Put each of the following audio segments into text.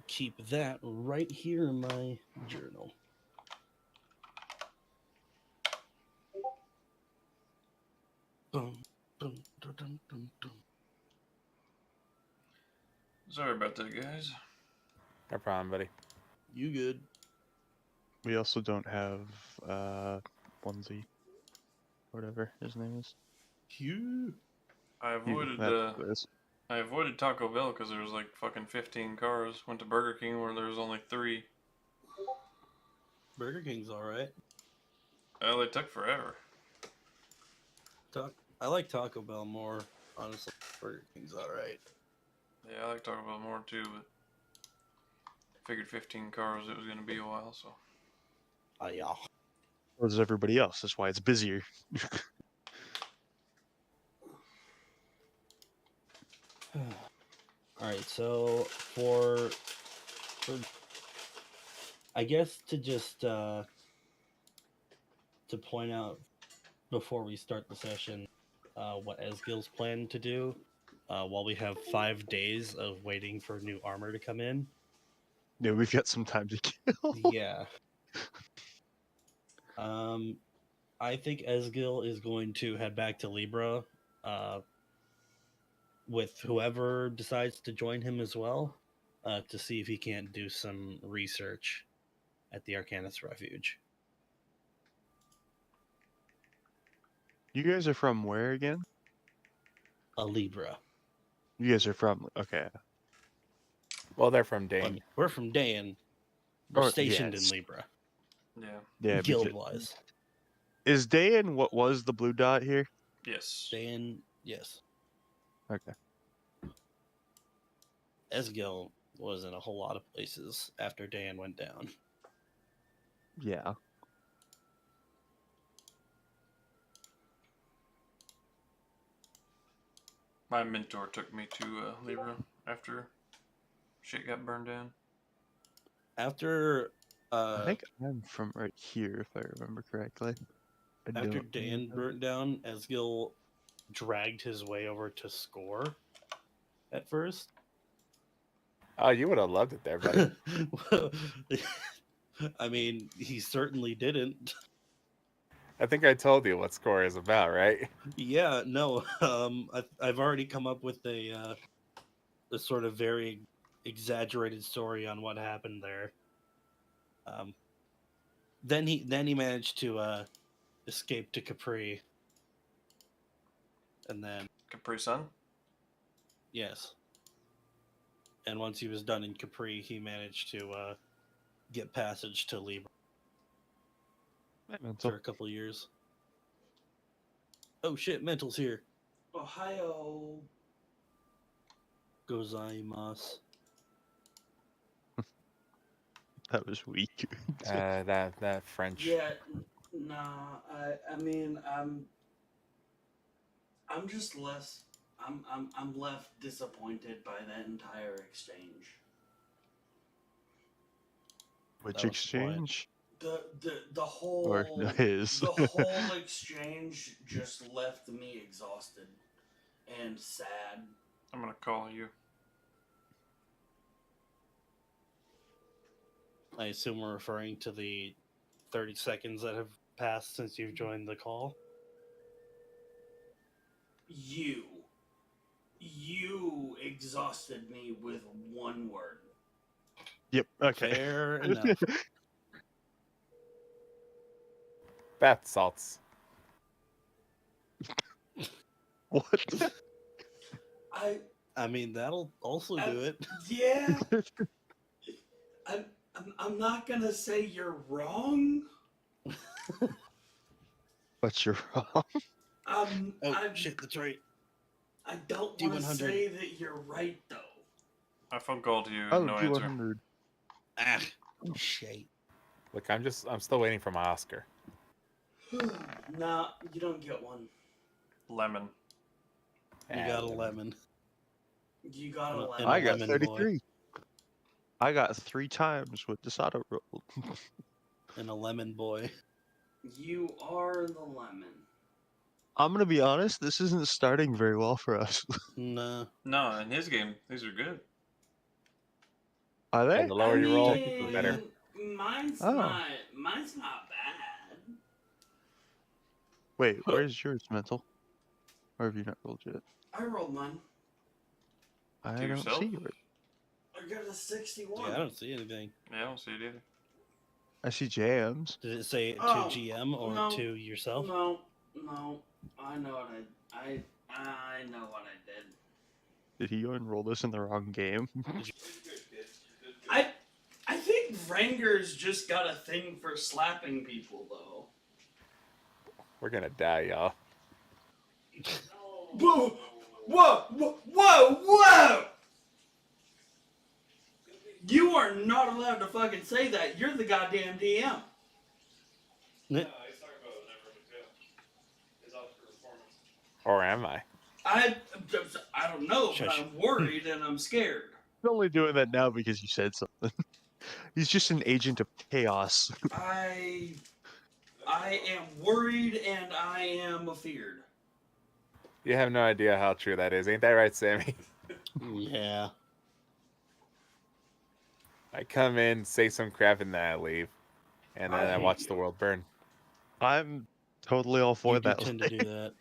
keep that right here in my journal. Boom, boom, dum, dum, dum, dum. Sorry about that, guys. No problem, buddy. You good? We also don't have Onesie, whatever his name is. You. I avoided That's what it is. I avoided Taco Bell because there was like fucking 15 cars. Went to Burger King where there was only 3. Burger King's all right. Oh, they took forever. I like Taco Bell more, honestly. Burger King's all right. Yeah, I like Taco Bell more too, but figured 15 cars it was gonna be a while, so. Yeah. So does everybody else. That's why it's busier. All right, so for I guess to just to point out before we start the session what Ezgill's plan to do while we have 5 days of waiting for new armor to come in. Yeah, we've got some time to kill. Yeah. I think Ezgill is going to head back to Libra with whoever decides to join him as well to see if he can't do some research at the Arcanist Refuge. You guys are from where again? Libra. You guys are from... Okay. Well, they're from Dane. We're from Dan. We're Or- stationed yes. in Libra. Yeah. Yeah, Guild-wise. Is Dayan what was the blue dot here? Yes. Dan, yes. Okay. Ezgill was in a whole lot of places after Dan went down. Yeah. My mentor took me to Libra after shit got burned down. After I think I'm from right here, if I remember correctly. after Dan burnt down, Ezgill dragged his way over to Score at first. Oh, you would have loved it there, buddy. I mean, he certainly didn't. I think I told you what Score is about, right? Yeah, no. I've already come up with a sort of very exaggerated story on what happened there. Then he managed to escape to Capri, and then Capri Sun? yes, and once he was done in Capri, he managed to get passage to Libra for a couple of years. Oh shit, Mental's here. Ohio. Gozaimasu. That was weak. That French. Yeah, nah. I mean, I'm just less. I'm left disappointed by that entire exchange. Which exchange? The whole Or his. the whole exchange just left me exhausted and sad. I'm gonna call you. I assume we're referring to the 30 seconds that have passed since you've joined the call. You exhausted me with one word. Yep, okay. Fair enough. Bath salts. What? I mean, that'll also do it. Yeah. I'm not gonna say you're wrong. But you're wrong. Shit, that's right. I don't want to D100. say that you're right though. I phone called you, Oh, no answer. D100. Ah, shit. Look, I'm still waiting for my Oscar. Nah, you don't get one. Lemon. You got a lemon. You got a lemon. And I a got lemon 33. I got 3 times with this auto roll. And a lemon boy. You are the lemon. I'm gonna be honest, this isn't starting very well for us. No. No, in his game, these are good. Are they? And the lower you roll, Technically, the better. Mine's Oh. mine's not bad. Wait, where's yours, mental? Or have you not rolled yet? I rolled mine. I To don't yourself? see yours. I got a 61. Yeah, I don't see anything. Yeah, I don't see it either. I see jams. Did it say Oh, to GM or no, to yourself? No, I know what I know what I did. Did he enroll this in the wrong game? I think Vrangr's just got a thing for slapping people though. We're gonna die, y'all. Whoa! Whoa! Whoa! Whoa! Whoa! You are not allowed to fucking say that. You're the goddamn DM. Or am I? I don't know, but Shush. I'm worried and I'm scared. He's only doing that now because you said something. He's just an agent of chaos. I am worried and I am afeared. You have no idea how true that is. Ain't that right, Sammy? Yeah. I come in, say some crap, and then I leave. And then I I hate watch you. the world burn. I'm totally all for You do that. tend to do that.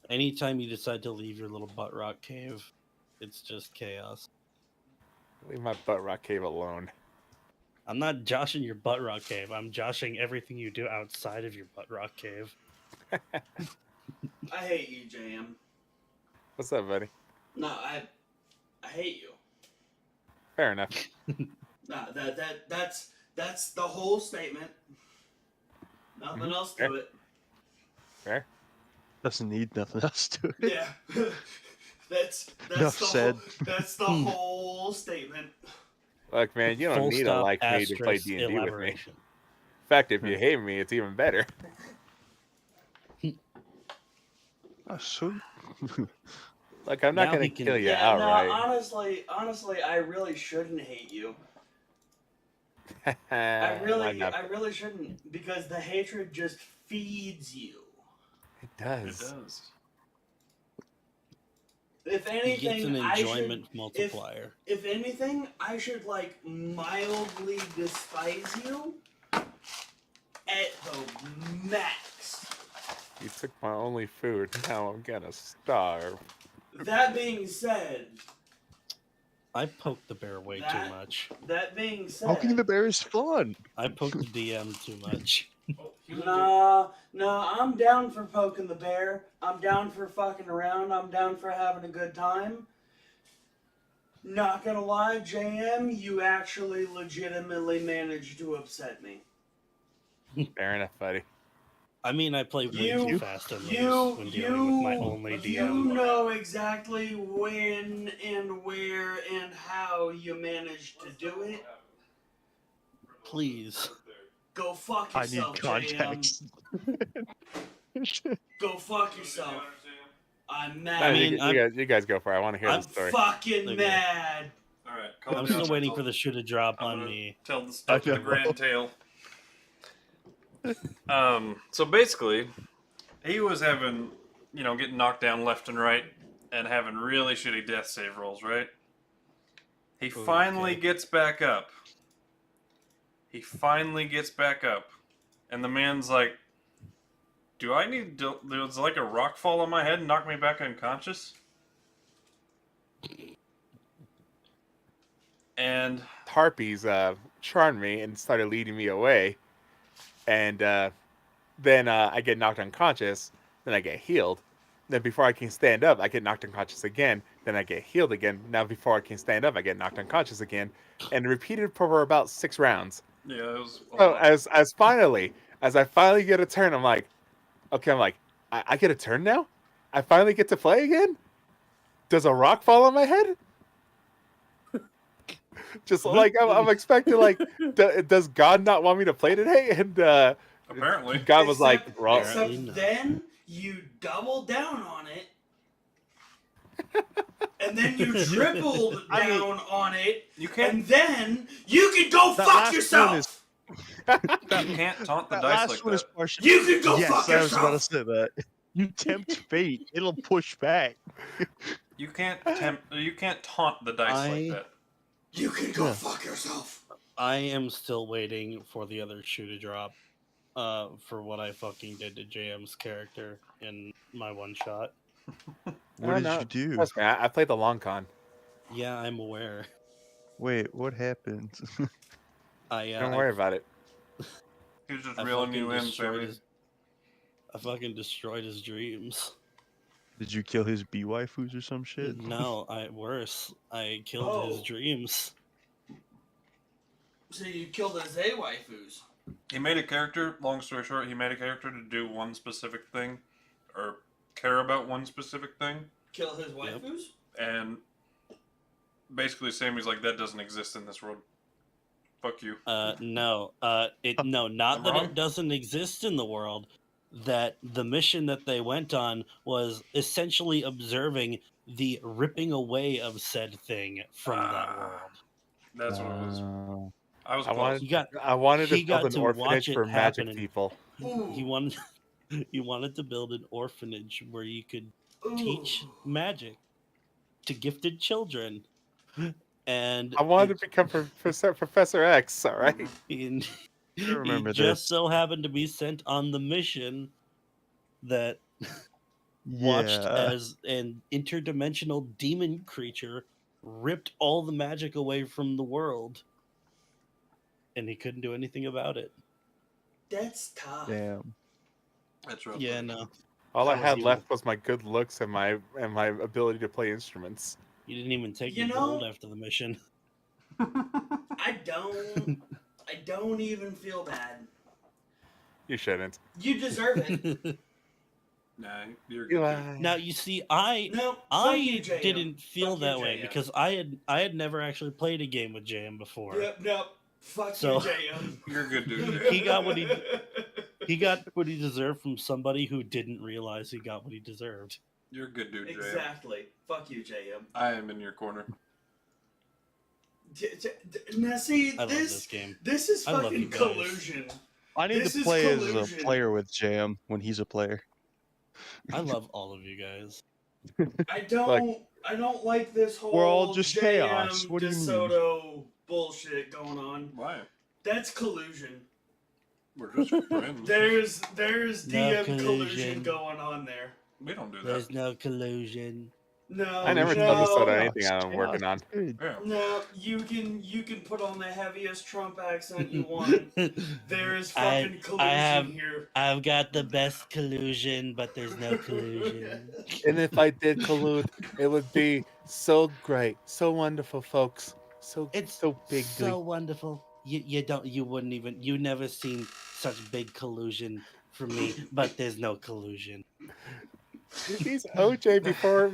Anytime you decide to leave your little butt rock cave, it's just chaos. Leave my butt rock cave alone. I'm not joshing your butt rock cave. I'm joshing everything you do outside of your butt rock cave. I hate you, JM. What's up, buddy? No, I hate you. Fair enough. No, that's the whole statement. Nothing else to it. Fair. Doesn't need nothing else to it. Yeah. that's Enough the said. That's the whole statement. Look, man, you don't Full need to stop, like me to play asterisk, D&D with me. In elaboration. fact, if you hate me, it's even better. Oh, sweet. Look, I'm not Now gonna he can- kill you Yeah, outright. no, honestly, I really shouldn't hate you. I Why not? really shouldn't, because the hatred just feeds you. It It does. does. If He anything, gets an I enjoyment should, multiplier. if anything, I should like mildly despise you at the max. You took my only food. Now I'm gonna starve. That being said, I poked the bear way That- too much. that being said, Poking the bear is fun. I poked the DM too much. Nah, I'm down for poking the bear. I'm down for fucking around. I'm down for having a good time. Not gonna lie, JM, you actually legitimately managed to upset me. Fair enough, buddy. I mean, I play way You- too fast and loose when dealing with my only You DM. know exactly when and where and how you managed to do it. Please. Go fuck I need yourself, context. JM. Go fuck yourself. I'm No, mad. I you, mean, you guys go for it. I want to hear I'm the story. fucking Okay. mad. All right. I'm still waiting for the shoe to drop I'm on gonna me. tell the stuff I with the know. grand tale. So basically, he was having, getting knocked down left and right and having really shitty death save rolls, right? He finally Okay. gets back up. And the man's like, there's like a rock fall on my head and knock me back unconscious? And Harpies charmed me and started leading me away. And then I get knocked unconscious. Then I get healed. Then before I can stand up, I get knocked unconscious again. Then I get healed again. Now before I can stand up, I get knocked unconscious again. And repeated for about 6 rounds. yeah, it was. So as I finally get a turn, I'm like, okay, I get a turn now? I finally get to play again? Does a rock fall on my head? Just like I'm expecting, like, does God not want me to play today? And Apparently. God was like, "Wrong." Apparently Except not. then you doubled down on it. And then you tripled I mean- down on it. You can't. And then you can go That fuck last yourself. one is- You can't taunt the That dice last like one is that. partial. You can go Yes, fuck I was about to yourself. say that. You tempt fate; it'll push back. You can't taunt the dice like that. You can go Yeah. fuck yourself. I am still waiting for the other shoe to drop. For what I fucking did to JM's character in my one shot. What did you do? Trust me, I played the long con. Yeah, I'm aware. Wait, what happened? Don't worry about it. He was just I reeling fucking you in, destroyed Sammy. his. I fucking destroyed his dreams. Did you kill his bee waifus or some shit? No, worse. I killed his Oh. dreams. So you killed his A waifus. He made a character, long story short, he made a character to do one specific thing, or care about one specific thing, Kill his waifus? and basically Sammy's like, that doesn't exist in this world. Fuck you. No. No, not I'm that wrong? it doesn't exist in the world. That the mission that they went on was essentially observing the ripping away of said thing from that world. That's what it was. I was I close. wanted, He got I wanted he to build got an to watch orphanage it for magic happen and- people. he wanted he wanted to build an orphanage where you could teach Ooh. magic to gifted children. And I wanted to become Professor X, all right? and I remember he just this. so happened to be sent on the mission that watched Yeah. as an interdimensional demon creature ripped all the magic away from the world, and he couldn't do anything about it. That's tough. Damn. That's rough. Yeah, no, All That I was had evil. left was my good looks and my ability to play instruments. you didn't even take You the know- gold after the mission. I don't even feel bad. You shouldn't. You deserve it. Nah, you're good. Now you see, I No, fuck I you, JM. didn't feel Fuck you, that way JM. because I had never actually played a game with JM before. Yep. Fuck So- you, JM. You're a good dude. He got what He got what he deserved from somebody who didn't realize he got what he deserved. You're a good dude, JM. Exactly. Fuck you, JM. I am in your corner. Now see, I love this game. this is I love you fucking guys. collusion. I need This to is play as collusion. a player with Jam when he's a player. I love all of you guys. I don't like this whole We're all just JM chaos. What do you mean? DeSoto bullshit going on. Why? That's collusion. We're just friends. There's No DM collusion. collusion going on there. We don't do that. There's no collusion. No, I never no, told DeSoto anything I'm Chaos. working on. Good. Yeah. No, you can put on the heaviest Trump accent you want. There is I- fucking collusion I have- here. I've got the best collusion, but there's no collusion. And if I did collude, it would be so great, so wonderful, folks. So It's so big. so wonderful. You never seen such big collusion from me, but there's no collusion. He's OJ before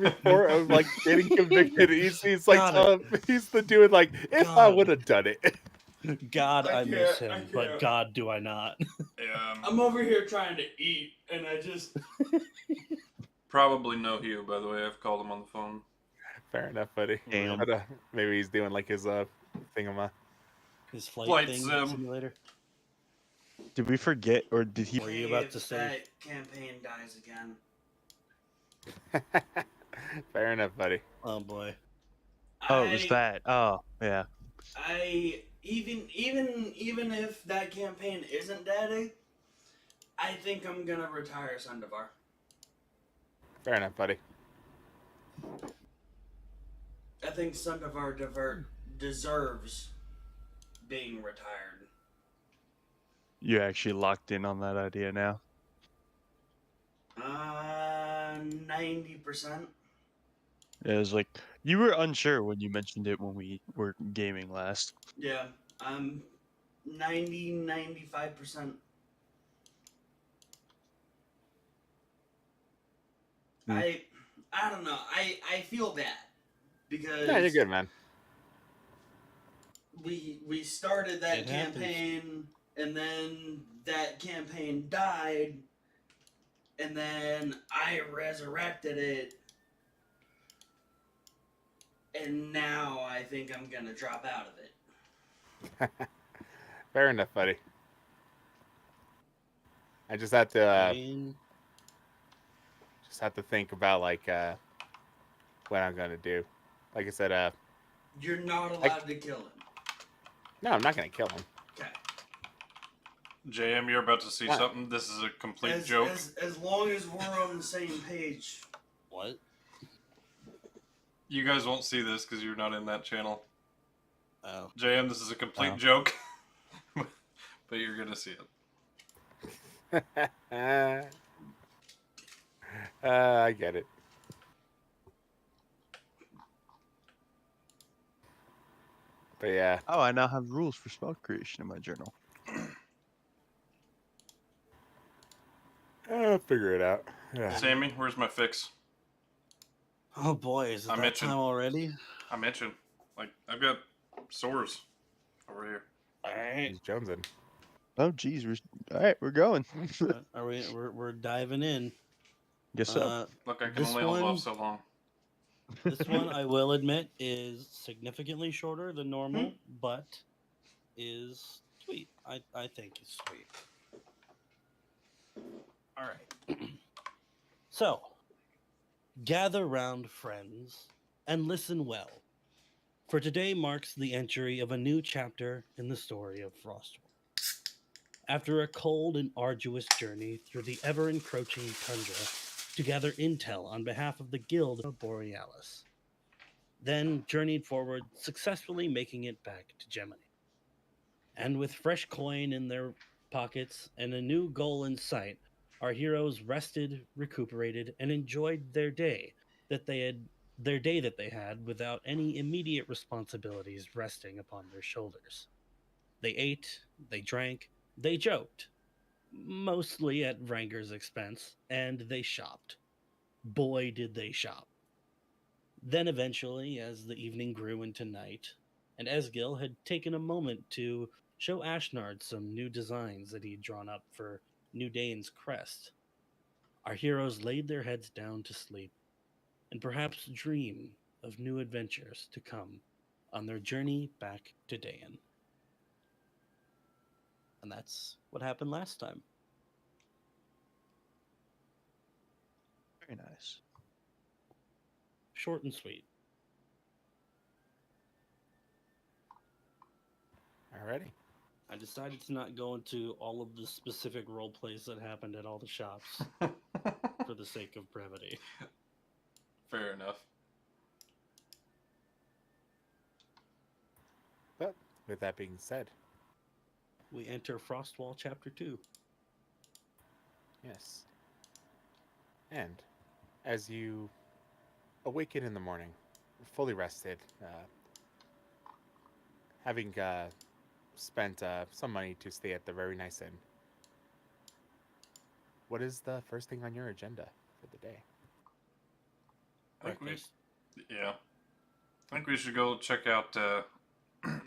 like getting convicted. He's like God, he's the dude like if I God. would have done it. God, I I miss can't- I him, but can't. God, do I not. I'm over here trying to eat, and I just Probably no Hugh, by the way. I've called him on the phone. Fair enough, buddy. Damn. But, maybe he's doing like his thingama. His flight Flight thing sim. simulator. Did we forget, or did he? Were you about to if say? that campaign dies again. Fair enough, buddy. Oh boy. Oh, it was that. Oh, yeah. Even if that campaign isn't dead, I think I'm gonna retire Sundavar. Fair enough, buddy. I think Sundavar deserves being retired. You actually locked in on that idea now. 90%. It was like you were unsure when you mentioned it when we were gaming last. Yeah, I'm 95%. Hmm. I don't know. I feel bad because Yeah, you're good, man. we started that It happens. campaign and then that campaign died and then I resurrected it and now I think I'm gonna drop out of it. Fair enough, buddy. I just have to think about like what I'm gonna do. Like I said, You're not allowed to kill him. no, I'm not gonna kill him. Okay. JM, you're about to see What? something. This is a complete joke. As long as we're on the same page. What? You guys won't see this because you're not in that channel. Oh. JM, this is a complete joke. But you're gonna see it. I get it. But yeah, Oh, I now have rules for spell creation in my journal. I'll figure it out. Yeah. Sammy, where's my fix? Oh boy, is it I that mentioned- time already? I mentioned, like, I've got sores over here. Alright. He's jonesing. Oh, geez, all right, we're going. Are we we're diving in. Guess so. Look, I can This only hold one- off so long. This one, I will admit, is significantly shorter than normal, but is sweet. I think is sweet. All right. So, gather round, friends, and listen well, for today marks the entry of a new chapter in the story of Frostwall. After a cold and arduous journey through the ever-encroaching tundra to gather intel on behalf of the Guild of Borealis, then journeyed forward, successfully making it back to Gemini. And with fresh coin in their pockets and a new goal in sight, our heroes rested, recuperated, and enjoyed their day that they had without any immediate responsibilities resting upon their shoulders. They ate, they drank, they joked, mostly at Vrangr's expense, and they shopped. Boy, did they shop. Then eventually, as the evening grew into night, and Ezgill had taken a moment to show Ashnard some new designs that he'd drawn up for New Dane's crest, our heroes laid their heads down to sleep, and perhaps dream of new adventures to come on their journey back to Daen. And that's what happened last time. Very nice. Short and sweet. Alrighty. I decided to not go into all of the specific role plays that happened at all the shops for the sake of brevity. Fair enough. But with that being said, We enter Frostwall Chapter 2. yes. And as you awaken in the morning, fully rested, having spent some money to stay at the very nice inn, what is the first thing on your agenda for the day? I think Breakfast. I think we should go check out,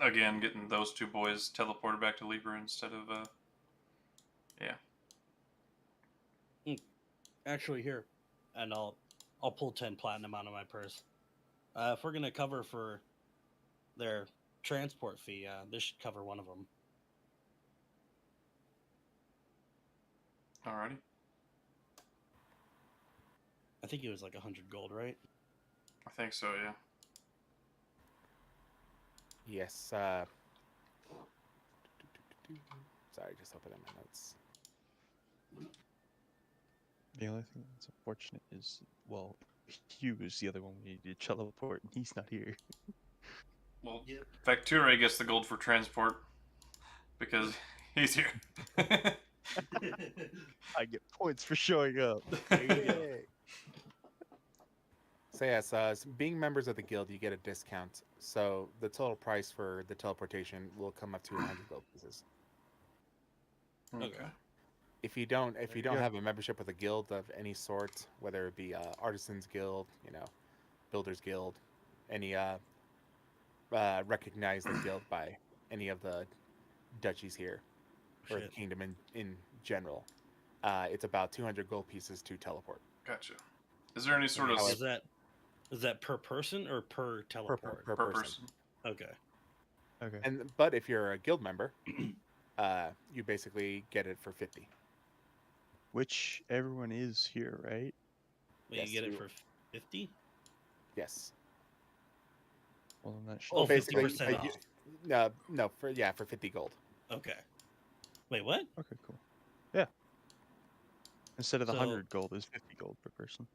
again, getting those two boys teleported back to Libra instead of, Actually, here, and I'll pull 10 platinum out of my purse. If we're gonna cover for their transport fee, this should cover one of them. alrighty. I think it was like 100 gold, right? I think so, yeah. Yes. Sorry, just opening my notes. The only thing that's unfortunate is, well, Hugh is the other one we needed to teleport, and he's not here. Well, Yep. Facturae gets the gold for transport because he's here. I get points for showing up. Yay. So yes, being members of the guild, you get a discount. So the total price for the teleportation will come up to 100 gold pieces. Okay. If you don't you go. have a membership with a guild of any sort, whether it be Artisans Guild, Builders Guild, any recognized guild by any of the duchies here, or the Shit. kingdom in general, it's about 200 gold pieces to teleport. Gotcha. Is there any sort of Is that per person or per teleport? Per per person. person? Okay. Okay. But if you're a guild member, you basically get it for 50. Which everyone is here, right? Wait, Yes, you get it you- for 50? Yes. Well, then that should Oh, be 50% you- off. no, for 50 gold. Okay. Wait, what? Okay, cool. Yeah. Instead of the So- 100 gold, is 50 gold per person.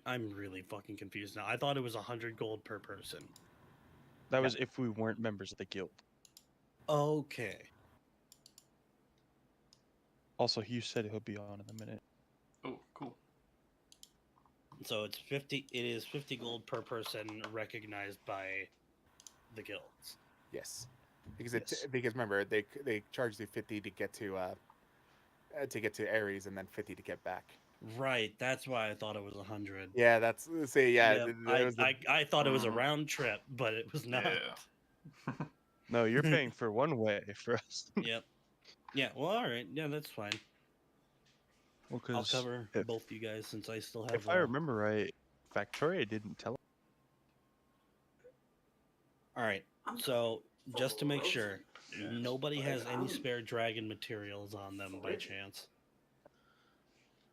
I'm really fucking confused now. I thought it was 100 gold per person. That was if we weren't members of the guild. Okay. Also, Hugh said he'll be on in a minute. Oh, cool. So it's 50. It is 50 gold per person recognized by the guilds. Yes. Because Yes. because remember they charge you 50 to get to Ares and then 50 to get back. Right. That's why I thought it was 100. Yeah, that's see. Yeah, Yep, that was the- I thought it was a Mhm. round trip, but it was not. Yeah. No, you're paying for one way for us. Yep. Yeah. Well, all right. Yeah, that's fine. Well, I'll 'cause cover if, both you guys since I still have. if I remember right, Facturae didn't tell. All right. I'm So just to make sure, Yeah. nobody has any I'm- spare dragon materials on them by chance.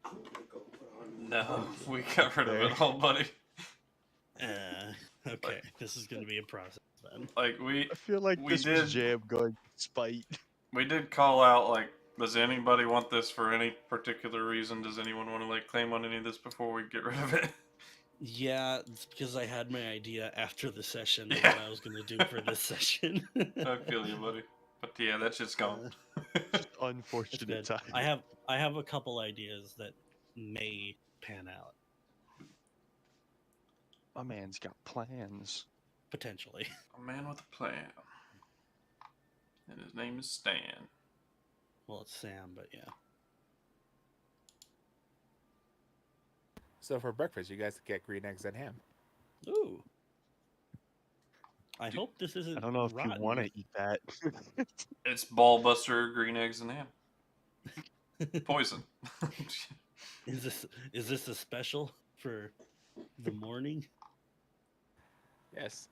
I'm gonna go put on. No, we got rid of it all, buddy. Okay. This is gonna be a process then. Like we I feel like We this did- was Jam going spite. did call out like, does anybody want this for any particular reason? Does anyone want to like claim on any of this before we get rid of it? Yeah, it's because I had my idea after the session of Yeah. what I was gonna do for this session. I feel you, buddy. But yeah, that shit's gone. It's Unfortunate good. time. I have a couple ideas that may pan out My man's got plans. potentially. A man with a plan. And his name is Stan. Well, it's Sam, but yeah. So for breakfast, you guys get green eggs and ham. Ooh. I Do- hope this isn't. I don't know if you want to rotten. eat that. It's Ballbuster, green eggs, and ham. Poison. Is this a special for the morning? Yes.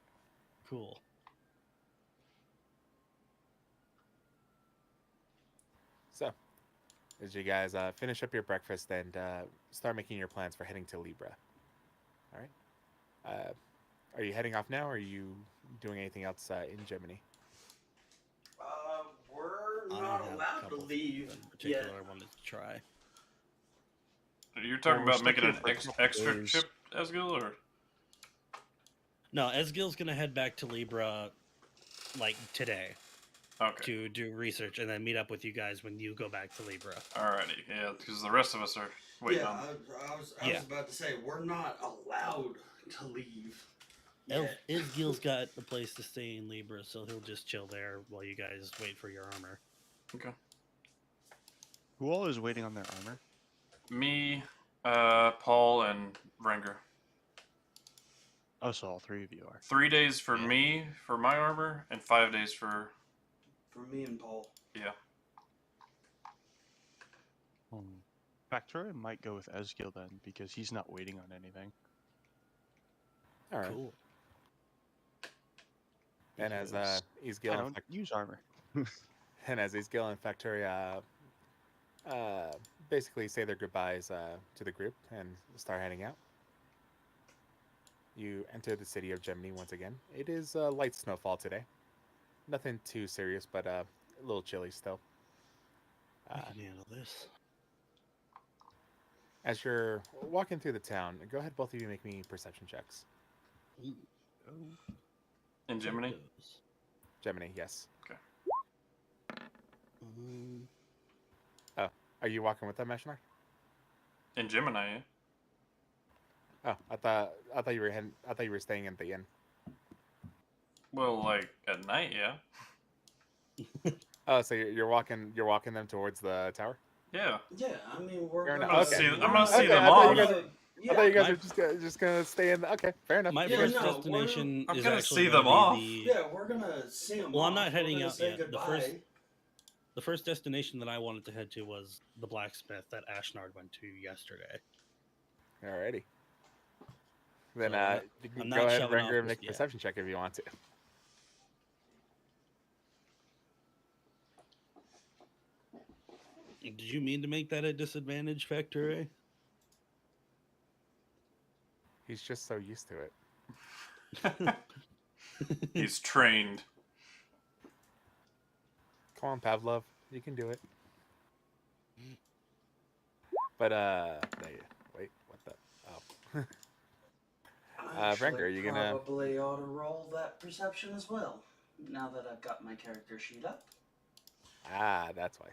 Cool. So, as you guys finish up your breakfast and start making your plans for heading to Libra. All right. Are you heading off now, or are you doing anything else in Germany? We're I not have a allowed to couple leave in particular yet. I wanted to try. You're talking Well, we're about making stuck an here for a couple extra days. trip, Ezgill, or No, Ezgill's gonna head back to Libra like today okay? to do research and then meet up with you guys when you go back to Libra. Alrighty, yeah, because the rest of us are waiting Yeah, on. I was Yeah. about to say we're not allowed to leave. El- yet. Ezgill's got a place to stay in Libra, so he'll just chill there while you guys wait for your armor. Okay. Who all is waiting on their armor? Me, Paul, and Vrangr. Oh, so all three of you are. 3 days for Yeah. me for my armor, and 5 days for For me and Paul. yeah. Facturae might go with Ezgill then, because he's not waiting on anything. All right. Cool. And as Because Ezgill I and don't Fac- use armor. and as Ezgill and Factoria basically say their goodbyes to the group and start heading out, you enter the city of Gemini once again. It is light snowfall today. Nothing too serious, but a little chilly still. I can handle this. As you're walking through the town, go ahead, both of you make me perception checks. Ooh, In Gemini. those. Gemini, yes. Um, Are you walking with them, Ashnard? In Gemini, yeah. Oh, I thought you were staying in the inn. Well, like at night, yeah. Oh, so you're walking them towards the tower? Yeah. Yeah, I mean we're Fair gonna enough. Okay. we're I'm gonna see Okay, them I thought off. you guys- Yeah, I thought you guys my- were just gonna stay in. Okay, fair enough. my Yeah, first no, we're- destination I'm is gonna actually see gonna them be off. yeah, we're gonna see him. Well, I'm off. not We're heading gonna out say yet. The Goodbye. first destination that I wanted to head to was the blacksmith that Ashnard went to yesterday. Alrighty. Then So you can I'm go not ahead, shoving Vrangr, off and make just a yet. perception check if you want to. Did you mean to make that a disadvantage, Facturae? He's just so used to it. He's trained. Come on, Pavlov. You can do it. But, wait, what the? Oh. Actually, Vrangr, are you gonna- probably ought to roll that perception as well. Now that I've got my character sheet up. Ah, that's why.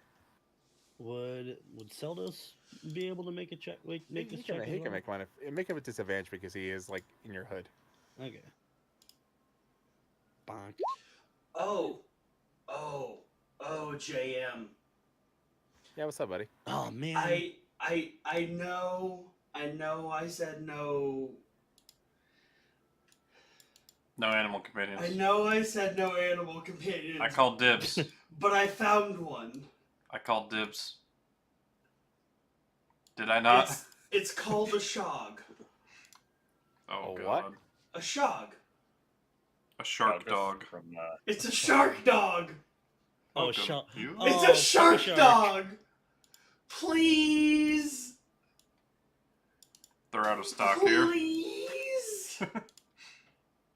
Would Seldos be able to make a check? Make this He check? can, as he can well? make one. Make him a disadvantage because he is, like, in your hood. Okay. Bonk. Oh, JM. Yeah, what's up, buddy? Oh man. I know. I said no. No animal companions. I know I said no animal companions. I called dibs. But I found one. I called dibs. Did I not? It's called a shog. Oh, A God. what? A shog. A shark dog. From, It's a shark dog. Oh, Welcome. shark. You? Oh, It's a shark shark. dog. Please. They're out of stock here. Please.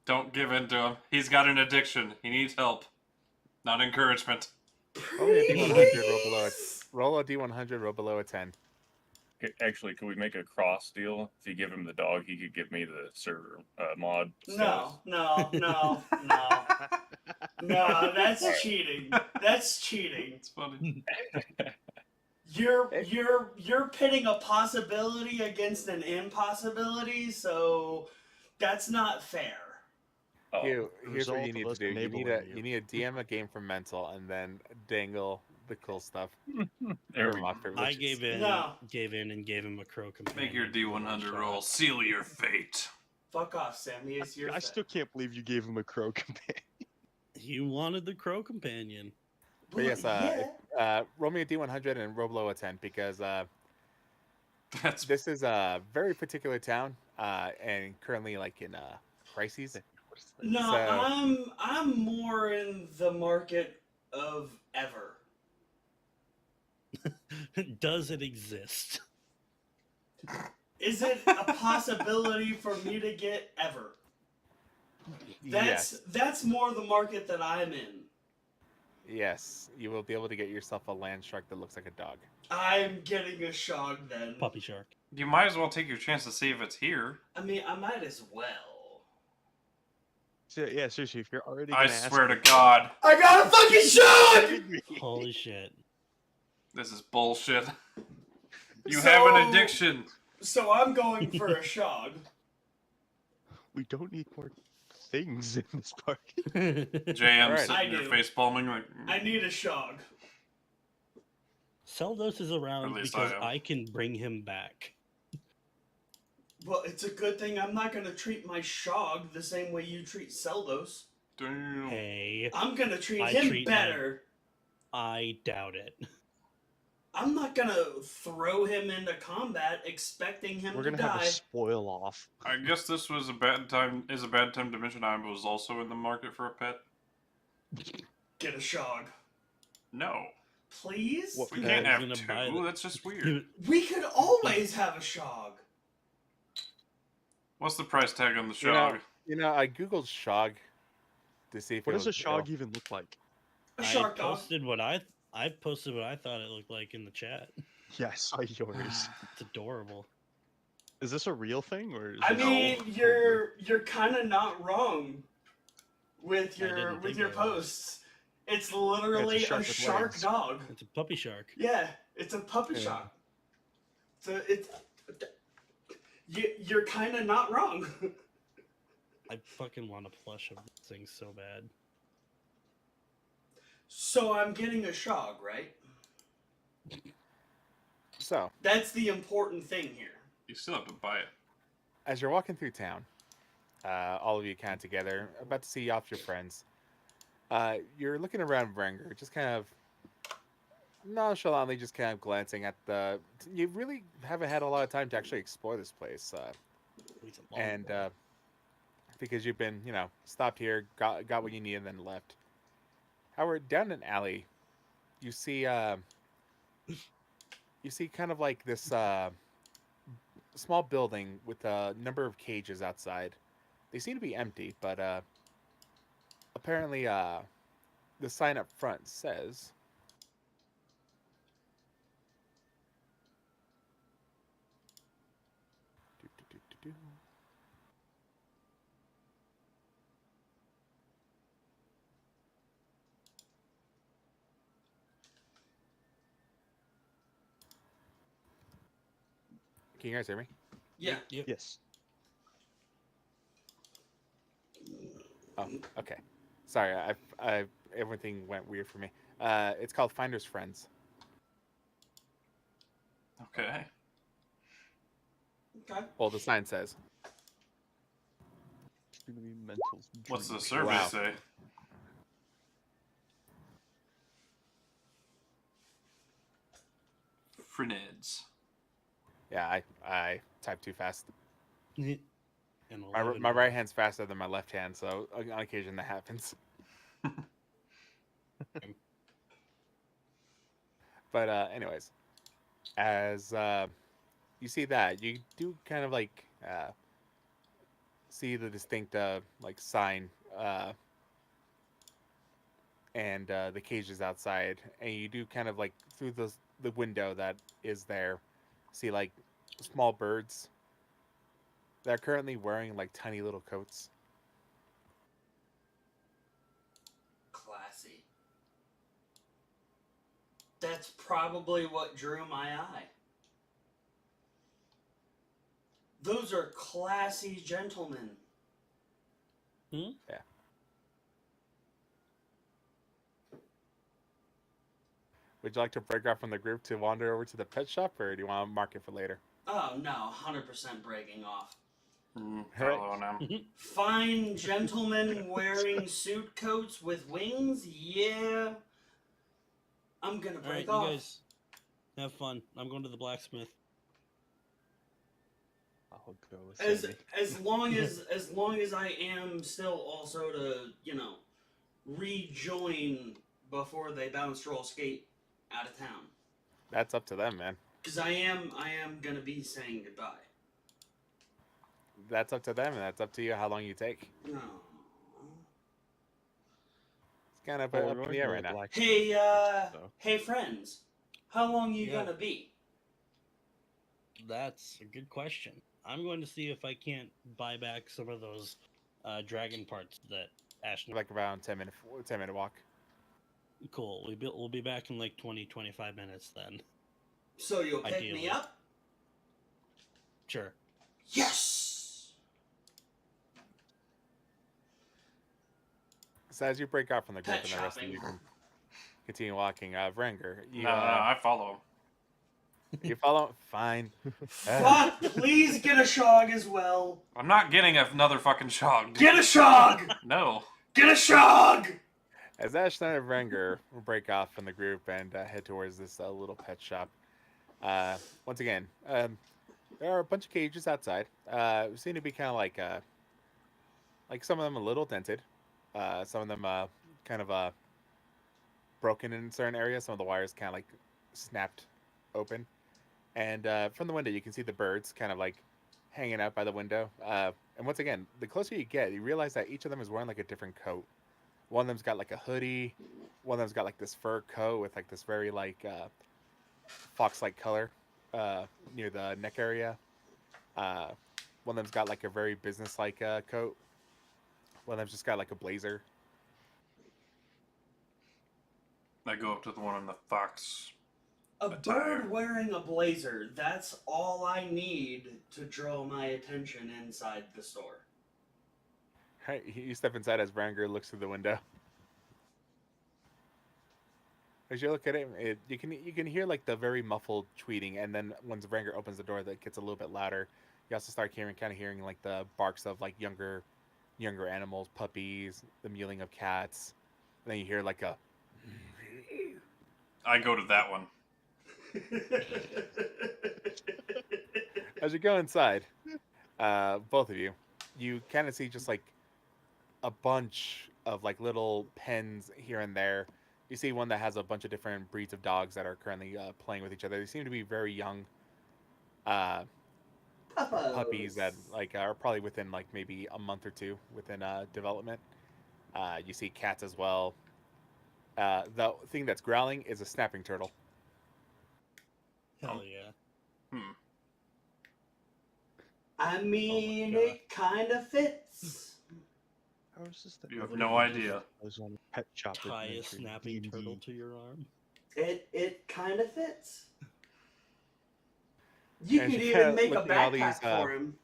Don't give in to him. He's got an addiction. He needs help, not encouragement. Roll me a D100, roll below it. Roll a D100, roll below a 10. Actually, could we make a cross deal? If you give him the dog, he could give me the server mod. No. No, that's cheating. That's cheating. It's funny. You're pitting a possibility against an impossibility, so that's not fair. Oh, Here's what result you need of to us do. enabling you. You need a DM a game from mental and then dangle the cool stuff. there for we mock go. privileges. I gave in and gave him a crow companion. Make your D100 roll. Seal your fate. Fuck off, Sammy. It's your I still can't believe you gave him a crow companion. You wanted the crow companion. But yes, roll me a D100 and roll below a 10 because That's this is a very particular town and currently like in crises. No, So- I'm more in the market of ever. Does it exist? Is it a possibility for me to get ever? Yes, That's more the market that I'm in. yes, you will be able to get yourself a land shark that looks like a dog. I'm getting a shog then. Puppy shark. you might as well take your chance to see if it's here. I mean, I might as well. So, yeah, seriously, if you're already I gonna ask swear to me- God, I got a fucking shog! Holy shit. this is bullshit. You So- have an addiction. So I'm going for a shog. We don't need more things in this park. JM Alright. sitting I there do. face palming like. I need a shog. Seldos is around At least because I am. I can bring him back. Well, it's a good thing I'm not gonna treat my shog the same way you treat Seldos. Damn. Hey, I'm gonna treat I him treat better. I doubt it. I'm not gonna throw him into combat expecting him We're to gonna have die. a spoil off. I guess this was a bad time. Is a bad time to mention I was also in the market for a pet. Get a shog. No, Please? What- we Yeah, can't he's have gonna buy two. the- That's just weird. We could always have a shog. What's the price tag on the You know, shog? I googled shog to see if What it does a was shog even look like? A I shark dog. posted what I posted what I thought it looked like in the chat. Yeah, I saw yours. It's adorable. Is this a real thing or? Is I this mean, all- you're kind of not wrong with I didn't your think your I was. posts. It's literally shark a with shark legs. dog. It's a puppy shark. Yeah, it's a puppy Yeah. shop. So it's you're kind of not wrong. I fucking want a plush of this thing so bad. So I'm getting a shog, right? So, That's the important thing here. You still have to buy it. as you're walking through town, all of you kind of together, about to see off your friends, you're looking around Vrangr, just kind of nonchalantly, just kind of glancing at the. You really haven't had a lot of time to actually explore this place, It's a long and one. because you've been, stopped here, got what you need, and then left. Howard, down an alley, you see kind of like this small building with a number of cages outside. They seem to be empty, but apparently the sign up front says, do, do, do, do, do. Can you guys hear me? Yeah. Yep. Yes. Oh, okay. Sorry, I everything went weird for me. It's called Finder's Friends. Okay. Okay. Well, the sign says. It's gonna be mental. What's the dreams. survey Wow. say? Freneds. Yeah, I typed too fast. And My right hand's faster than my left hand, so on occasion that happens. But anyways, as you see that, you do kind of like see the distinct like sign and the cages outside, and you do kind of like through the window that is there, see like small birds that are currently wearing like tiny little coats. Classy. That's probably what drew my eye. Those are classy gentlemen. Would you like to break off from the group to wander over to the pet shop, or do you want to mark it for later? Oh no, 100% breaking off. Follow now. Fine gentlemen wearing suit coats with wings? Yeah. I'm gonna All right, break you off. guys have fun. I'm going to the blacksmith. I'll go with As Sammy. as long as I am still also to, rejoin before they bounce roll skate out of town. That's up to them, man. Because I am gonna be saying goodbye. That's up to them, and that's up to you how long you take. No. It's kind of Well, up we're in the going air to right the now. blacksmith Hey, first, so. hey friends. How long you Yeah. gonna be? That's a good question. I'm going to see if I can't buy back some of those dragon parts that Ashnard. Like around 10-minute walk. Cool. We'll be back in like 20-25 minutes then. So you'll pick Ideally. me up? Sure. Yes! So as you break off from the group Pet and the rest of shopping. you can continue walking, Vrangr, you, No, I follow. you follow? Fine. Fuck, please get a shog as well. I'm not getting another fucking shog. Get a shog! No. Get a shog! As Ashnard and Vrangr break off from the group and head towards this little pet shop, once again, there are a bunch of cages outside. Seem to be kind of like some of them a little dented, some of them kind of broken in certain areas. Some of the wires kind of like snapped open, and from the window you can see the birds kind of like hanging out by the window. And once again, the closer you get, you realize that each of them is wearing like a different coat. One of them's got like a hoodie. One of them's got like this fur coat with like this very like fox-like color near the neck area. One of them's got like a very business-like coat. One of them's just got like a blazer. I go up to the one in the fox. A Attire. bird wearing a blazer. That's all I need to draw my attention inside the store. Right, you step inside as Vrangr looks through the window. As you look at it, you can hear like the very muffled tweeting, and then once Vrangr opens the door, that gets a little bit louder. You also start hearing like the barks of like younger animals, puppies, the mewling of cats. And then you hear like a. I go to that one. As you go inside, both of you kind of see just like a bunch of like little pens here and there. You see one that has a bunch of different breeds of dogs that are currently playing with each other. They seem to be very young. puppies that like are probably within like maybe a month or two within development. You see cats as well. The thing that's growling is a snapping turtle. Hell yeah. Hmm. I mean, God. it kind of fits. How is this? You have What no if you idea. I was on a pet shop Tie a adventure. snapping D&D. turtle to your arm. It kind of fits. You And could you even kinda make a looking at all backpack these, for him.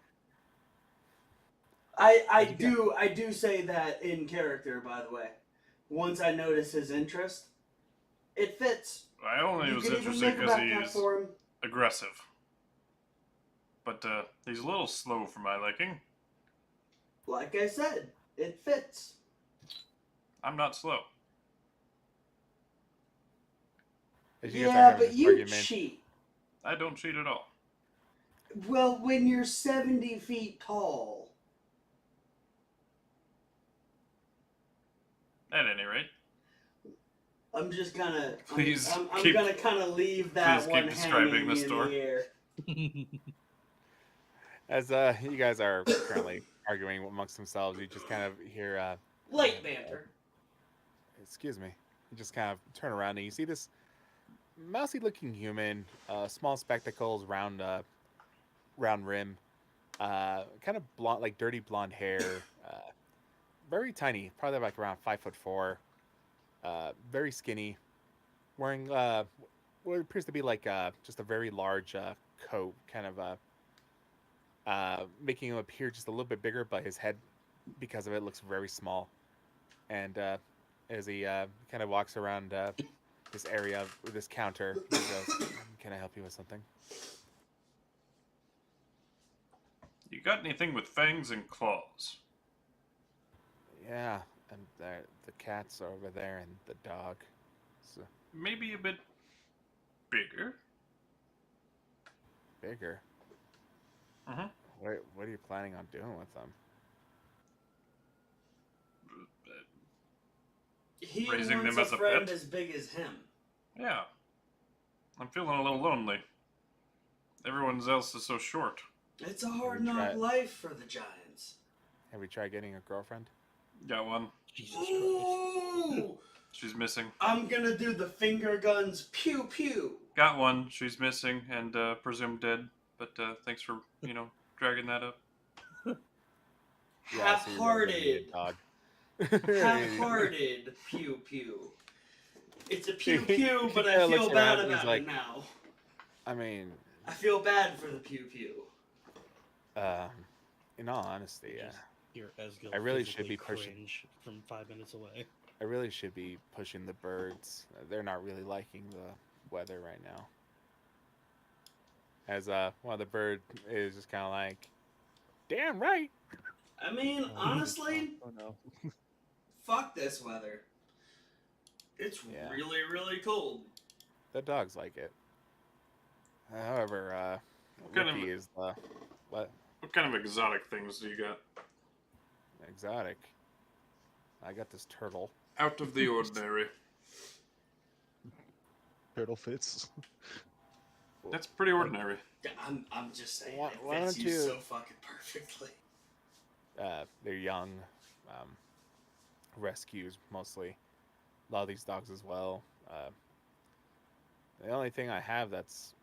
I you got- do say that in character, by the way. Once I notice his interest, it fits. I only You was could even interested make a because backpack he's for him. aggressive. But he's a little slow for my liking. Like I said, it fits. I'm not slow. as you guys are Yeah, having but this you argument, cheat. I don't cheat at all. Well, when you're 70 feet tall. At any rate. I'm just gonna. Please I'm keep- gonna kind of leave that please keep one describing hanging the in store. the air. as you guys are currently arguing amongst themselves, you just kind of hear, Light banter. excuse me, you just kind of turn around and you see this mousy-looking human, small spectacles, round rim, kind of blonde, like dirty blonde hair, very tiny, probably like around 5'4", very skinny, wearing what appears to be like just a very large coat, kind of making him appear just a little bit bigger, but his head, because of it, looks very small. And as he kind of walks around this area, this counter, he goes, "Can I help you with something?" You got anything with fangs and claws? Yeah, and the cat's are over there, and the dog. So Maybe a bit bigger? bigger. Mm-hmm. What are you planning on doing with them? He Raising wants them a as a friend pet? as big as him. Yeah. I'm feeling a little lonely. Everyone else is so short. It's a hard Maybe try knock it. life for the Giants. Have we tried getting a girlfriend? Got one. Jesus Christ. Ooh! She's missing. I'm gonna do the finger guns pew pew. Got one. She's missing and presumed dead. But thanks for, dragging that up. Yeah, so you're gonna need Half-hearted. a dog. Half-hearted pew pew. It's a pew pew, but I Kinda feel looks bad around and he's about like- it now. I mean, I feel bad for the pew pew. in all honesty, yeah. Just hear Ezgill I really should physically be pushing. cringe from 5 minutes away. I really should be pushing the birds. They're not really liking the weather right now. As one of the bird is just kind of like, "Damn right." I mean, honestly, Oh no. fuck this weather. It's Yeah. really, really cold. The dogs like it. However, What kind of- Ricky is the what What kind of exotic things do you got? exotic. I got this turtle. Out of the ordinary. Turtle fits. That's pretty ordinary. Yeah, I'm just saying, Why- it why fits don't you you- so fucking perfectly. They're young, rescues mostly. A lot of these dogs as well. The only thing I have that's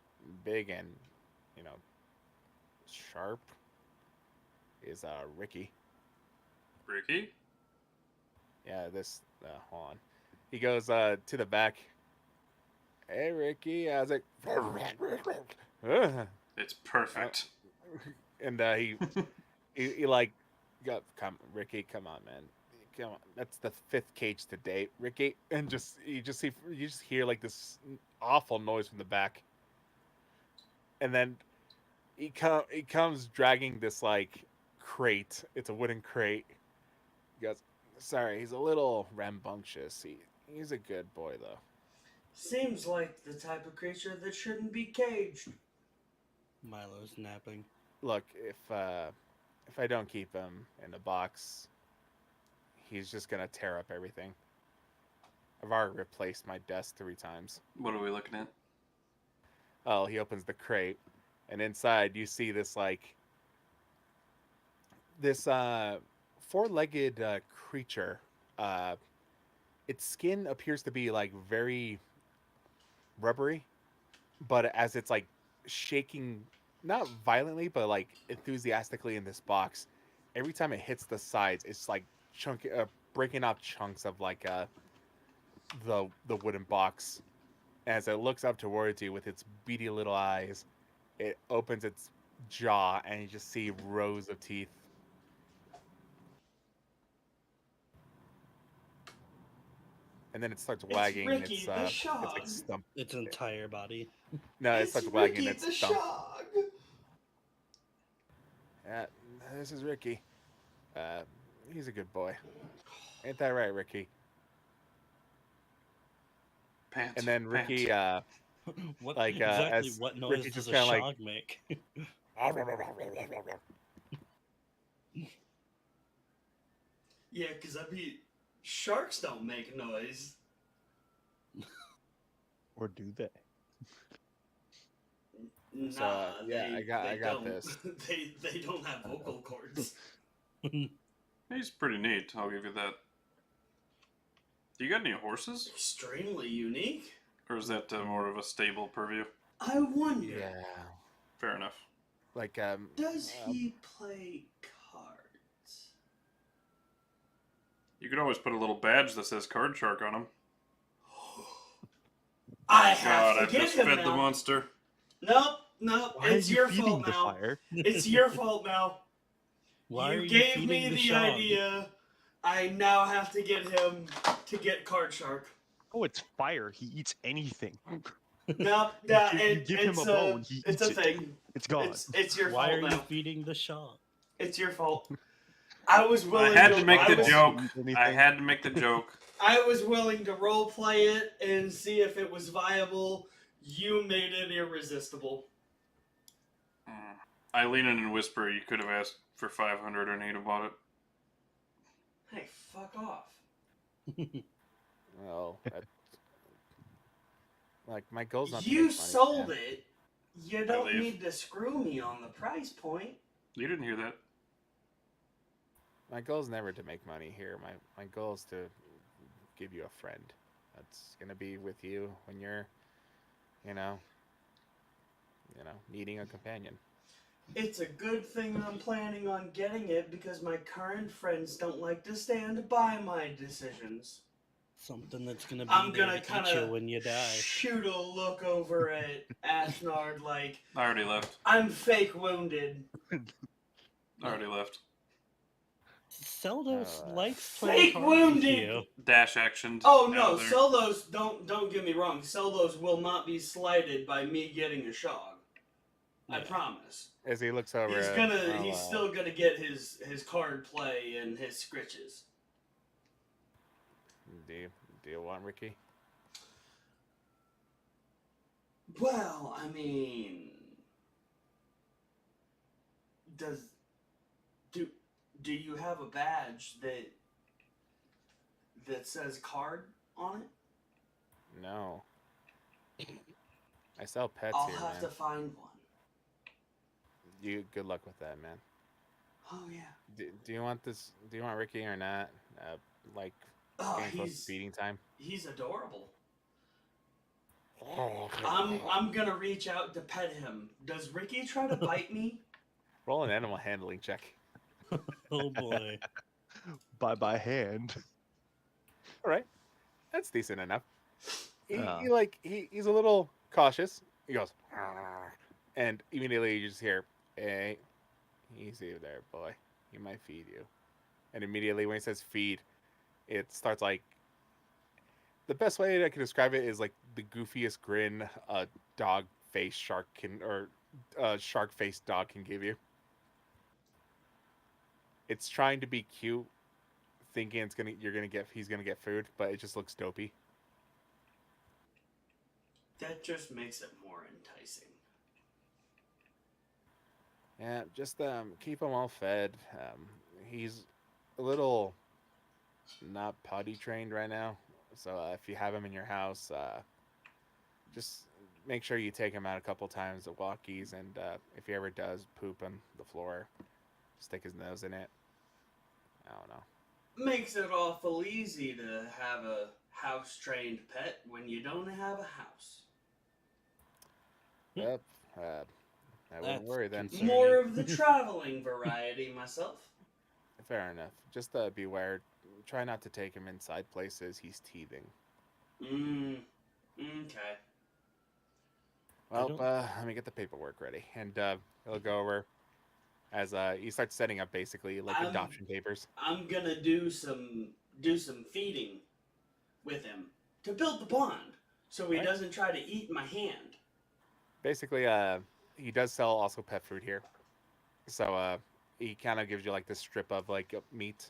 big and sharp is Ricky. Ricky? Yeah, this. Hold on. He goes to the back. Hey, Ricky. I was like, It's perfect. and he like, come, Ricky, come on, man, come on. That's the 5th cage to date, Ricky. And you just hear like this awful noise from the back, and then he comes dragging this like crate. It's a wooden crate. He goes, sorry, he's a little rambunctious. He's a good boy though. Seems like the type of creature that shouldn't be caged. Milo's napping. Look, if I don't keep him in a box, he's just gonna tear up everything. I've already replaced my desk 3 times. What are we looking at? Oh, he opens the crate, and inside you see this like this four-legged creature. Its skin appears to be like very rubbery, but as it's like shaking, not violently, but like enthusiastically in this box, every time it hits the sides, it's like breaking off chunks of like the wooden box. As it looks up towards you with its beady little eyes, it opens its jaw, and you just see rows of teeth. And then it starts wagging Ricky its the its like Shog. stump. Its entire body. No, it It's starts wagging Ricky its the stump. Shog. Yeah, this is Ricky. He's a good boy. Ain't that right, Ricky? Pant. And then Ricky, What like exactly as what noise Ricky does just a kind of like, shog make? Yeah, because I mean, sharks don't make noise. Or do they? Nah, So, yeah, they, I got don't. this. they don't have vocal cords. He's pretty neat. I'll give you that. Do you got any horses, Extremely unique. or is that more of a stable purview? I wonder, yeah, Fair enough. like does he play cards? You could always put a little badge that says Card Shark on him. I have God, I to get just him fed now. the monster. Nope, Why it's are you your feeding fault the now. fire? It's your fault now. Why you are you gave feeding me the shog? idea. I now have to get him to get Card Shark. Oh, it's fire. He eats anything. Nope, You give him a bone, he it's eats a it. thing. It's gone. It's your Why fault are you now. feeding the shog? It's your fault. I was willing I had to make I the was- joke. Anything? I had to make the joke. I was willing to role play it and see if it was viable. You made it irresistible. I lean in and whisper, you could have asked for 500 and he'd have bought it. Hey, fuck off. well, like my goal's not. To You make money, sold man. it. You don't leave. need to screw me on the price point. You didn't hear that. My goal is never to make money here. My goal is to give you a friend that's gonna be with you when you're, you know, needing a companion. It's a good thing I'm planning on getting it because my current friends don't like to stand by my decisions. Something that's gonna be I'm there gonna to kind eat you of when you die. shoot a look over at Ashnard like, I already left. I'm fake wounded. I already left. Seldos likes Fake playing cards with wounded! you. Dash action. Oh no, Seldos, don't get me wrong. Seldos will not be slighted by me getting a shog. I Yeah. promise. As he looks over, He's still gonna get his card play and his scritches. Do you want Ricky? Well, I mean, do you have a badge that says card on it? No. I sell pets I'll here, have man. to find one. Good luck with that, man. Oh yeah. Do you want this? Do you want Ricky or not? Like Oh, getting close to feeding time. he's adorable. I'm gonna reach out to pet him. Does Ricky try to bite me? Roll an animal handling check. Oh boy. By hand. All right, that's decent enough. He's a little cautious. He goes, "Arr," and immediately you just hear, "Hey, easy there, boy. He might feed you." And immediately when he says feed, it starts like. The best way I can describe it is like the goofiest grin a dog face shark can, or a shark faced dog can give you. It's trying to be cute, thinking he's gonna get food, but it just looks dopey. That just makes it more enticing. Yeah, just keep him all fed. He's a little not potty trained right now, so if you have him in your house, just make sure you take him out a couple times at walkies, and if he ever does poop on the floor, stick his nose in it. I don't know. Makes it awful easy to have a house-trained pet when you don't have a house. Yep. I wouldn't That's worry then. concerning. More of the traveling variety myself. Fair enough. Just beware. Try not to take him inside places. He's teething. Okay. Well, don't- let me get the paperwork ready, and he'll go over as he starts setting up basically like adoption papers. I'm gonna do some feeding with him to build the bond, so he Right. doesn't try to eat my hand. Basically, he does sell also pet food here, so he kind of gives you like this strip of like meat.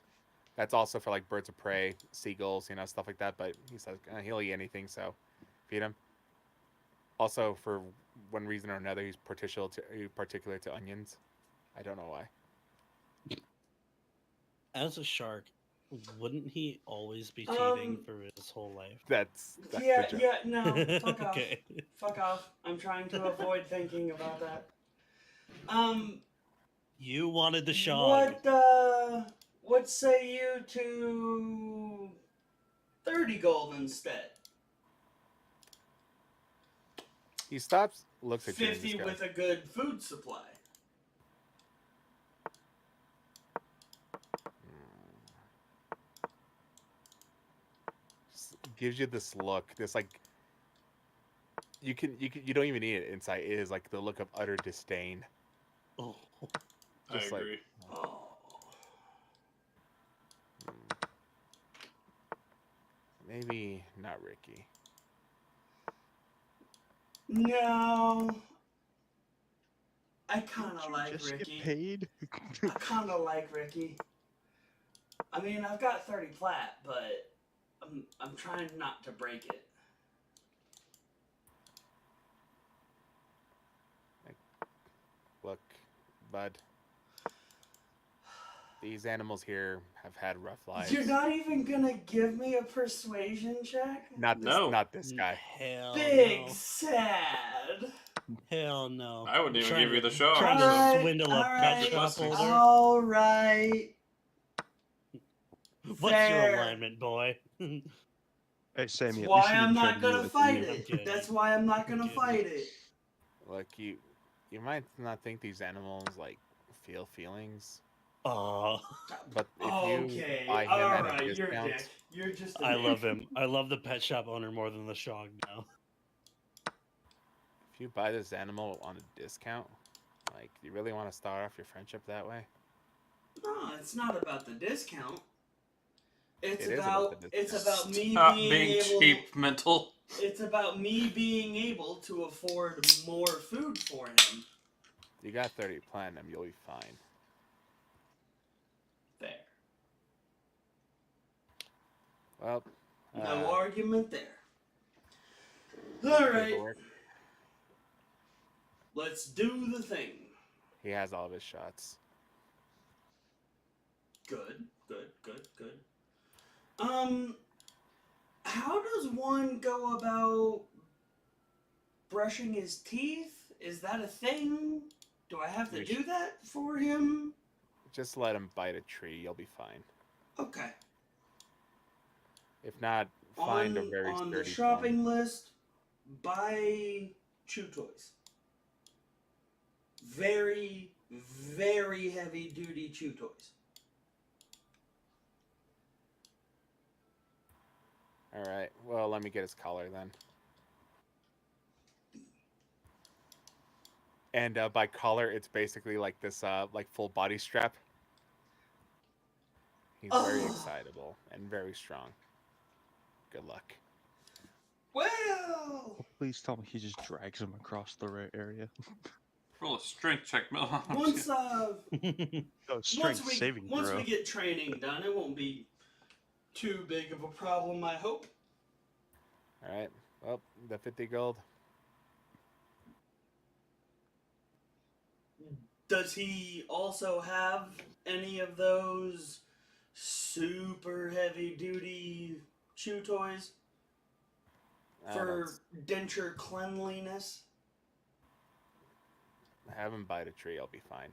That's also for like birds of prey, seagulls, stuff like that. But he says he'll eat anything, so feed him. Also, for one reason or another, he's particular to onions. I don't know why. As a shark, wouldn't he always be teething for his whole life? That's Yeah, the joke. yeah, no, fuck off. Okay. Fuck off. I'm trying to avoid thinking about that. You wanted the shog. What say you to 30 gold instead? He stops, looks at you, and 50 just goes, with a good food supply. just gives you this look, this like you don't even need it inside. It is like the look of utter disdain. Oh, I Just like- agree. Oh. Maybe not Ricky. No. I kind Didn't of you like just Ricky. get paid? I kind of like Ricky. I mean, I've got 30 plat, but I'm trying not to break it. Look, bud. These animals here have had rough lives. You're not even gonna give me a persuasion check? Not this. No. Not this guy. hell Big no. sad. Hell no. I wouldn't even Trying give you to- the shot. Trying to Alright, swindle a pet alright, shop holder. Alright. What's your fair. alignment, boy? Hey, That's Sammy, at why least you I'm didn't try not to do gonna that to fight you. it. I'm kidding. That's why I'm not I'm gonna kidding. fight it. Look, you might not think these animals like feel feelings, Oh, but if Okay, you buy him at a alright, you're a discount, dick. You're just a I dick. love him. I love the pet shop owner more than the shog now. if you buy this animal on a discount, like, do you really want to start off your friendship that way? No, it's not about the discount. It's It is about about the it's discount. about me Stop being being able cheap, mental. It's about me being able to afford more food for him. You got 30 platinum, you'll be fine. Fair. Well, No argument there. Alright, paperwork. let's do the thing. He has all of his shots. Good. How does one go about brushing his teeth? Is that a thing? Do I have to You do that for him? Just let him bite a tree, you'll be fine. Okay. If not, find a very on sturdy the shopping list, buy chew toys. Very, very heavy duty chew toys. Alright, well, let me get his collar then. And by collar, it's basically like this like full body strap. He's very Oh. excitable and very strong. Good luck. Well, Oh, please tell me he just drags him across the right area. Roll a strength check, Mel. once Oh, strength once saving we throw. get training done, it won't be too big of a problem, I hope. Alright, well, the 50 gold. Does he also have any of those super heavy duty chew toys for denture cleanliness? Have him bite a tree, I'll be fine.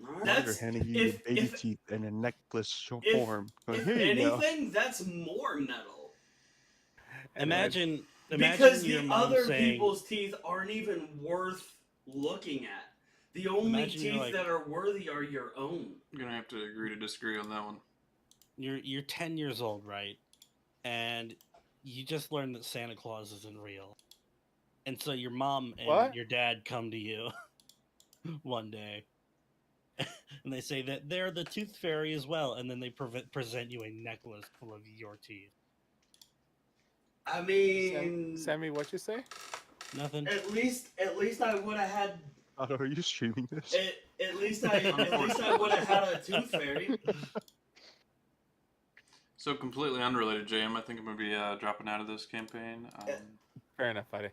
Alright. They're That's handing you if- baby if- teeth in a necklace if- form. Going, if here you go. anything, that's more metal. And then- Imagine Because your the mom other saying, people's teeth aren't even worth looking at. The only Imagine you're teeth like- that are worthy are your own. I'm gonna have to agree to disagree on that one. you're 10 years old, right? And you just learned that Santa Claus isn't real. And so your mom and What? your dad come to you one day. And they say that they're the tooth fairy as well, and then they present you a necklace full of your teeth. I mean, Sammy, what you say? Nothing. at least I would have had. Otto, are you streaming this? At least I would have had a tooth fairy. So completely unrelated, JM. I think I'm gonna be dropping out of this campaign. Fair enough, buddy.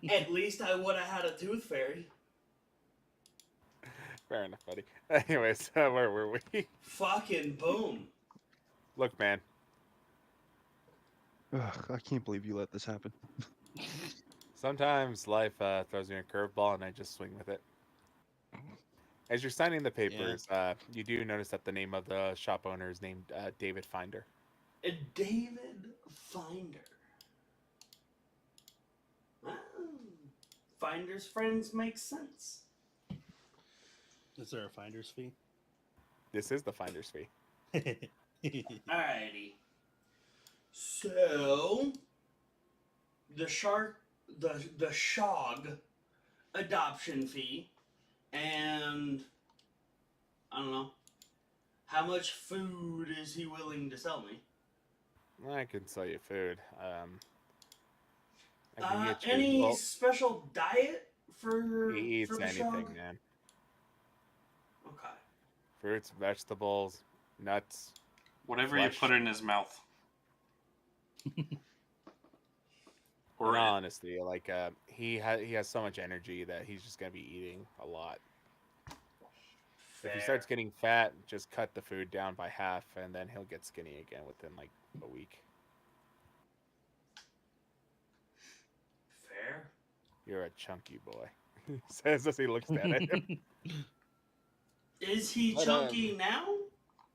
At least I would have had a tooth fairy. Fair enough, buddy. Anyways, where were we? Fucking boom. Look, man. Ugh, I can't believe you let this happen. Sometimes life throws you a curveball, and I just swing with it. As you're signing the papers, you do notice that the name of the shop owner is named David Finder. David Finder. Ah, Finder's friends make sense. Is there a finder's fee? This is the finder's fee. Alrighty. So the Shog adoption fee, and I don't know, how much food is he willing to sell me? I can sell you food. I can get you. Any Well, special diet for he eats for the anything, Shog? man. Okay. Fruits, vegetables, nuts. Whatever Flesh. you put in his mouth. In Or all honesty, like he has so much energy that he's just gonna be eating a lot. If he starts getting fat, just cut the food down by half, and then he'll get skinny again within like a week. Fair. You're a chunky boy, he says as he looks down at him. Is he But, chunky now,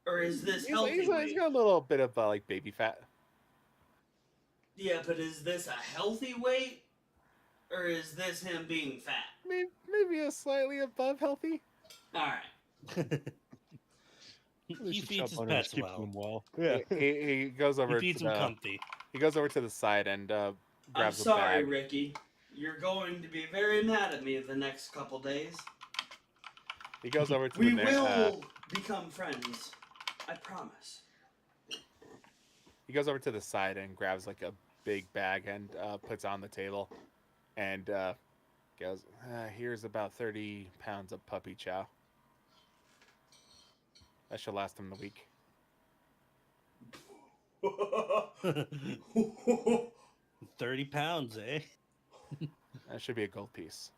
or is this healthy? He's weight? got a little bit of like baby fat. Yeah, but is this a healthy weight, or is this him being fat? Maybe a slightly above healthy. All right. He feeds his pets well. well. Yeah. He goes He over. feeds to them the, comfy. he goes over to the side and I'm grabs a sorry, bag. Ricky. You're going to be very mad at me the next couple days. He goes over to We the will become friends. I promise. He goes over to the side and grabs like a big bag and puts it on the table, and goes, "Here's about 30 pounds of puppy chow. That should last him the week." 30 pounds, eh? That should be a gold piece.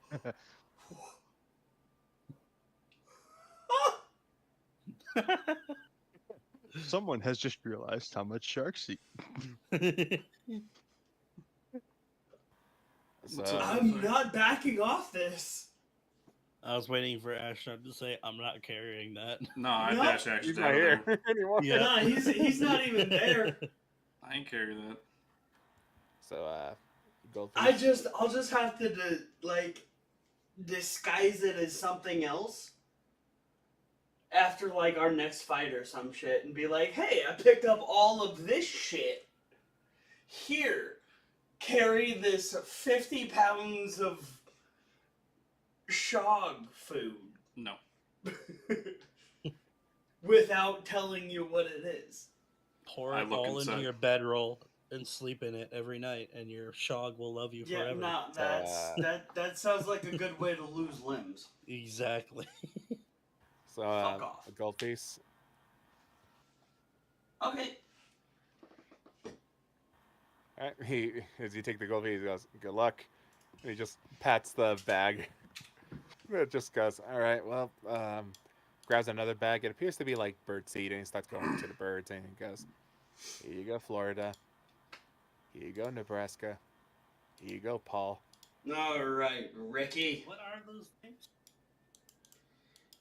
Someone has just realized how much sharks eat. So I'm not backing off this. I was waiting for Ashnard to say, "I'm not carrying that." no, I No, dash action he's down not there. here anymore. Yeah. Nah, he's not even there. I ain't carry that. So gold piece. I'll just have to like disguise it as something else after like our next fight or some shit, and be like, "Hey, I picked up all of this shit. Here, carry this 50 pounds of Shog food." No. Without telling you what it is. Pour I it look all into inside. your bedroll and sleep in it every night, and your Shog will love you Yeah, forever. no, that sounds like a good way to lose limbs. Exactly. So Fuck off. a gold piece. Okay. All right, as you take the gold piece, he goes, "Good luck," and he just pats the bag. It just goes, "All right, well," grabs another bag. It appears to be like bird seed, and he starts going to the birds, and he goes, "Here you go, Florida. Here you go, Nebraska. Here you go, Paul." All right, Ricky. What are those things?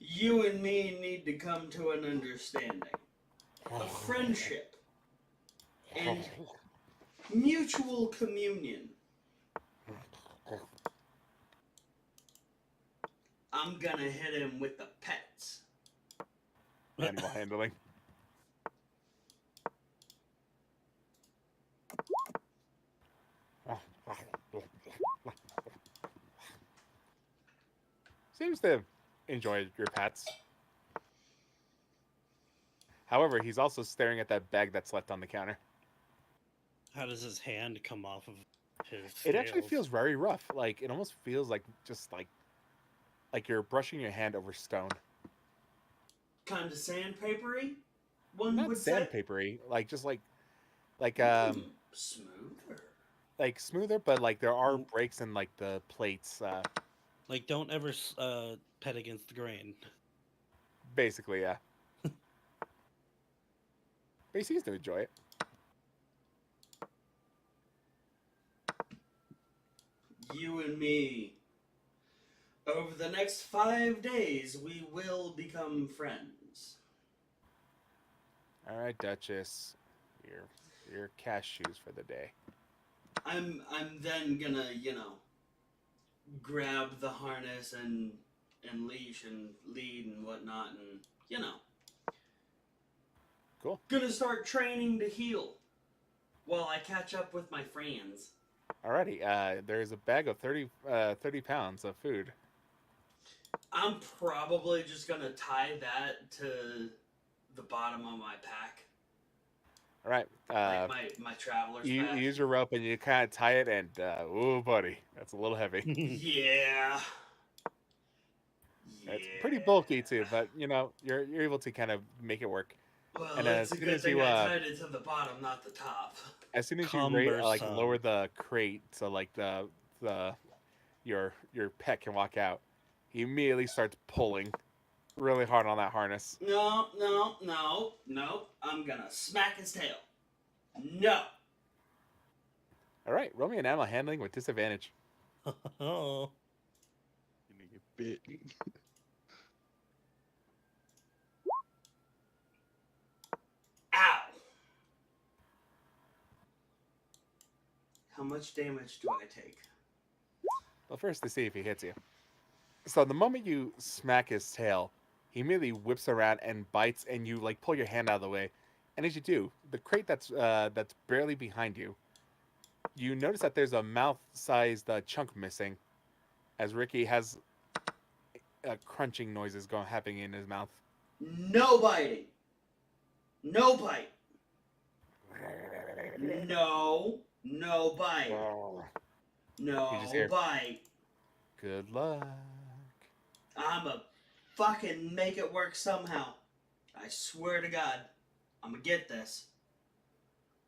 You and me need to come to an understanding. A friendship. And mutual communion. I'm gonna hit him with the pets. Animal handling. Seems to enjoy your pets. However, he's also staring at that bag that's left on the counter. How does his hand come off of his It actually scales? feels very rough. Like it almost feels like just like you're brushing your hand over stone. Kind of sandpapery, one Not would say. sandpapery, like just like Smoother. like smoother, but like there are breaks in like the plates. Like, don't ever pet against the grain. Basically, yeah. But he seems to enjoy it. You and me. Over the next 5 days, we will become friends. All right, Duchess, your cashews for the day. I'm then gonna, grab the harness and leash and lead and whatnot, and Cool. gonna start training to heal while I catch up with my friends. Alrighty, there's a bag of 30 pounds of food. I'm probably just gonna tie that to the bottom of my pack, All right, like my traveler's you pack. use your rope and you kind of tie it, and oh, buddy, that's a little heavy. Yeah. It's pretty bulky too, but you're able to kind of make it work. Well, And it's as a soon good as thing you I tied it to the bottom, not the top. as soon as you Cumbersome. lower the crate so like your pet can walk out, he immediately starts pulling really hard on that harness. No. I'm gonna smack his tail. No. All right, roll me an animal handling with disadvantage. Oh. You're gonna get bit. Ow. How much damage do I take? Well, first to see if he hits you. So the moment you smack his tail, he immediately whips around and bites, and you like pull your hand out of the way. And as you do, the crate that's barely behind you, you notice that there's a mouth-sized chunk missing, as Ricky has crunching noises happening in his mouth. No biting. No bite. No bite. You just hear, No bite. "Good luck." I'ma fucking make it work somehow. I swear to God, I'ma get this.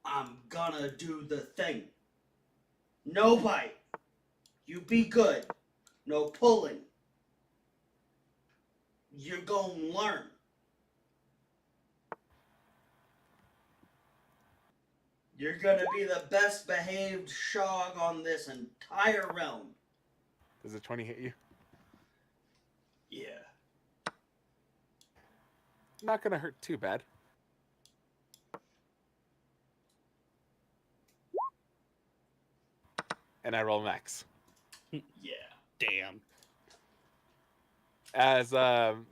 I'm gonna do the thing. No bite. You be good. No pulling. You're gonna learn. You're gonna be the best behaved shog on this entire realm. Does a 20 hit you? Yeah. Not gonna hurt too bad. And I roll max. Yeah. Damn. As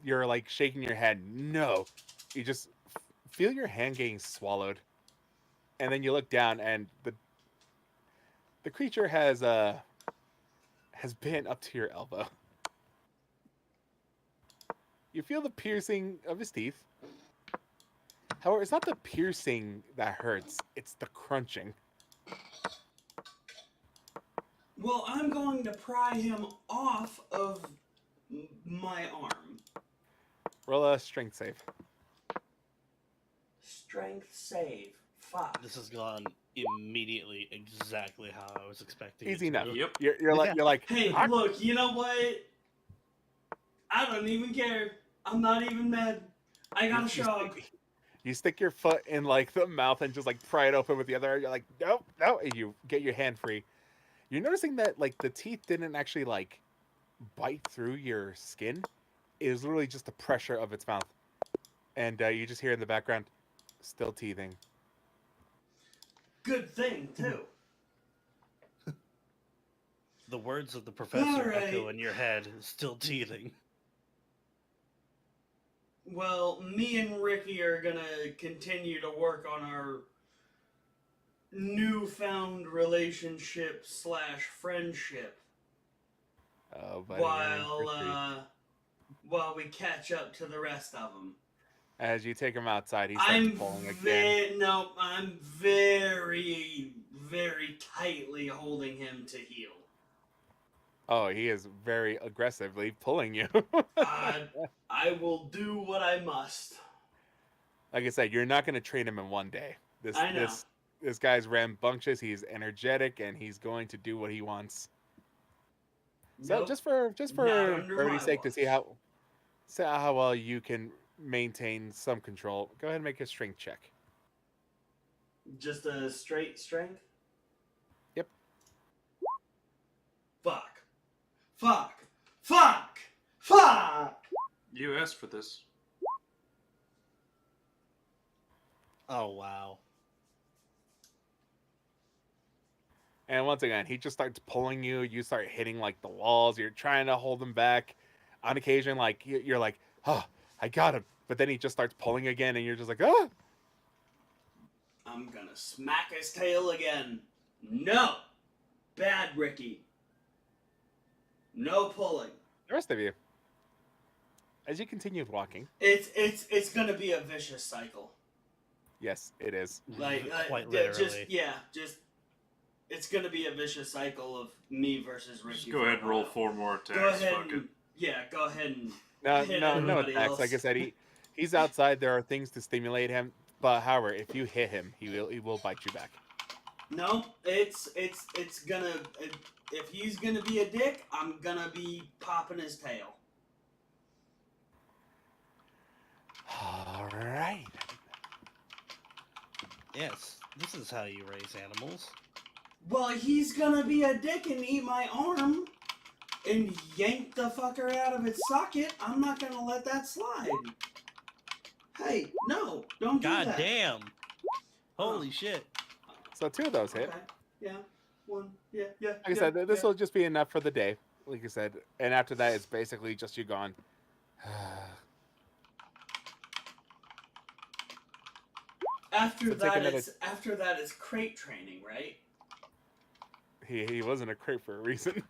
you're like shaking your head, no, you just feel your hand getting swallowed, and then you look down, and the creature has been up to your elbow. You feel the piercing of his teeth. However, it's not the piercing that hurts; it's the crunching. Well, I'm going to pry him off of my arm. Roll a strength save. Strength save. Fuck. This has gone immediately exactly how I was expecting. Easy it to. enough. Yep. You're like, Hey, "Ah." look, you know what? I don't even care. I'm not even mad. I got a shog. You stick your foot in like the mouth and just like pry it open with the other. You're like, nope, no, and you get your hand free. You're noticing that like the teeth didn't actually like bite through your skin. is literally just the pressure of its mouth. And you just hear in the background, still teething. Good thing, too. The words of the professor Alright. echo in your head, still teething. Well, me and Ricky are gonna continue to work on our newfound relationship / friendship Oh, buddy, you're in for a treat. while we catch up to the rest of them. As you take him outside, he starts pulling again. I'm very, very tightly holding him to heal. Oh, he is very aggressively pulling you. I will do what I must. Like I said, you're not going to train him in one day. I know. This guy's rambunctious. He's energetic, and he's going to do what he wants. So Nope, just for not under clarity's my sake, to see watch. how well you can maintain some control, go ahead and make a strength check. Just a straight strength? Yep. Fuck. Fuck. Fuck. Fuck. You asked for this. Oh, wow. And once again, he just starts pulling you. You start hitting like the walls. You're trying to hold him back. On occasion, like you're like, oh, I got him. But then he just starts pulling again, and you're just like, ah. I'm gonna smack his tail again. No. Bad Ricky. No pulling. The rest of you, as you continue walking, It's gonna be a vicious cycle. yes, it is. Like Quite just literally. it's gonna be a vicious cycle of me versus Ricky. Just go for a ahead and roll while. 4 more attacks. Go ahead Fuck it. and go ahead and No, hit no everybody attacks. else. Like I said, he's outside. There are things to stimulate him. But however, if you hit him, he will bite you back. No, it's gonna. If he's gonna be a dick, I'm gonna be popping his tail. All right. Yes, this is how you raise animals. Well, he's gonna be a dick and eat my arm and yank the fucker out of its socket. I'm not gonna let that slide. Hey, no, don't do God that. damn! Holy shit! So 2 of those hit. Okay. Yeah. One. Yeah. Yeah. Like I said, this will just be enough for the day. Like I said, and after that, it's basically just you gone. After So take that, another- after that is crate training, right? He wasn't a crate for a reason.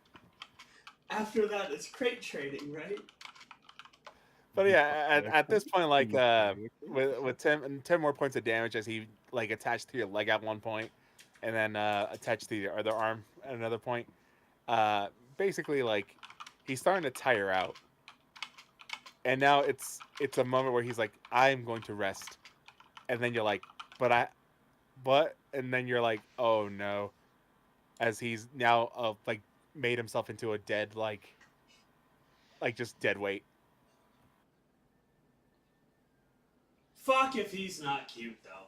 After that is crate training, right? But yeah, at this point, like with 10 more points of damage as he like attached to your leg at one point, and then attached to your other arm at another point. Basically, like he's starting to tire out, and now it's a moment where he's like, "I'm going to rest," and then you're like, "But," and then you're like, "Oh no," as he's now like made himself into a dead like just dead weight. Fuck if he's not cute though.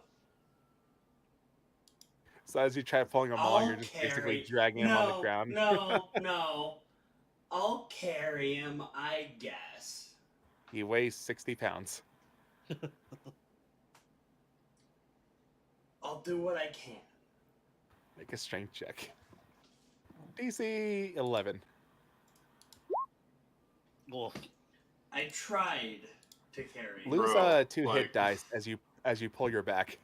So as you try pulling him along, you're just basically dragging him on the ground. No. I'll carry him, I guess. He weighs 60 pounds. I'll do what I can. Make a strength check. DC 11. Well, I tried to carry him. Lose Bro, 2 like- hit dice as you pull your back.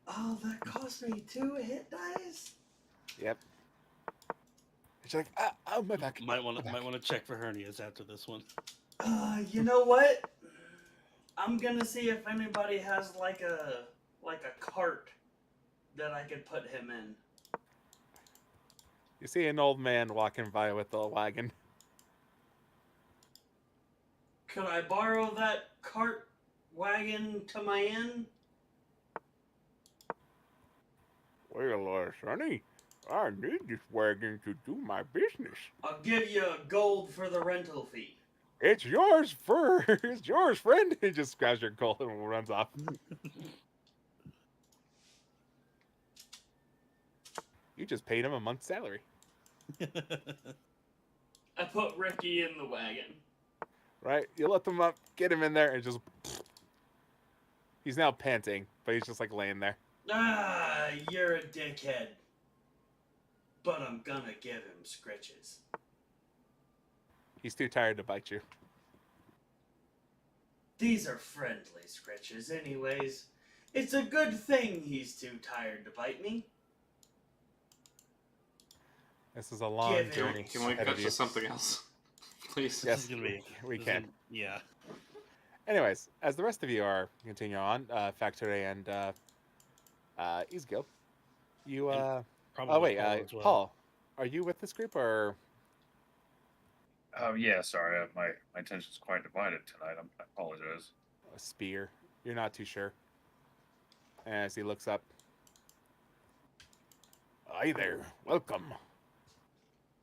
Oh, that cost me 2 hit dice? Yep. It's like, oh, my back. might want to check for hernias after this one. You know what? I'm gonna see if anybody has like a cart that I could put him in. You see an old man walking by with a wagon. Could I borrow that cart wagon to my inn? Well, Sonny, I need this wagon to do my business. I'll give you gold for the rental fee. It's yours, friend. He just grabs your gold and runs off. You just paid him a month's salary. I put Ricky in the wagon. Right? You lift him up, get him in there, and just. He's now panting, but he's just like laying there. Ah, you're a dickhead. But I'm gonna give him scritches. He's too tired to bite you. These are friendly scritches, anyways. It's a good thing he's too tired to bite me. This is a long Give him- journey. Can we ahead cut of you. to something else? Please. This Yes, is gonna be. we this is can. gonna- yeah. Anyways, as the rest of you are continue on, Facturae and Ezgill, you And Probably oh wait, Paul as well. Paul, are you with this group or? Oh yeah, sorry. My attention's quite divided tonight. I apologize. A spear. You're not too sure. As he looks up. Hi there. Welcome.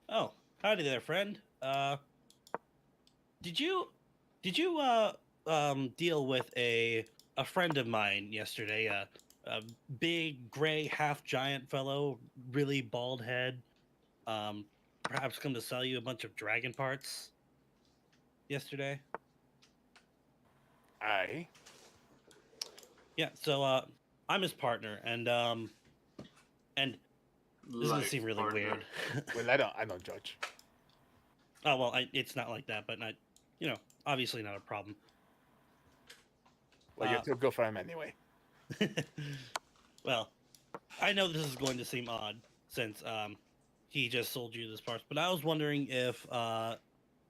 Oh, howdy there, friend. Did you deal with a friend of mine yesterday? A big gray half giant fellow, really bald head. Perhaps come to sell you a bunch of dragon parts yesterday. Aye. Yeah, so I'm his partner, and this is gonna seem really weird. Well, I don't judge. Oh well, it's not like that, but not, obviously not a problem. Well, you're too good for him anyway. Well, I know this is going to seem odd since he just sold you this parts, but I was wondering if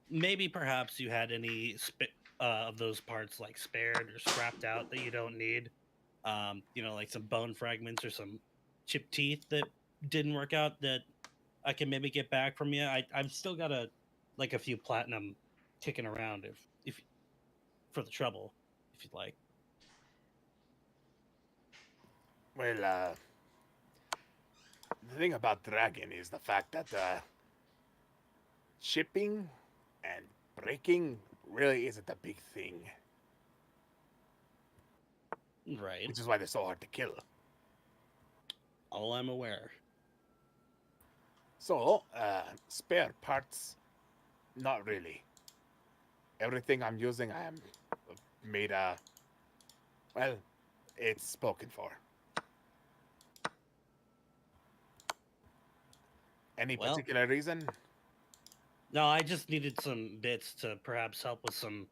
maybe perhaps you had any of those parts like spared or scrapped out that you don't need. Like some bone fragments or some chipped teeth that didn't work out that I can maybe get back from you. I've still got a few platinum kicking around if for the trouble, if you'd like. Well, the thing about Dragon is the fact that shipping and breaking really isn't a big thing, Right. which is why they're so hard to kill. All I'm aware. So, spare parts, not really. Everything I'm using, I am made, well, it's spoken for. Any Well- particular reason? No, I just needed some bits to perhaps help with some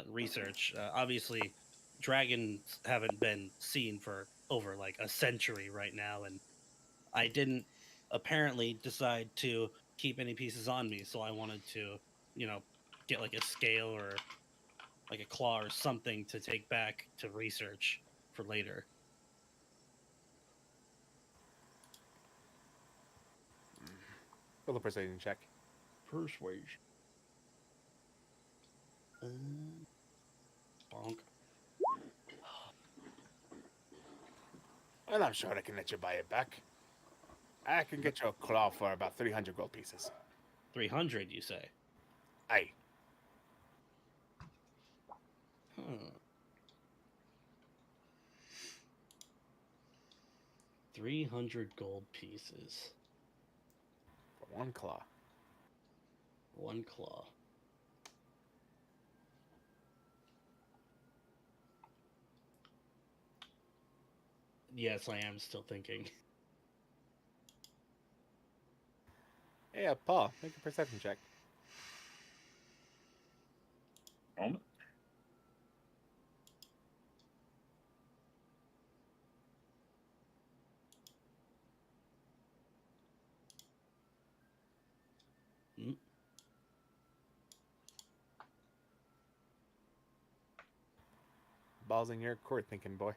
research. Obviously, dragons haven't been seen for over like a century right now, and I didn't apparently decide to keep any pieces on me, so I wanted to, get like a scale or like a claw or something to take back to research for later. Roll a persuasion check. Persuasion. Bonk. Well, I'm sure I can let you buy it back. I can get you a claw for about 300 gold pieces. 300, you say? Aye. Huh. 300 gold pieces. For one claw. One claw. Yes, I am still thinking. Hey, Paul, make a perception check. Moment. Ball's in your court, thinking boy.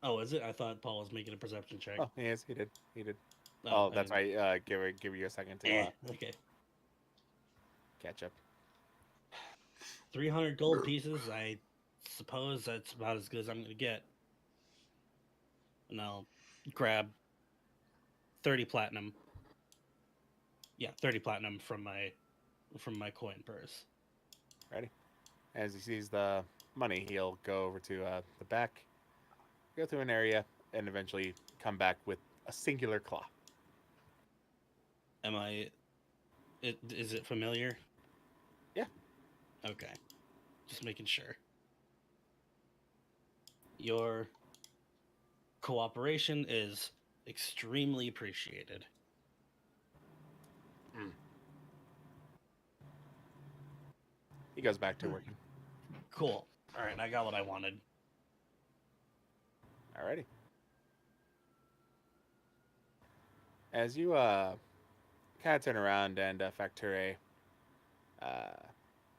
Oh, is it? I thought Paul was making a perception check. Oh, yes, he did. He did. No, Oh, that's I didn't. right. Give you a second to Okay. catch up. 300 gold pieces. I suppose that's about as good as I'm going to get. And I'll grab 30 platinum. Yeah, 30 platinum from my coin purse. Ready? As he sees the money, he'll go over to the back, go through an area, and eventually come back with a singular claw. Is it familiar? Yeah. Okay. Just making sure. Your cooperation is extremely appreciated. He goes back to working. Cool. All right, I got what I wanted. Alrighty. As you kind of turn around and Facturae,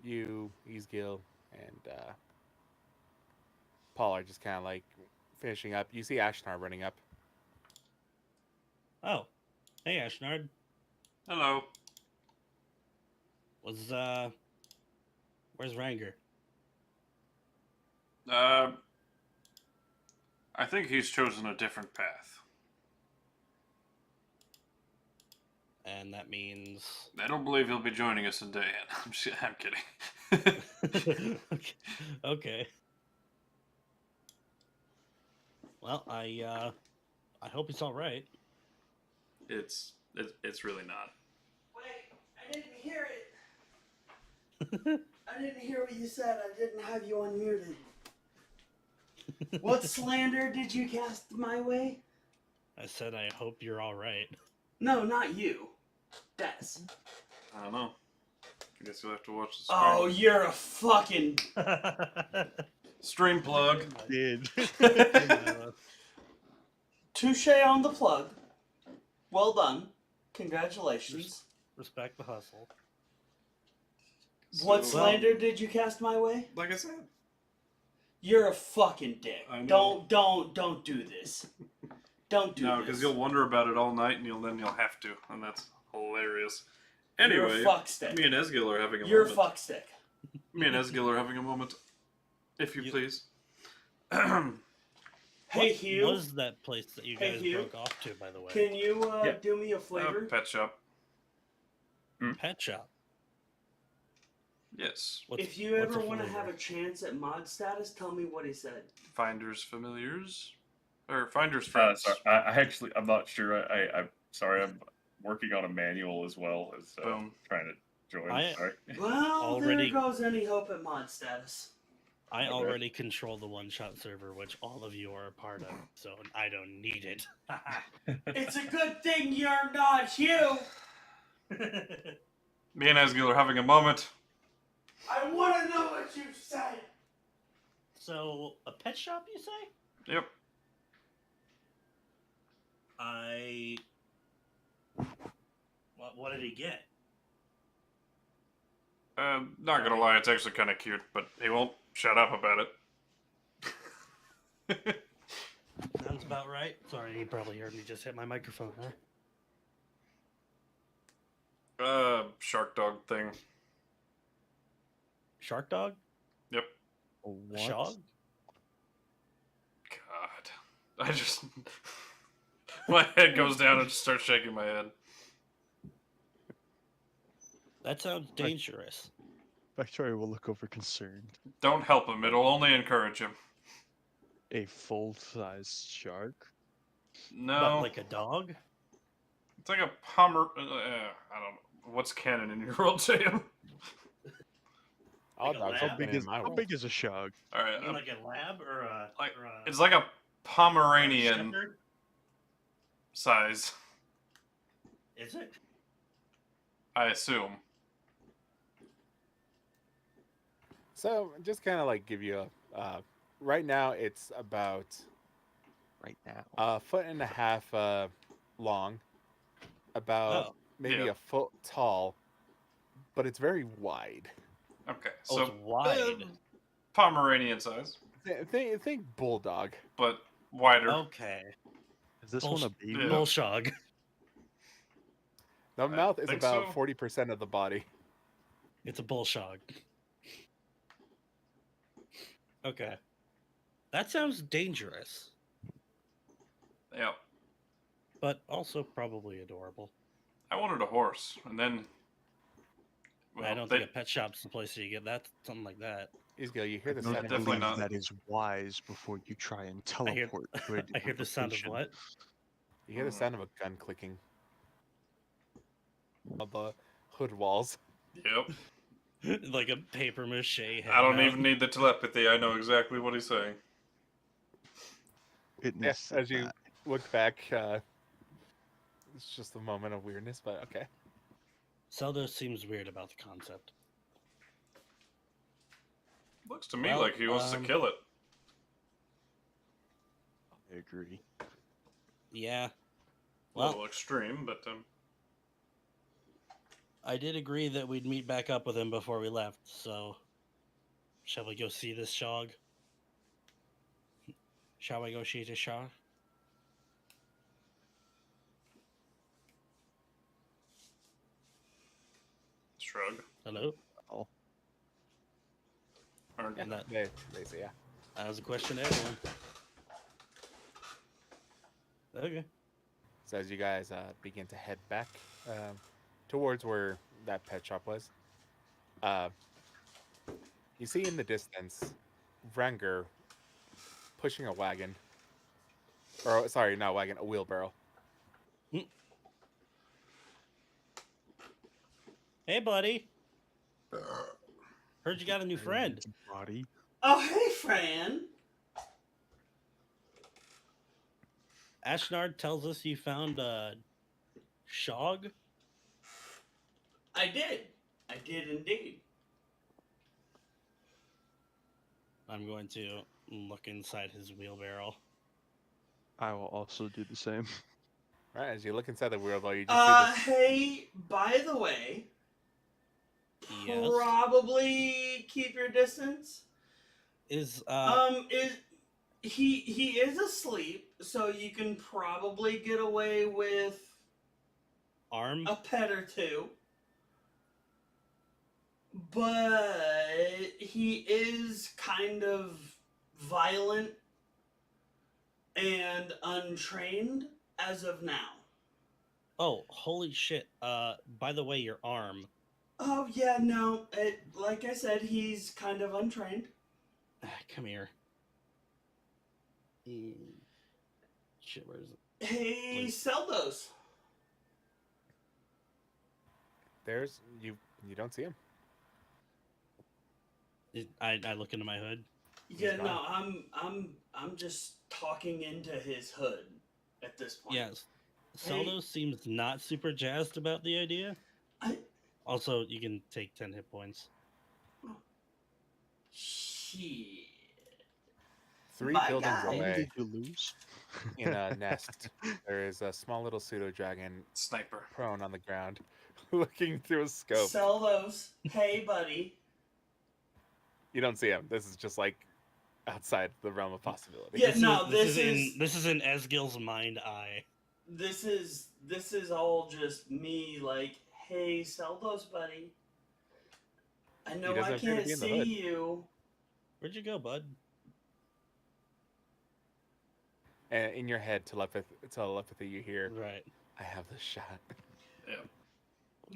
you, Ezgill, and Paul are just kind of like finishing up. You see Ashnard running up. Oh, hey Ashnard. Hello. Where's Vrangr? I think he's chosen a different path. And that means I don't believe he'll be joining us in day end. I'm kidding. okay. Well, I hope it's all right. It's really not. Wait, I didn't hear it. I didn't hear what you said. I didn't have you unmuted. What slander did you cast my way? I said I hope you're all right. No, not you. Des. I don't know. I guess you'll have to watch the stream. Oh, you're a fucking... Stream plug. Did. Touche on the plug. Well done. Congratulations. Respect the hustle. What So, slander did you cast my way? like I said. You're a fucking dick. I know. Don't do this. Don't do No, this. because you'll wonder about it all night, and then you'll have to, and that's hilarious. You're Anyway, a fuckstick. me and Ezgill are having a You're a moment. fuckstick. Me and Ezgill are having a moment, if you please. Hey, What Hugh. was that place that you Hey, guys Hugh. broke off to, by the way? Can you Yeah. do me a flavor? Pet shop. Pet shop. Yes. If you what's ever a want to flavor? have a chance at mod status, tell me what he said. Finders familiars, or finders Sorry, friends. I'm not sure. I'm sorry. I'm working on a manual as well as Boom. trying to join. I- Sorry. Well, Already- there goes any hope at mod status. I Okay. already control the one-shot server, which all of you are a part of, so I don't need it. It's a good thing you're not Hugh. Me and Ezgill are having a moment. I want to know what you said. So, a pet shop, you say? Yep. What did he get? Not gonna lie, it's actually kind of cute, but he won't shut up about it. Sounds about right. Sorry, you probably heard me just hit my microphone, huh? Shark dog thing. Shark dog? Yep. A What? shog? God. I just... my head goes down and just starts shaking my head. That sounds dangerous. Facturae will look over concerned. Don't help him, it'll only encourage him. A full-size shark? No. But like a dog? It's like a Pomer... I don't know. What's canon in your world, Sam? All Like a dogs lab? have been in my How world. big is a shog? Alright, You mean like a lab or a... like, or a it's like a Pomeranian shepherd? size, Is it? I assume. So, just kind of like give you a. Right now, it's about Right now. a foot and a half long, about Oh. maybe Yeah. a foot tall, but it's very wide. Okay, Oh, so it's wide. Pomeranian size, Think bulldog. but wider. Okay. Is this Bullsh- one a baby? Yeah. Bullshog. The I mouth is think about so. 40% of the body. It's a bullshog. Okay. That sounds dangerous, Yeah. but also probably adorable. I wanted a horse, and then. I don't they- think a pet shop's the place you get that. Something like that. Ezgill, you hear the No, sound. definitely not. That is wise before you try and I hear- teleport to a I hear different the sound of location. what? You hear the sound of a gun clicking. Well, the hood walls. Yep. Like a paper mache head I don't mount. even need the telepathy. I know exactly what he's saying. Witness As you that. look back, it's just a moment of weirdness, but okay. Zelda seems weird about the concept. Looks to me Well, like he wants to kill it. I agree. Yeah. A Well, little extreme, but I did agree that we'd meet back up with him before we left, so shall we go see this Shog? Shall we go see this Shog? shrug. Hello? Oh, Or, And that, They say, yeah. that was a question to everyone. Okay. So as you guys begin to head back towards where that pet shop was, you see in the distance Vrangr pushing a wagon. Or, sorry, not a wagon, a wheelbarrow. Hey, buddy. Heard you got a new friend. body. Oh, hey, Fran. Ashnard tells us you found a Shog. I did. I did indeed. I'm going to look inside his wheelbarrow. I will also do the same. Right, as you look inside the wheelbarrow, you just see this. Hey, by the way, Yes. probably keep your distance. Is He is asleep, so you can probably get away with arm? a pet or two. But he is kind of violent and untrained as of now. Oh, holy shit. By the way, your arm. Oh, yeah, no. Like I said, he's kind of untrained. Come here. Shit, where is it? Hey, Please. sell those. There's you don't see him. I look into my hood. Yeah, gone. no, I'm just talking into his hood at this point. Yes. Seldo seems not super jazzed about the idea. Also, you can take 10 hit points. Shit. 3 My buildings God. How many away, did you lose? in a nest, there is a small little pseudo dragon Sniper. prone on the ground, looking through a scope. Sell those. Hey, buddy. You don't see him. This is just like outside the realm of possibility. Yeah, no, this is in Ezgill's mind eye. This is all just me. Like, hey, sell those, buddy. I know doesn't I appear to can't be in the see hood. you. Where'd you go, bud? And in your head, telepathy, you hear, Right. "I have the shot." Yeah.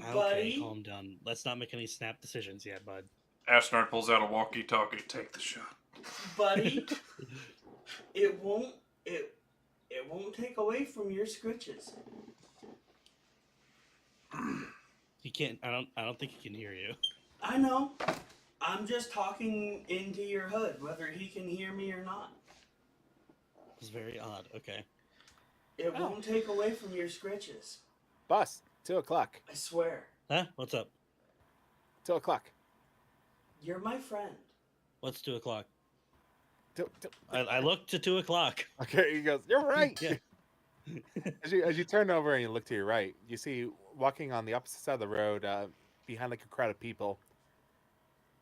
Okay, Buddy? calm down. Let's not make any snap decisions yet, bud. Ashnard pulls out a walkie-talkie. Take the shot. Buddy, it won't take away from your scritches. He can't. I don't think he can hear you. I know. I'm just talking into your hood, whether he can hear me or not. It's very odd. Okay. It won't take away from your scritches. Boss, 2:00. I swear. Huh? What's up? 2:00. You're my friend. What's 2:00? Two- I looked to 2:00. Okay, he goes, "You're right." Yeah. As you turn over and you look to your right, you see walking on the opposite side of the road, behind like a crowd of people,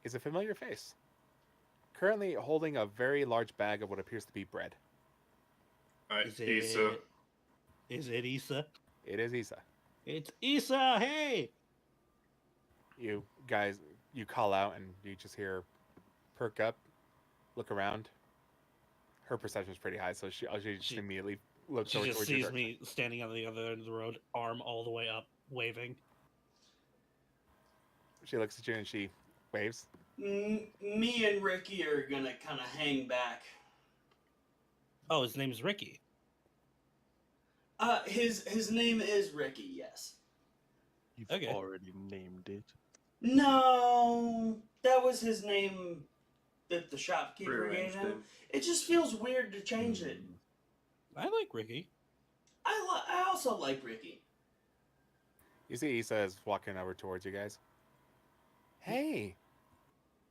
is a familiar face. Currently holding a very large bag of what appears to be bread. Alright, Is Issa. it Issa? It is Issa. It's Issa. Hey. You guys, you call out and you just hear perk up, look around. Her perception is pretty high, so she just immediately looks She over just towards your sees direction. me standing on the other end of the road, arm all the way up, waving. She looks at you and she waves. Me and Ricky are gonna kind of hang back. Oh, his name's Ricky. His name is Ricky. Yes. You've Okay. already named it. No, that was his name that the shopkeeper gave Rearranged him. him. It just feels weird to change it. I like Ricky. I also like Ricky. You see Issa is walking over towards you guys. Hey,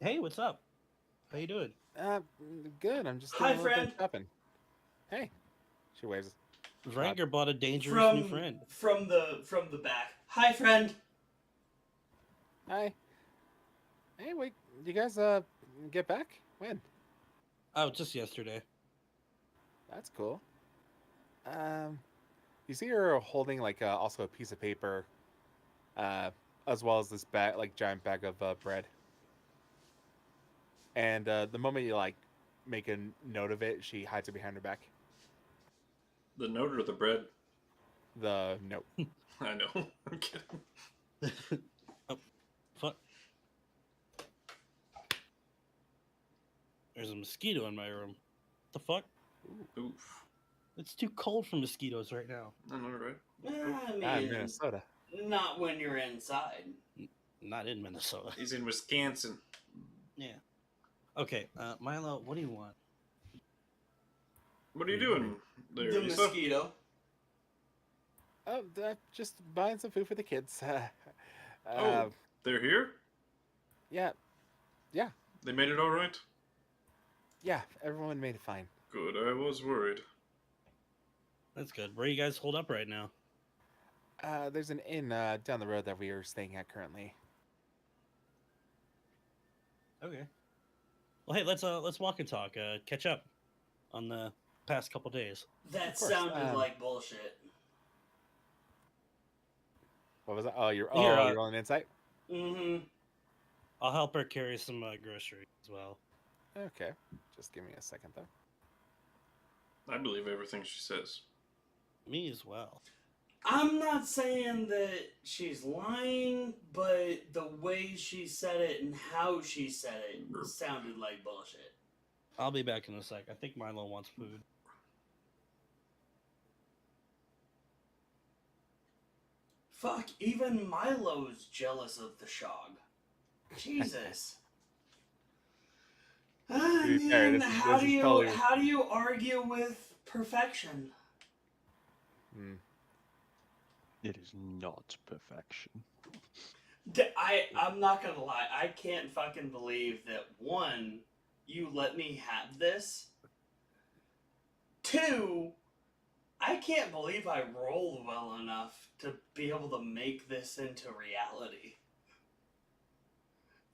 Hey, what's up? How you doing? good. I'm just Hi, doing a little bit friend. of shopping. Hey, she waves. Vrangr bought a dangerous new friend. From the back. Hi, friend. Hi. Hey, wait. You guys get back? When? Oh, just yesterday. That's cool. You see her holding like also a piece of paper, as well as this bag, like giant bag of bread. And the moment you like make a note of it, she hides it behind her back. The note or the bread? The note. I know. I'm kidding. Oh, fuck. There's a mosquito in my room. What the fuck? Oof. It's too cold for mosquitoes right now. I know, right? I mean, Minnesota. not when you're inside. Not in Minnesota. He's in Wisconsin. Yeah. Okay, Milo, what do you want? What are you doing there, The Issa? mosquito. Oh, just buying some food for the kids. Oh, they're here? Yeah, They made it all right? yeah. Everyone made it fine. Good, I was worried. That's good. Where you guys hold up right now? There's an inn down the road that we are staying at currently. Okay. Well, hey, let's walk and talk. Catch up on the past couple days. That Of course, sounded like bullshit. What was that? Oh, you're Here, you're rolling insight. Mm-hmm. I'll help her carry some groceries as well. Okay, just give me a second though. I believe everything she says. Me as well. I'm not saying that she's lying, but the way she said it and how she said it sounded like bullshit. I'll be back in a sec. I think Milo wants food. Fuck, even Milo's jealous of the Shog. Jesus. I To be fair, mean, this how is totally- do you argue with perfection? Hmm. It is not perfection. I'm not gonna lie, I can't fucking believe that, one, you let me have this. Two, I can't believe I rolled well enough to be able to make this into reality.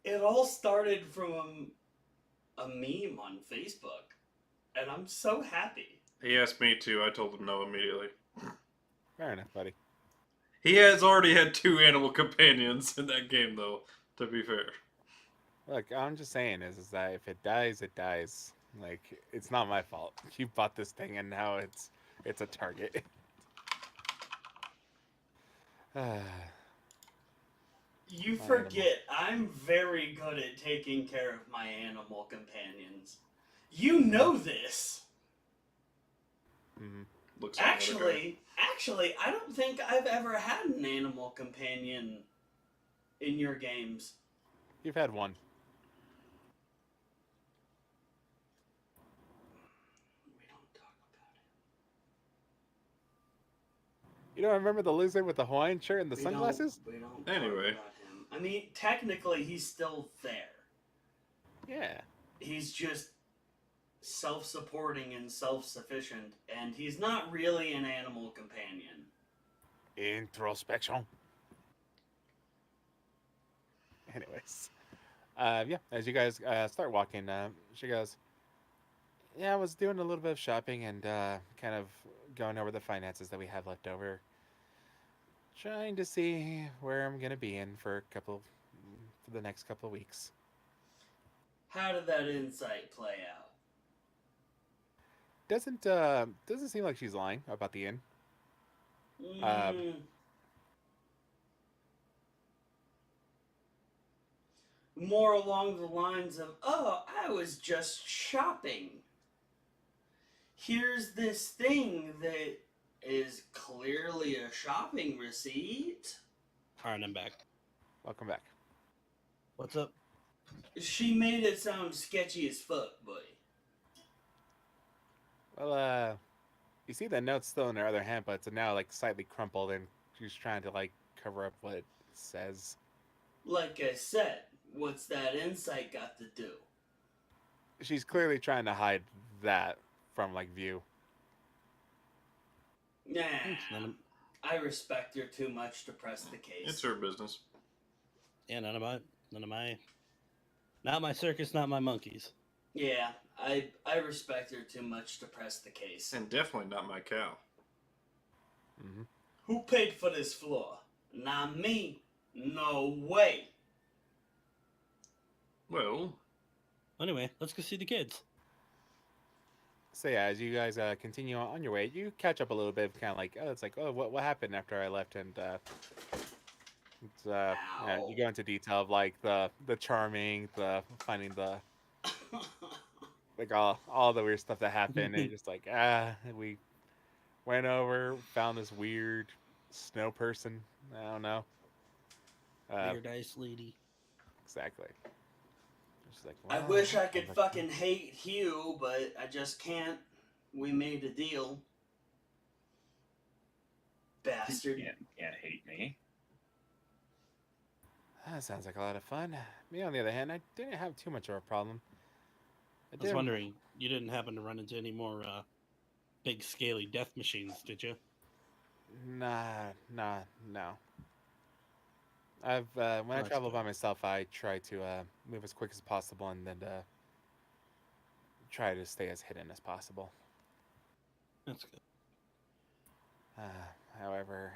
It all started from a meme on Facebook, and I'm so happy. He asked me to. I told him no immediately. Fair enough, buddy. He has already had 2 animal companions in that game, though, to be fair. Look, I'm just saying is that if it dies, it dies. Like, it's not my fault. You bought this thing and now it's a target. You My forget, I'm very good at taking care of my animal companions. You know this. Mhm. Looks like another guy. Actually, I don't think I've ever had an animal companion in your games. You've had one. We don't talk about it. You don't remember the lizard with the Hawaiian shirt and the We sunglasses? Don't Anyway. talk about him. I mean, technically, he's still there. Yeah. He's just self-supporting and self-sufficient, and he's not really an animal companion. Introspection. Anyways. Yeah, as you guys start walking, she goes, yeah, I was doing a little bit of shopping and kind of going over the finances that we have left over. Trying to see where I'm going to be in for the next couple of weeks. How did that insight play out? Doesn't seem like she's lying about the inn. More along the lines of, oh, I was just shopping. Here's this thing that is clearly a shopping receipt. Alright, I'm back. Welcome back. What's up? She made it sound sketchy as fuck, buddy. Well, you see the note's still in her other hand, but it's now like slightly crumpled, and she's trying to like cover up what it says. Like I said, what's that insight got to do? She's clearly trying to hide that from like view. Nah, It's none of, I respect her too much to press the case. It's her business. yeah, none of my. Not my circus, not my monkeys. Yeah, I respect her too much to press the case. And definitely not my cow. Mm-hmm. Who paid for this floor? Not me. No way. Well, Anyway, let's go see the kids. So yeah, as you guys continue on your way, you catch up a little bit, kind of like, what happened after I left, and you go into detail of like the charming, the finding the like all the weird stuff that happened, and you're just like, we went over, found this weird snow person. I don't know. Weird ice lady. Exactly. She's like, I "Well, wish I could sounds like- fucking hate Hugh, but I just can't. We made a deal. Bastard. You can't hate me. That sounds like a lot of fun. Me, on the other hand, I didn't have too much of a problem. I was wondering, you didn't happen to run into any more big scaly death machines, did you? Nah, no. I've when I That's travel good. by myself, I try to move as quick as possible, and then try to stay as hidden as possible. That's good. However,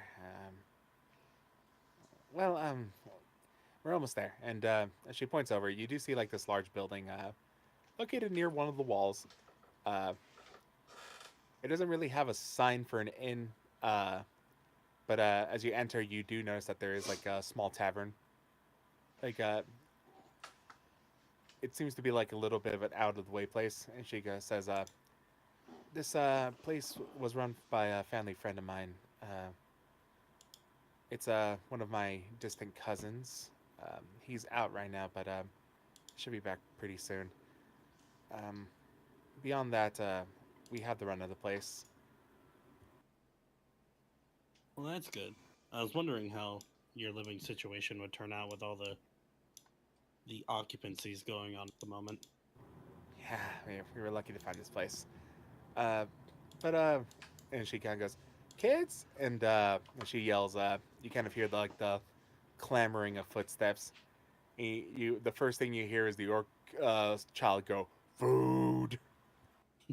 we're almost there, and as she points over, you do see like this large building located near one of the walls. It doesn't really have a sign for an inn, but as you enter, you do notice that there is like a small tavern. Like it seems to be like a little bit of an out of the way place, and she says, "This place was run by a family friend of mine. It's one of my distant cousins. He's out right now, but should be back pretty soon. Beyond that, we have the run of the place." Well, that's good. I was wondering how your living situation would turn out with all the occupancies going on at the moment. Yeah, we were lucky to find this place. And she kind of goes, "Kids!" And when she yells, you kind of hear the clamoring of footsteps. The first thing you hear is the orc child go, "Food!"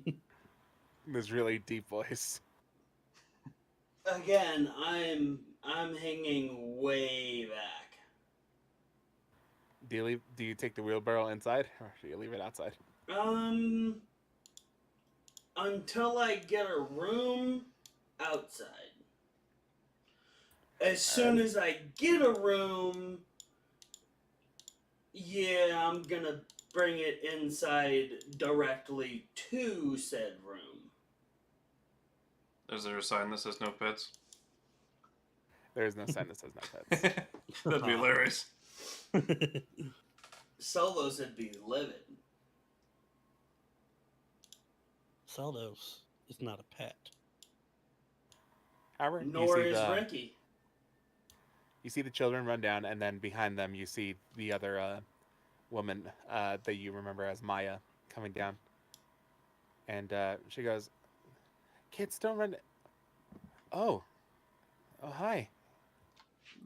In this really deep voice. Again, I'm hanging way back. Do you take the wheelbarrow inside, or do you leave it outside? Until I get a room outside. As soon as I get a room, yeah, I'm gonna bring it inside directly to said room. is there a sign that says no pets? There is no sign that says no pets. That'd be hilarious. Solos would be livid. Saldos is not a pet. However, Nor is Ricky. you see the children run down, and then behind them you see the other woman that you remember as Maya coming down. And she goes, "Kids, don't run." Oh, hi.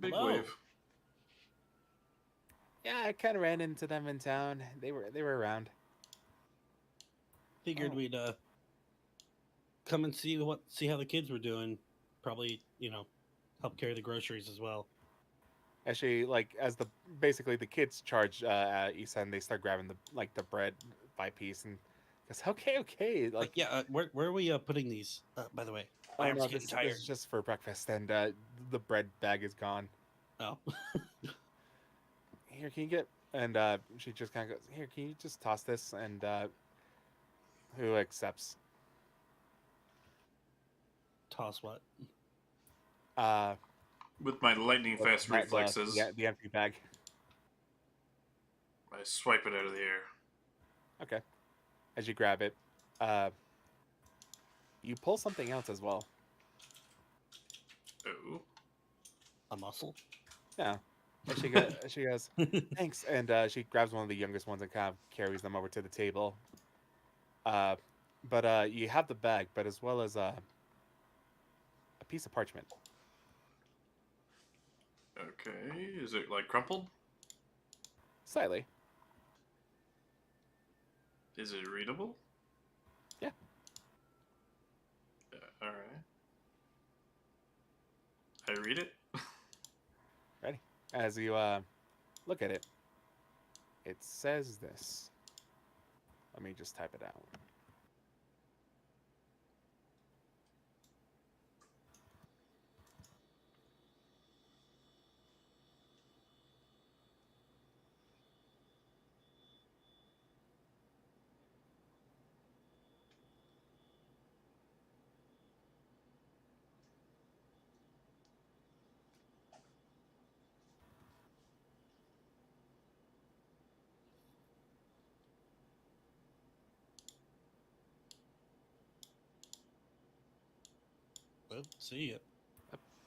Big Hello. wave. Yeah, I kind of ran into them in town. They were around. Figured Oh. we'd come and see how the kids were doing. Probably, help carry the groceries as well. Actually, basically the kids charge Issa, and they start grabbing the bread by piece, and goes, okay, Like, yeah, where are we putting these? By the way, oh, I'm no, just getting this tired. is just for breakfast, and the bread bag is gone. Oh, Here, can you get? And she just kind of goes, "Here, can you just toss this?" And who accepts? toss what? With my lightning fast reflexes, The empty bag. I swipe it out of the air. Okay. As you grab it, you pull something else as well. Oh. A muscle. Yeah. And she goes, thanks. And she grabs one of the youngest ones and kind of carries them over to the table. But you have the bag, but as well as a piece of parchment. Okay. Is it like crumpled? Slightly. Is it readable? Yeah. All right. I read it. Ready? As you look at it, it says this. Let me just type it out. Well, see ya.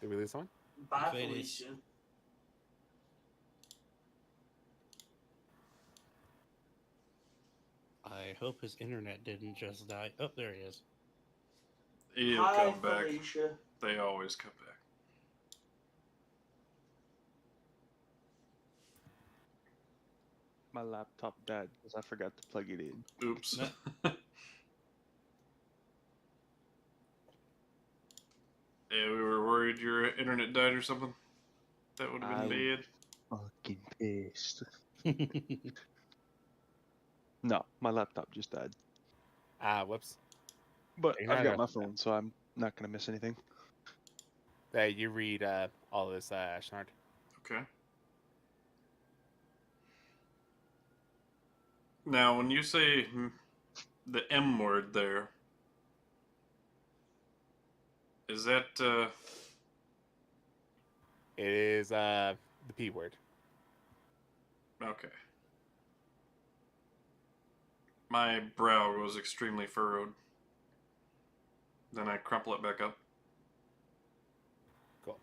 Did we lose someone? Bye, FadeAcE. Felicia. I hope his internet didn't just die. Oh, there he is. He'll Hi, come back. Felicia. They always come back. My laptop died because I forgot to plug it in. Oops. No. Yeah, we were worried your internet died or something. That would have been bad. Fucking pissed. No, my laptop just died. Whoops. But You're I've not got gonna- my phone, so I'm not gonna miss anything. Hey, you read all this, Ashnard. Okay. Now, when you say the M word there, is that It is the P word. okay? My brow was extremely furrowed. Then I crumple it back up. Cool.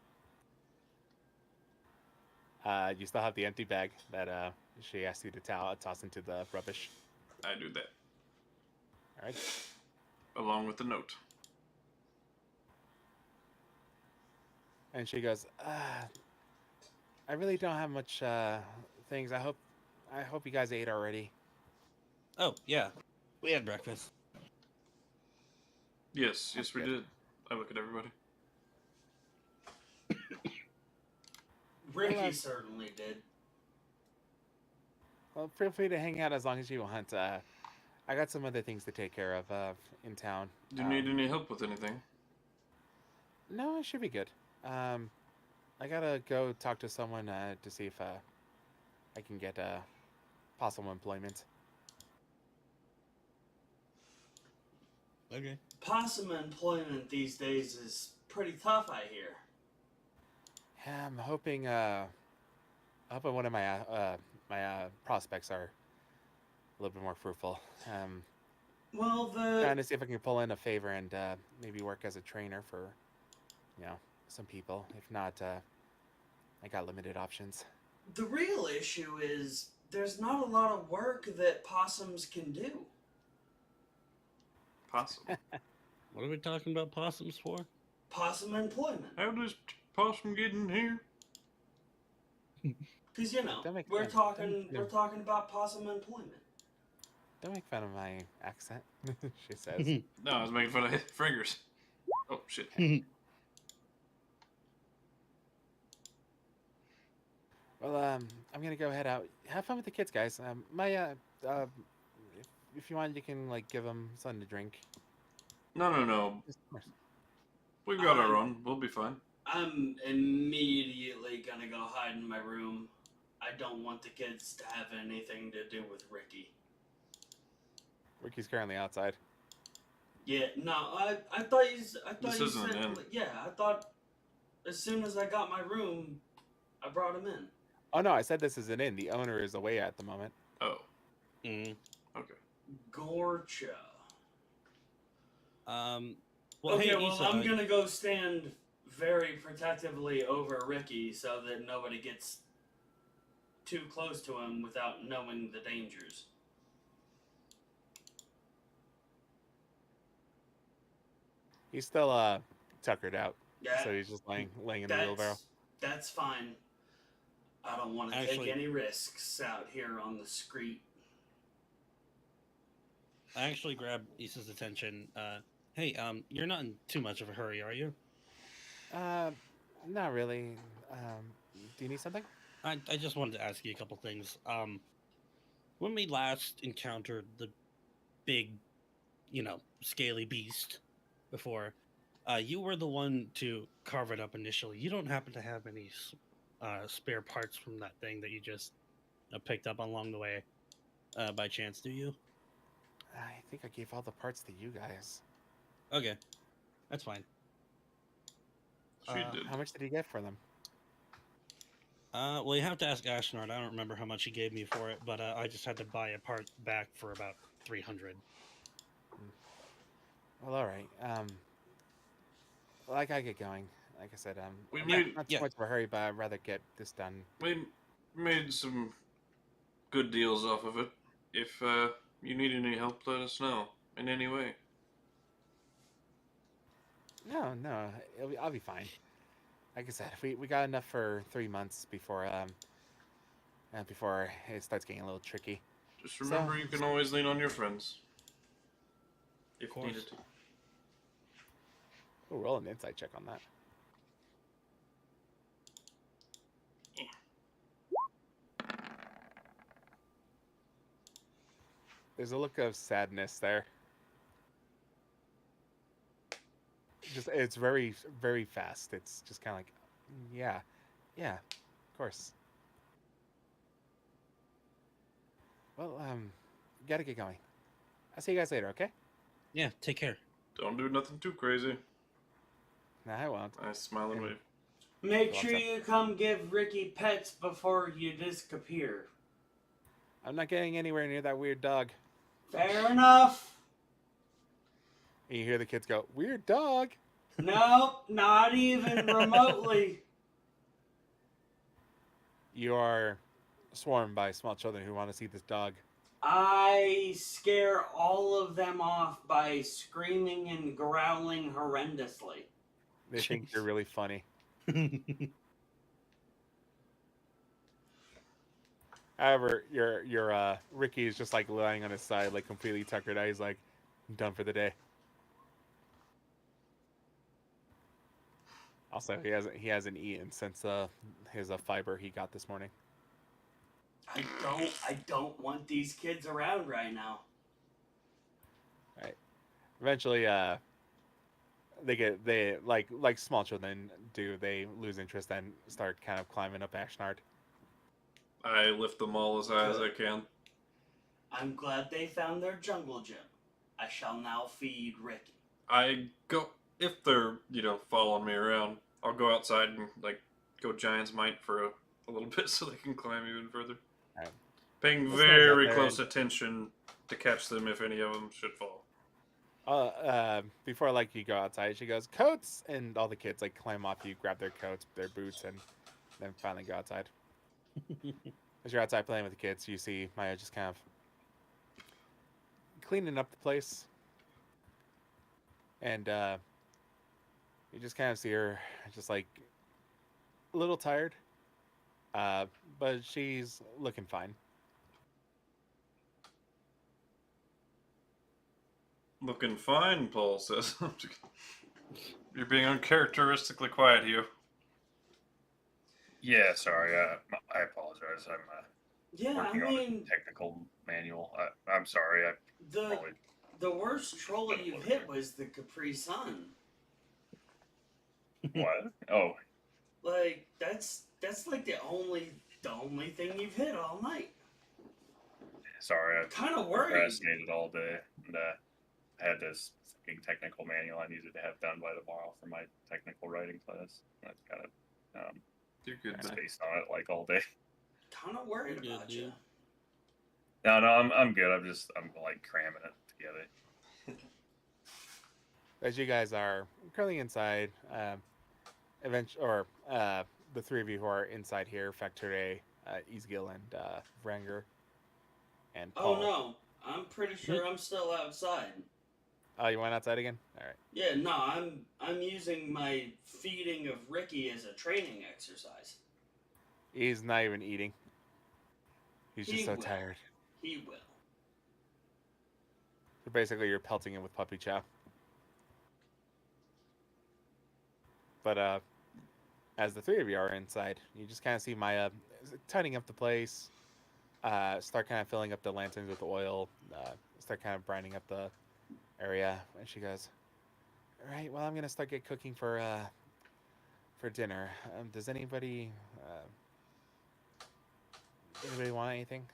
You still have the empty bag that she asked you to toss into the rubbish. I do that, All right. along with the note. And she goes, I really don't have much things. I hope you guys ate already. Oh, yeah. We had breakfast. Yes, That's we good. did. I look at everybody. Ricky Well, certainly did. Well, feel free to hang out as long as you want. I got some other things to take care of in town. Do you need any help with anything? No, I should be good. I gotta go talk to someone to see if I can get possible employment. Okay. Possum employment these days is pretty tough, I hear. Yeah, I'm hoping one of my prospects are a little bit more fruitful. Well, Trying to see if I can pull in a favor and maybe work as a trainer for, some people. If not, I got limited options. the real issue is there's not a lot of work that possums can do. Possum. What are we talking about possums for? Possum employment. How does Possum get in here? Because Don't make we're fun. talking about possum employment. Don't make fun of my accent, she says. No, I was making fun of Vrangr's. Oh, shit. Well, I'm gonna go head out. Have fun with the kids, guys. If you want, you can give them something to drink. No. Yes, of course. We've got our own. We'll be fine. I'm immediately gonna go hide in my room. I don't want the kids to have anything to do with Ricky. Ricky's currently outside. Yeah, no, I thought you This said isn't an inn. yeah, I thought As soon as I got my room, I brought him in. Oh no, I said this is an inn. The owner is away at the moment. Oh, Mm. okay. Gorcha. Well, Okay, hey, well, Issa, I'm gonna go stand very protectively over Ricky so that nobody gets too close to him without knowing the dangers. He's still tuckered out, Yeah, so he's just laying in the wheelbarrow. that's fine. I don't want to Actually- take any risks out here on the street. I actually grabbed Issa's attention. Hey, you're not in too much of a hurry, are you? Not really. Do you need something? I just wanted to ask you a couple things. When we last encountered the big, scaly beast before, you were the one to carve it up initially. You don't happen to have any spare parts from that thing that you just picked up along the way by chance, do you? I think I gave all the parts to you guys. Okay, that's fine. She did. How much did he get for them? Well, you have to ask Ashnard. I don't remember how much he gave me for it, but I just had to buy a part back for about 300. Well, all right. Well, I gotta get going. Like I said, We I'm made not too much of a hurry, but I'd rather get this done. we made some good deals off of it. If you need any help, let us know in any way. No, I'll be fine. Like I said, we got enough for 3 months before it starts getting a little tricky. Just remember, you can always lean on your friends if course. needed. We'll roll an insight check on that. There's a look of sadness there. It's very, very fast. It's just kind of like, yeah, of course. Well, gotta get going. I'll see you guys later, okay? Yeah, take care. Don't do nothing too crazy. Nah, I won't. I smile and wave. Make Well, sure so- you come give Ricky pets before you disappear. I'm not getting anywhere near that weird dog. Fair enough. And you hear the kids go, "Weird dog." Nope, not even remotely. You are swarmed by small children who want to see this dog. I scare all of them off by screaming and growling horrendously. They think you're really funny. However, your Ricky is just like lying on his side, like completely tuckered out. He's like, "I'm done for the day." Also, he hasn't eaten since his fiber he got this morning. I don't want these kids around right now. Eventually, they like small children do. They lose interest and start kind of climbing up Ashnard. I lift them all as high as I can. I'm glad they found their jungle gym. I shall now feed Ricky. I go if they're following me around. I'll go outside and go Giant's Might for a little bit so they can climb even further. Alright. Paying Let's very go out there close attention to catch them if any of them should fall. Before you go outside, she goes, "Coats!" and all the kids climb off you, grab their coats, their boots, and then finally go outside. As you're outside playing with the kids, you see Maya just kind of cleaning up the place, and you just kind of see her just a little tired, but she's looking fine. Looking fine, Paul says. You're being uncharacteristically quiet, Hugh. Yeah, sorry. I apologize. I'm Yeah, I working on a mean, technical manual. I'm sorry. I the probably the worst troll you've hit was the Capri Sun. what? Oh, That's the only thing you've hit all night. sorry. I Kind of worried. procrastinated all day. And, had this fucking technical manual I needed to have done by tomorrow for my technical writing class. I've got to You're good, man. space on it like all day. Kind of worried You're good, about you. dude. No, I'm good. I'm like cramming it together. As you guys are currently inside, the three of you who are inside here, Facturae, Ezgill, and Vrangr, and Oh Paul. no, I'm pretty sure I'm still outside. Oh, you went outside again? All right. Yeah, no, I'm using my feeding of Ricky as a training exercise. He's not even eating. He's just He so will. tired. He will. So basically, you're pelting him with puppy chow. But as the three of you are inside, you just kind of see Maya tidying up the place, start kind of filling up the lanterns with oil, start kind of brining up the area, and she goes, "All right, well, I'm gonna start get cooking for dinner. Does anybody want anything?"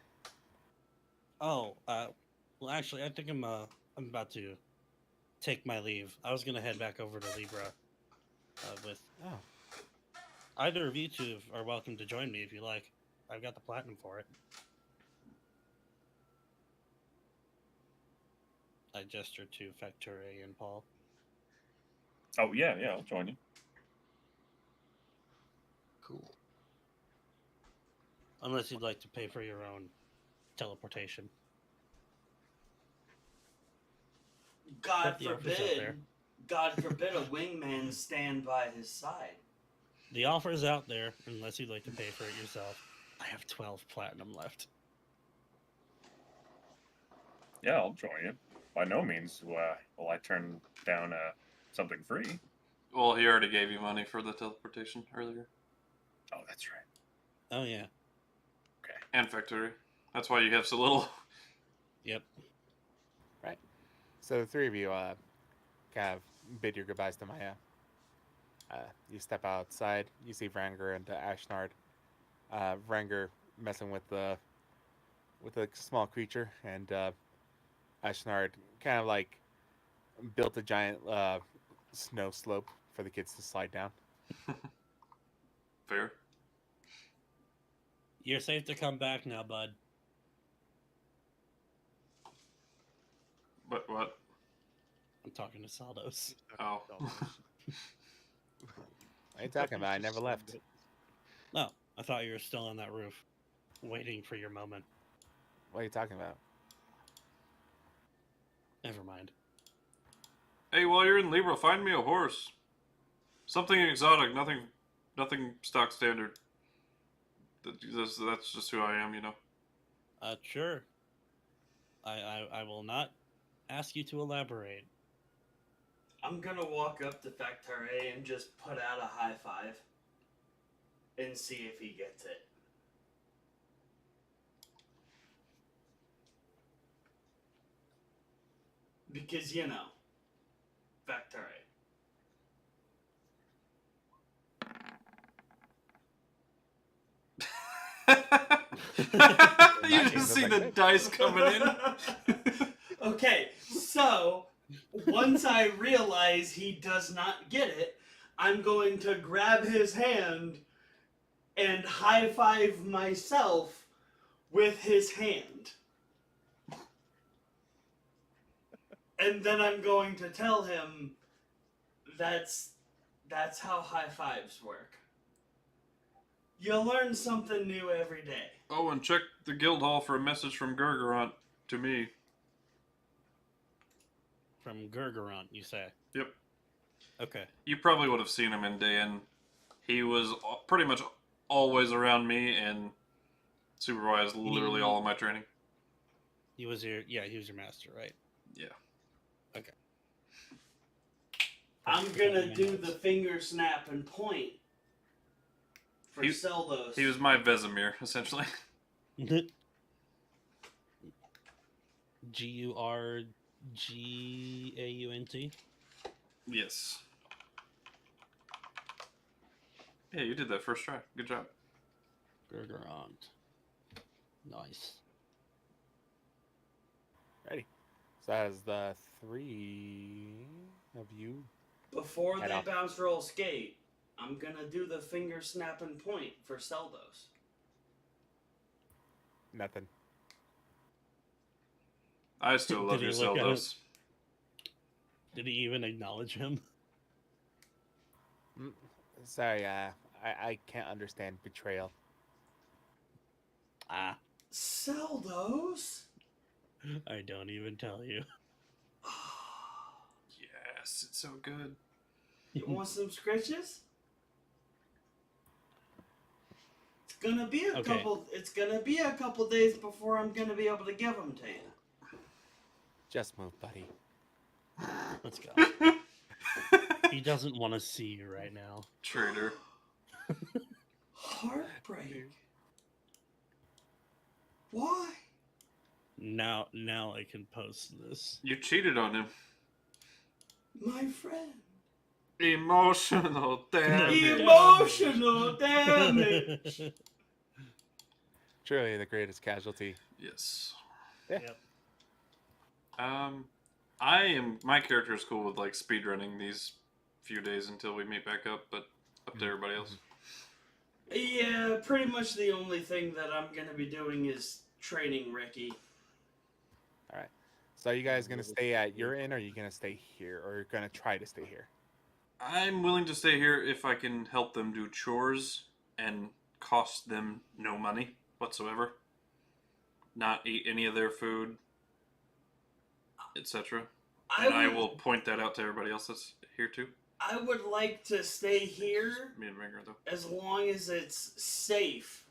Oh, well, actually, I think I'm about to take my leave. I was gonna head back over to Libra with Oh, either of you two are welcome to join me if you like. I've got the platinum for it. I gesture to Facturae and Paul. Oh yeah, I'll join you. Cool. Unless you'd like to pay for your own teleportation. God But the offer's out there. forbid a wingman stand by his side. The offer's out there, unless you'd like to pay for it yourself. I have 12 platinum left. Yeah, I'll join you. By no means will I turn down something free. Well, he already gave you money for the teleportation earlier. Oh, that's right. Oh, yeah. Okay. And Factory. That's why you have so little. Yep. so the three of you kind of bid your goodbyes to Maya. You step outside. You see Vrangr and Ashnard. Vrangr messing with a small creature, and Ashnard kind of like built a giant snow slope for the kids to slide down. Fair. You're safe to come back now, bud. But what? I'm talking to Saldos. Oh. What are you talking about? I never left. No, I thought you were still on that roof, waiting for your moment. What are you talking about? Never mind. Hey, while you're in Libra, find me a horse. Something exotic, nothing stock standard. That's just who I am, you know. Sure. I will not ask you to elaborate. I'm gonna walk up to Facturae and just put out a high five and see if he gets it. Because, you know, Facturae. You just see the dice coming in. Okay, so once I realize he does not get it, I'm going to grab his hand and high five myself with his hand. And then I'm going to tell him that's how high fives work. You learn something new every day. Oh, and check the guild hall for a message from Gurgurant to me. From Gurgurant, you say? Yep. Okay. You probably would have seen him in Dayan. He was pretty much always around me and supervised literally all of my training. He was your master, right? Yeah. Okay. I'm gonna do the finger snap and point for He- Seldos. He was my Vesemir, essentially. Gurgaunt. Yes. Yeah, you did that first try. Good job. Gurgaunt. Nice. Ready. So as the 3 of you Before head they off. bounce roll skate, I'm gonna do the finger snapping point for Seldos. Nothing. I still love Did he your look at Zeldos. Did he even acknowledge him? Sorry, I can't understand betrayal. Ah, Seldos? I don't even tell you. Yes, it's so good. You want some scritches? It's gonna be a Okay. couple. It's gonna be a couple days before I'm gonna be able to give them to you. Just move, buddy. Let's go. He doesn't want to see you right now. Traitor. Heartbreak. Why? Now I can post this. You cheated on him. My friend. Emotional damage. Emotional damage. Truly the greatest casualty. Yes. Yeah. Yep. My character is cool with like speedrunning these few days until we meet back up, but up to everybody else. Yeah, pretty much the only thing that I'm gonna be doing is training Ricky. Alright. So are you guys gonna stay at your inn, or are you gonna stay here? Or you're gonna try to stay here? I'm willing to stay here if I can help them do chores and cost them no money whatsoever. Not eat any of their food, etc. And I will point that out to everybody else that's here too. I would like to stay here Me and Vrangr, though. as long as it's safe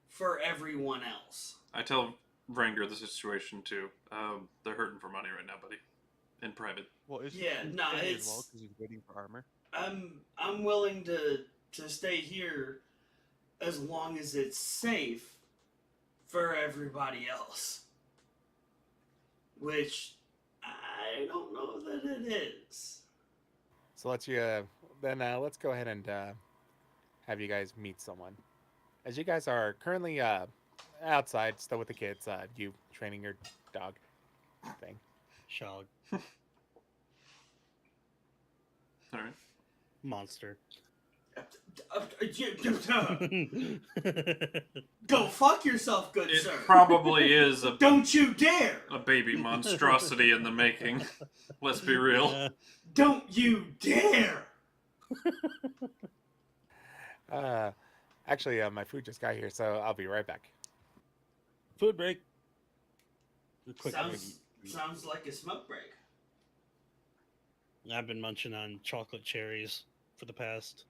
for everyone else. I tell Vrangr the situation too. They're hurting for money right now, buddy. In private. Well, is Yeah, he nah, staying as it's- well because he's waiting for armor. I'm willing to stay here as long as it's safe for everybody else. Which I don't know that it is. So let's go ahead and have you guys meet someone. As you guys are currently outside, still with the kids, you training your dog thing. Shog. Alright. Monster. Go fuck yourself, good It sir. probably is Don't you dare! a baby monstrosity in the making. Let's be real. Don't you dare! Actually, my food just got here, so I'll be right back. Food break. A quick break. Sounds like a smoke break. I've been munching on chocolate cherries for the past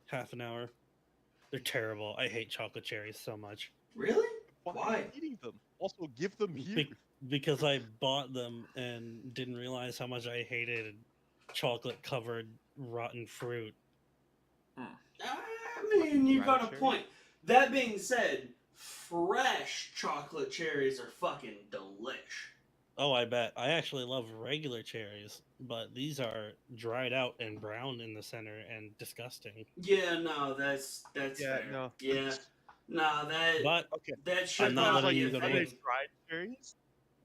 half an hour. They're terrible. I hate chocolate cherries so much. Really? Why? Why? Are you eating them? Also, give them here. Because I bought them and didn't realize how much I hated chocolate covered rotten fruit. I mean, you got a Dried point. That being said, fresh chocolate cherries are fucking delish. Oh, I bet. I actually love regular cherries, but these are dried out and brown in the center and disgusting. Yeah, no, that's Yeah, fair. no. Yeah, no, But Okay. that should I'm not not letting be you a go to Are thing. they waste. dried cherries?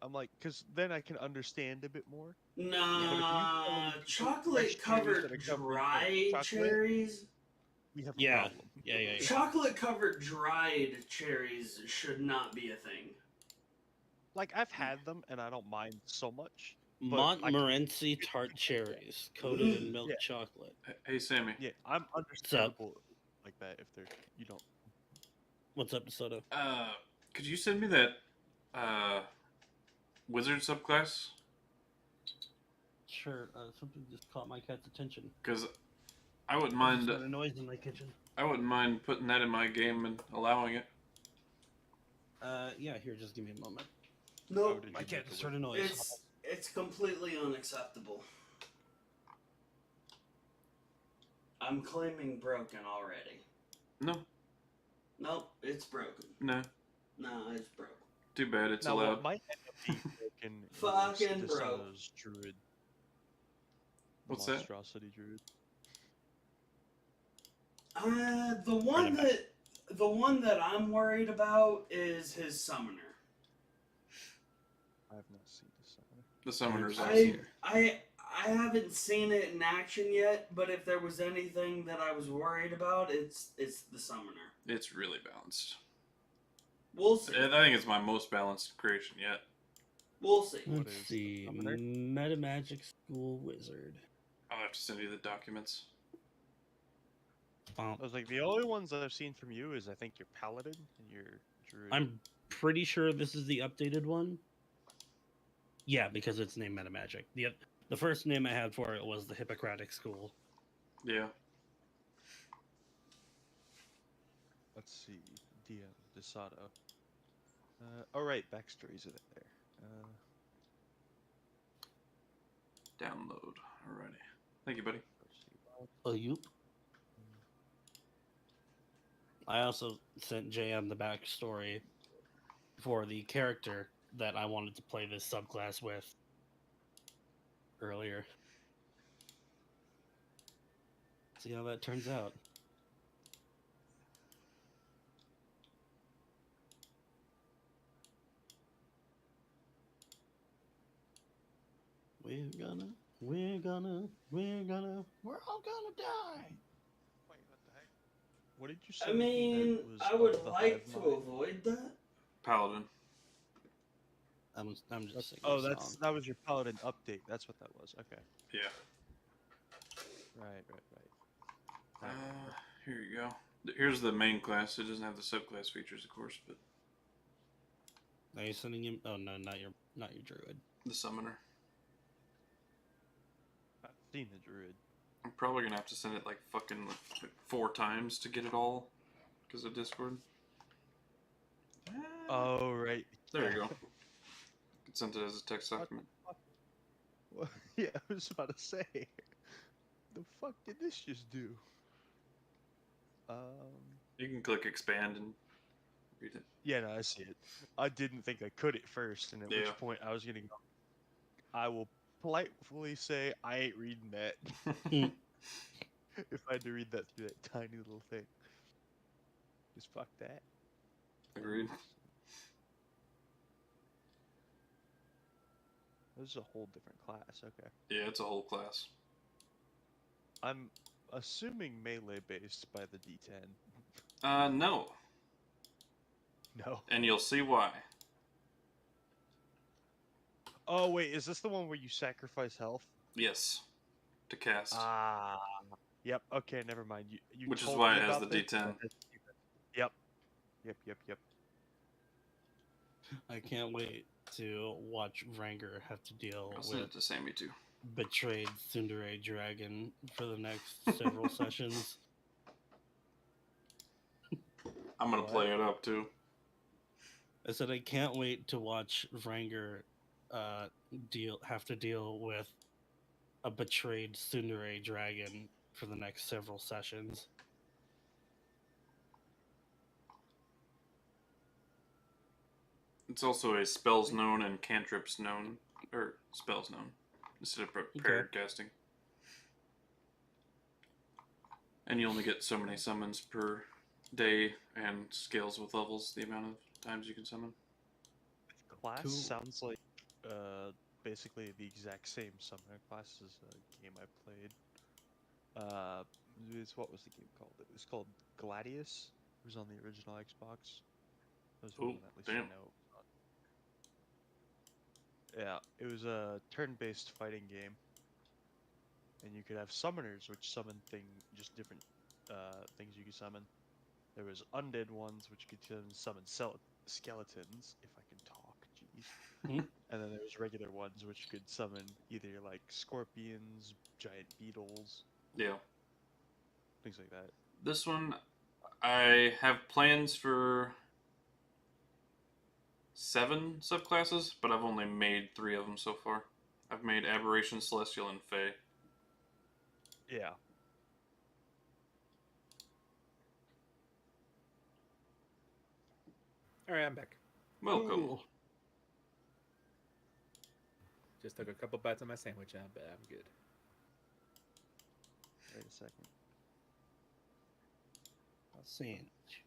I'm like, because then I can understand a bit more. Nah, But if you chocolate fresh cherries that covered are covered in dried chocolate, cherries. We have a Yeah. problem. Yeah. Chocolate covered dried cherries should not be a thing. Like, I've had them, and I don't mind so much. But Montmorency tart cherries coated in milk Yeah. chocolate. Hey, Sammy. Yeah, I'm understandable like that if they're, you don't. What's up, DeSoto? Could you send me that wizard subclass? Sure. Something just caught my cat's attention. Because I wouldn't I mind. just heard a noise in my kitchen. I wouldn't mind putting that in my game and allowing it. Yeah. Here, just give me a moment. No, did My you cat make just a heard a noise. it's completely unacceptable. I'm claiming broken already. No, Nope, it's broken. no. No, it's broken. Too bad. It's Now, allowed. what might end up being broken is Fucking DeSoto's broke. druid. The What's that? monstrosity druid. The one that I'm worried about is his summoner. I have not seen the summoner. The summoners. Says I here. I haven't seen it in action yet, but if there was anything that I was worried about, it's the summoner. It's really balanced. We'll see. I think it's my most balanced creation yet. We'll see. What Let's is the see. summoner? Metamagic School Wizard. I'll have to send you the documents. Bump. I was like, the only ones that I've seen from you is I think your paladin and your druid. I'm pretty sure this is the updated one. Yeah, because it's named Metamagic. The first name I had for it was the Hippocratic School. Yeah. Let's see, DM Desato. Oh right, backstories are there. Download. Alrighty. Thank you, buddy. Oh, you. I also sent JM the backstory for the character that I wanted to play this subclass with earlier. See how that turns out. We're all gonna die. Wait, what the heck? What did you say? I mean, I would like to avoid that. Paladin. I'm just singing Oh, a song. that was your paladin update. That's what that was. Okay. Yeah. Right. Here you go. Here's the main class. It doesn't have the subclass features, of course, but Are you sending him? Oh no, not your druid. the summoner. I've seen the druid. I'm probably gonna have to send it like fucking 4 times to get it all because of Discord. Oh right. There you go. Could send it as a text document. Well, yeah, I was about to say. The fuck did this just do? You can click expand and read it. Yeah, no, I see it. I didn't think I could at first, and at Yeah. which point I was gonna go. I will politely say I ain't reading that. If I had to read that through that tiny little thing. Just fuck that. Agreed. This is a whole different class, okay. Yeah, it's a whole class. I'm assuming melee based by the D10. No. No. And you'll see why. Oh wait, is this the one where you sacrifice health? Yes. To cast. Ah. Yep, okay, never mind. You Which is told why me it has about the this, D10. but that's stupid. Yep. Yep. I can't wait to watch Vrangr have to deal I'll send with it to Sammy too. betrayed Tsundere dragon for the next several sessions. I'm gonna What? play it up too. I said I can't wait to watch Vrangr have to deal with a betrayed Tsundere dragon for the next several sessions. It's also a spells known and cantrips known, or spells known, instead of prepared casting. And you only get so many summons per day, and scales with levels the amount of times you can summon. Class Cool. sounds like basically the exact same summoner class as a game I played. What was the game called? It was called Gladius. It was on the original Xbox. That was Ooh, one at least I damn. know. Yeah, it was a turn-based fighting game, and you could have summoners, which summon just different things you could summon. There was undead ones, which could summon skeletons, if I can talk. Jeez. Hmm? And then there was regular ones, which could summon either like scorpions, giant beetles, Yeah. things like that. This one, I have plans for 7 subclasses, but I've only made 3 of them so far. I've made Aberration, Celestial, and Fey. Yeah. All right, I'm back. Welcome. Cool. Just took a couple bites of my sandwich, but I'm good. Wait a second. Sandwich.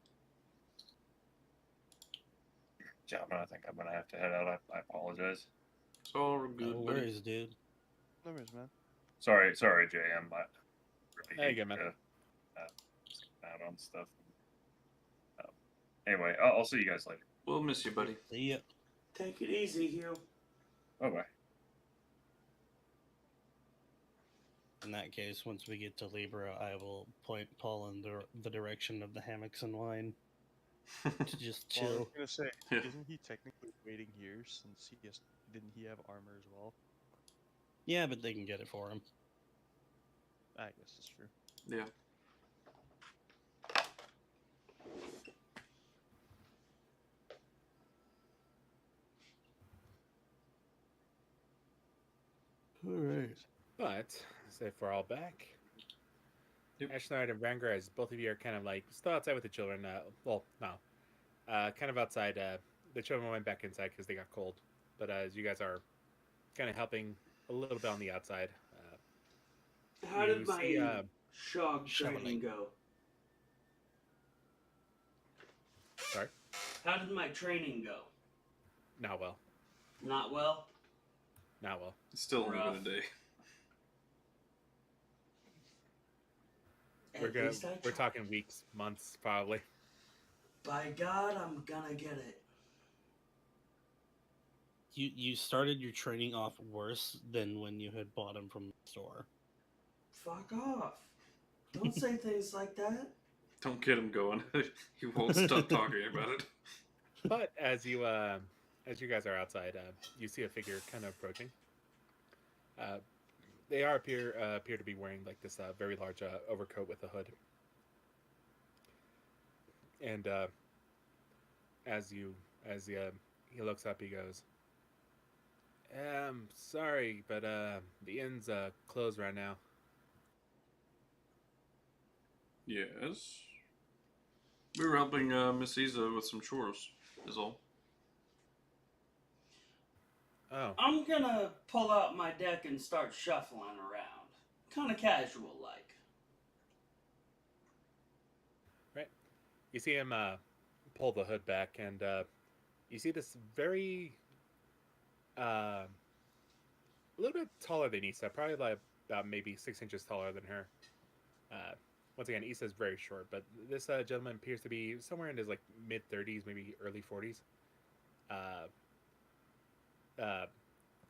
Gentlemen, I think I'm gonna have to head out. I apologize. It's all good, No buddy. worries, dude. No worries, man. Sorry, JM. I really There you hate go, man. to skip out on stuff. Anyway, I'll see you guys later. We'll miss you, buddy. See ya. Take it easy, Hugh. Bye bye. In that case, once we get to Libra, I will point Paul in the direction of the hammocks and wine to just Well, I was chill. gonna say, Yeah. isn't he technically waiting here since didn't he have armor as well? Yeah, but they can get it for him. I guess that's true. Yeah. All right. But so if we're all back, Yep. Ashnard and Vrangr, as both of you are kind of like still outside with the children. Well, no, kind of outside. The children went back inside because they got cold. But as you guys are kind of helping a little bit on the outside, How you did my see, shog training shoveling. go? sorry, How did my training go? not well, Not well? not well. It's still only Rough. been a day. At We're good. least I We're tried. talking weeks, months, probably. By God, I'm gonna get it. You started your training off worse than when you had bought them from the store. Fuck off. Don't say things like that. Don't get him going. He won't stop talking about it. But as you guys are outside, you see a figure kind of approaching. They appear to be wearing like this very large overcoat with a hood. And as he looks up, he goes, sorry, but the inn's closed right now." Yes. We were helping Miss Isa with some chores, is all. Oh, I'm gonna pull out my deck and start shuffling around. Kinda casual like. right. You see him pull the hood back, and you see this very a little bit taller than Issa, probably like about maybe 6 inches taller than her. Once again, Issa's very short, but this gentleman appears to be somewhere in his like mid-30s, maybe early 40s.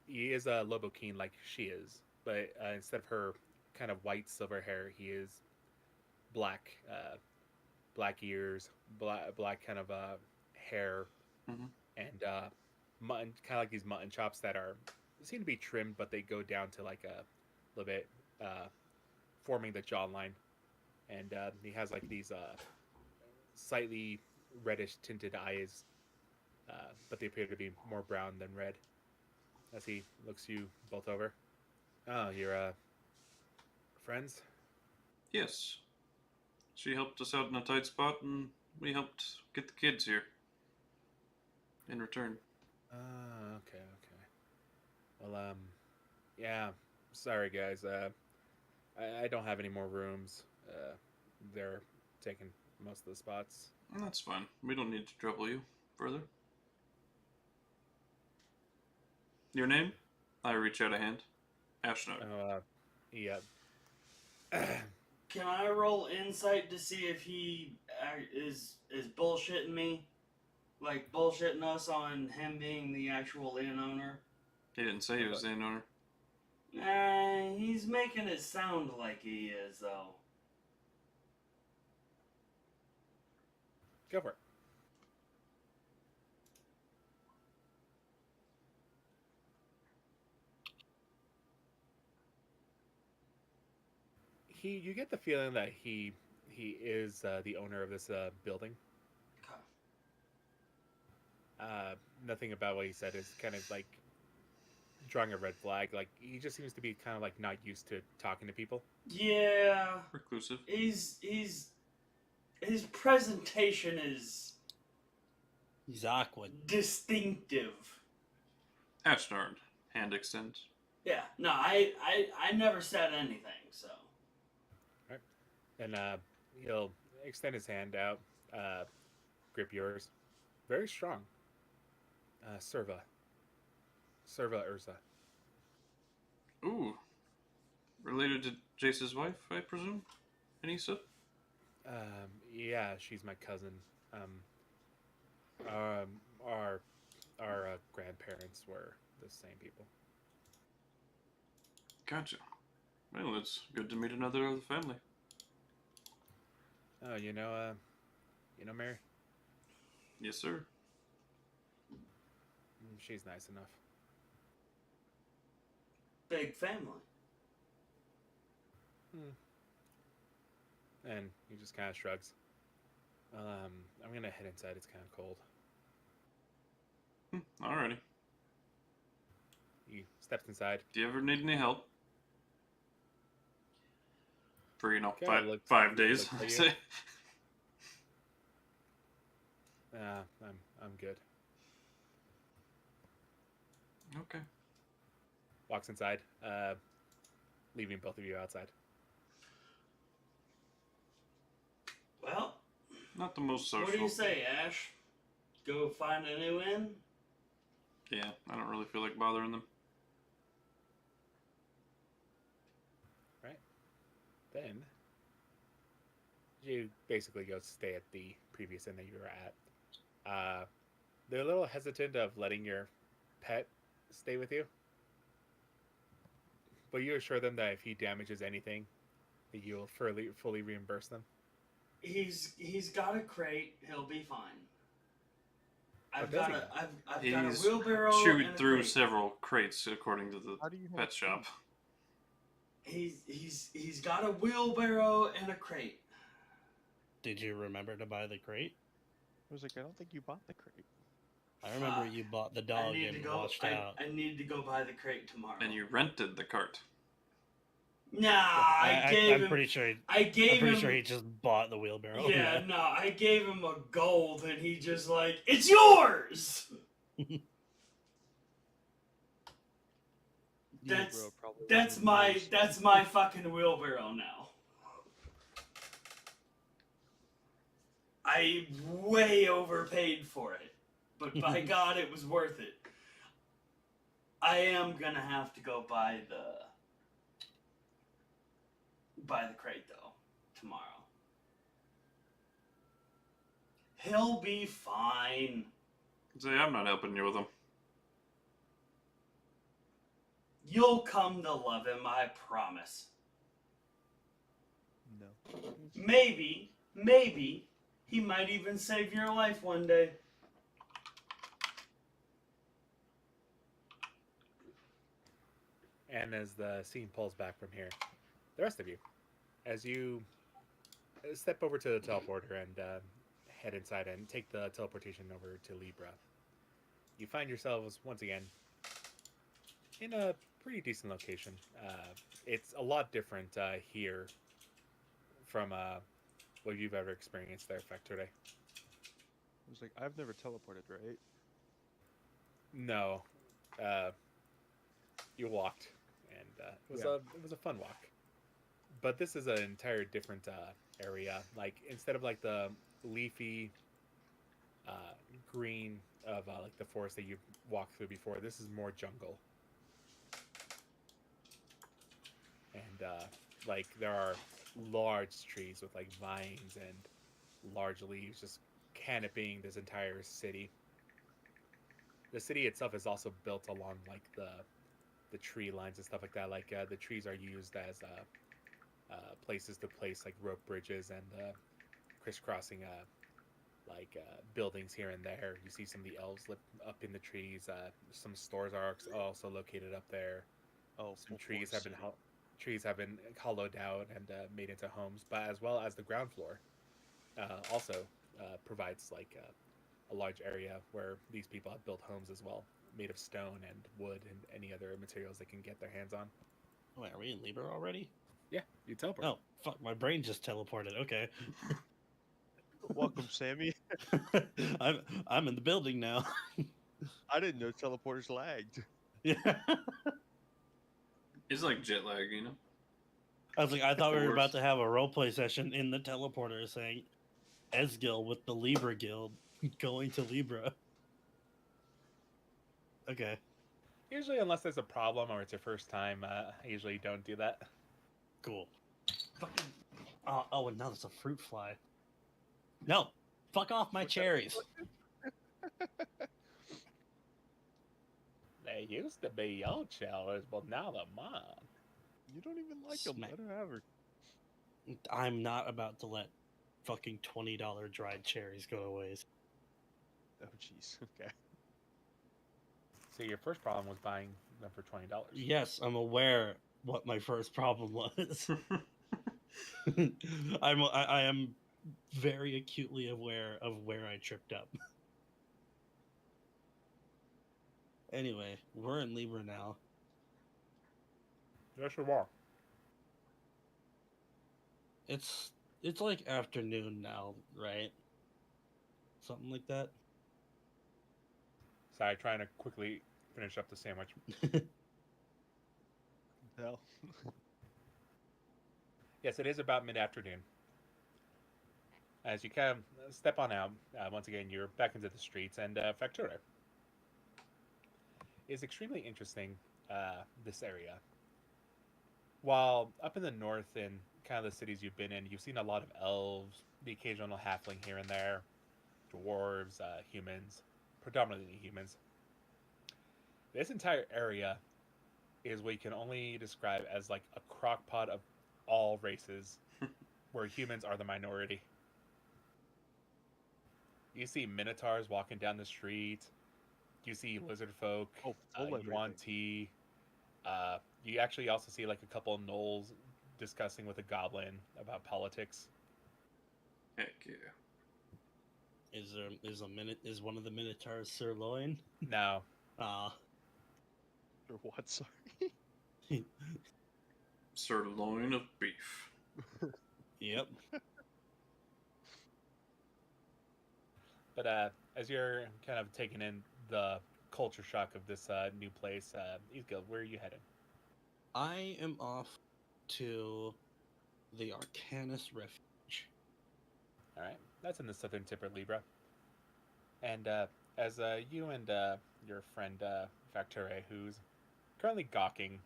He is a Lobo Keen like she is, but instead of her kind of white silver hair, he is black, black ears, black kind of hair, Mhm. and mutton, kind of like these mutton chops that seem to be trimmed, but they go down to like a little bit, forming the jawline. And he has like these slightly reddish tinted eyes, but they appear to be more brown than red. As he looks you both over. Oh, you're friends? Yes. She helped us out in a tight spot, and we helped get the kids here. In return. Okay. Well, yeah. Sorry, guys. I don't have any more rooms. They're taking most of the spots. That's fine. We don't need to trouble you further. Your name? I reach out a hand. Ashnard. Yeah. Can I roll insight to see if he is bullshitting me? Like bullshitting us on him being the actual inn owner? He didn't say he was the inn owner. He's making it sound like he is, though. Go for it. You get the feeling that he is the owner of this building. Nothing about what he said is kind of like drawing a red flag. Like he just seems to be kind of like not used to talking to people. Yeah. Reclusive. His presentation is He's awkward. distinctive. Ashnard. Hand extend. Yeah. No, I never said anything, so. And he'll extend his hand out, grip yours, very strong. Serva. Serva Ursa. Ooh. Related to Jace's wife, I presume? Anissa? Yeah, she's my cousin. Our grandparents were the same people. Gotcha. Well, it's good to meet another of the family. Oh, you know Mary? Yes, sir. She's nice enough. Big family. And he just kind of shrugs. I'm gonna head inside. It's kind of cold. Alrighty. He steps inside. Do you ever need any help? For, Okay, five days, looks I like say. I'm good. Okay. Walks inside, leaving both of you outside. Well, Not the most social. what do you say, Ash? Go find a new inn? Yeah, I don't really feel like bothering them. Right. Then you basically go stay at the previous inn that you were at. They're a little hesitant of letting your pet stay with you, but you assure them that if he damages anything, that you'll fully reimburse them. He's got a crate. He'll be fine. I've does got he a know? I've got a He's wheelbarrow chewed and a through crate. several crates, according to the How do you have pet shop. He's got a wheelbarrow and a crate. Did you remember to buy the crate? I was like, I don't think you bought the crate. I remember Fuck. you bought the I dog need to and go. watched out. I need to go buy the crate tomorrow. And you rented the cart. Nah, I gave I'm him. pretty sure. I gave I'm pretty him. sure he just bought the wheelbarrow. Yeah, no, I gave him a gold, and he just like, it's yours. That's Bro, probably that's wasn't my yours. that's my fucking wheelbarrow now. I way overpaid for it, but by God, it was worth it. I am gonna have to go buy the crate though tomorrow. He'll be fine. Say, I'm not helping you with them. You'll come to love him, I promise. No. Maybe he might even save your life one day. And as the scene pulls back from here, the rest of you, as you step over to the teleporter and head inside and take the teleportation over to Libra, you find yourselves once again in a pretty decent location. It's a lot different here from what you've ever experienced there, Facturae. I was like, I've never teleported, right? No, you walked, and it was a fun walk. But this is an entire different area. Like instead of like the leafy green of like the forest that you walked through before, this is more jungle. And like there are large trees with like vines and large leaves just canopying this entire city. The city itself is also built along like the tree lines and stuff like that. Like the trees are used as places to place like rope bridges and crisscrossing buildings here and there. You see some of the elves live up in the trees. Some stores are also located up there. Oh, Some trees have been hollowed out and made into homes, but as well as the ground floor also provides like a large area where these people have built homes as well, made of stone and wood and any other materials they can get their hands on. Wait, are we in Libra already? Yeah, you teleport. Oh, fuck, my brain just teleported. Okay. Welcome, Sammy. I'm in the building now. I didn't know teleporters lagged. Yeah. It's like jet lag, you know? I was like, I thought we were Worse. about to have a roleplay session in the teleporter saying Ezgill with the Libra Guild going to Libra. Okay. Usually, unless there's a problem or it's your first time, I usually don't do that. Cool. Fucking. Oh, and now there's a fruit fly. No, fuck off my cherries. They used to be your cherries, but now they're mine. You don't even like them. Smack. Let her have her. I'm not about to let fucking $20 dried cherries go to waste. Oh, jeez. Okay. So your first problem was buying them for $20. Yes, I'm aware what my first problem was. I am very acutely aware of where I tripped up. Anyway, we're in Libra now. Yes, you are. It's like afternoon now, right? Something like that. Sorry, trying to quickly finish up the sandwich. Hell. Yes, it is about mid-afternoon. As you kind of step on out, once again, you're back into the streets, and Facturae is extremely interesting, this area. While up in the north, in kind of the cities you've been in, you've seen a lot of elves, the occasional halfling here and there, dwarves, humans, predominantly humans. This entire area is what you can only describe as like a crockpot of all races, where humans are the minority. You see minotaurs walking down the street. You see lizard folk. Oh, full Yuan everything. Ti. You actually also see like a couple of gnolls discussing with a goblin about politics. Heck yeah. Is one of the minotaurs sirloin? Now, Ah. Or what? Sorry. Sirloin of beef. Yep. but as you're kind of taking in the culture shock of this new place, Ezgill, where are you heading? I am off to the Arcanus Refuge. All right, that's in the southern tip of Libra. And as you and your friend Facturae, who's currently gawking,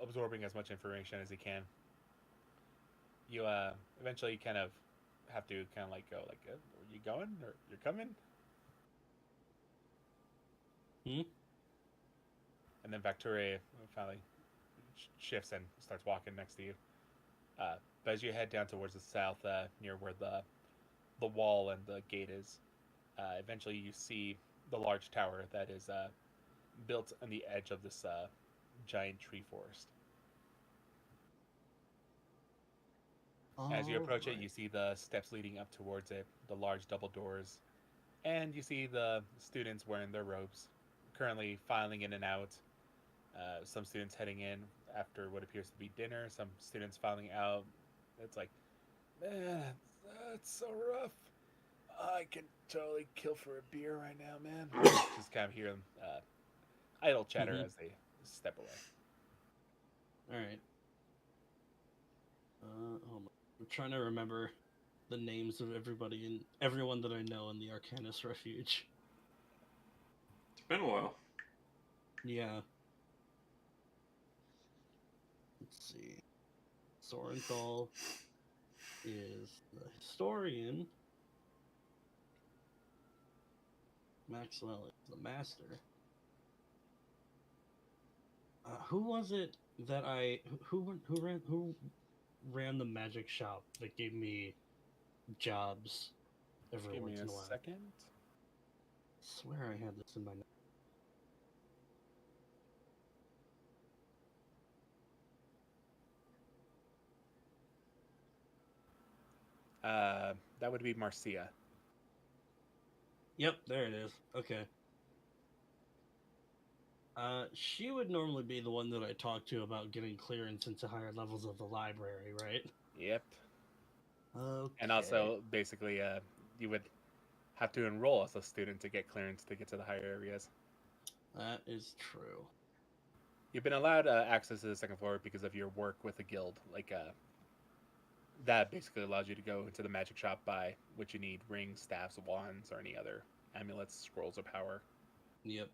absorbing as much information as he can, you eventually kind of have to kind of like go like, are you going or you're coming? And then Facturae finally shifts and starts walking next to you. But as you head down towards the south, near where the wall and the gate is, eventually you see the large tower that is built on the edge of this giant tree forest. As you approach it, you see the steps leading up towards it, the large double doors, and you see the students wearing their robes, currently filing in and out. Some students heading in after what appears to be dinner, some students filing out. It's like, man, that's so rough. I can totally kill for a beer right now, man. Just kind of hear them idle chatter as they step away. All right. Hold on. I'm trying to remember the names of everybody and everyone that I know in the Arcanus Refuge. It's been a while. Yeah. Let's see. Sorenthal is the historian. Maxwell is the master. Who was it that who ran the magic shop that gave me jobs every Give me once in a a while? second. I swear I had this in my notes. That would be Marcia. Yep, there it is. Okay. She would normally be the one that I talk to about getting clearance into higher levels of the library, right? Yep. Okay. And also, basically, you would have to enroll as a student to get clearance to get to the higher areas. That is true. You've been allowed access to the second floor because of your work with the guild. Like, that basically allows you to go into the magic shop, buy what you need: rings, staffs, wands, or any other amulets, scrolls of power. Yep.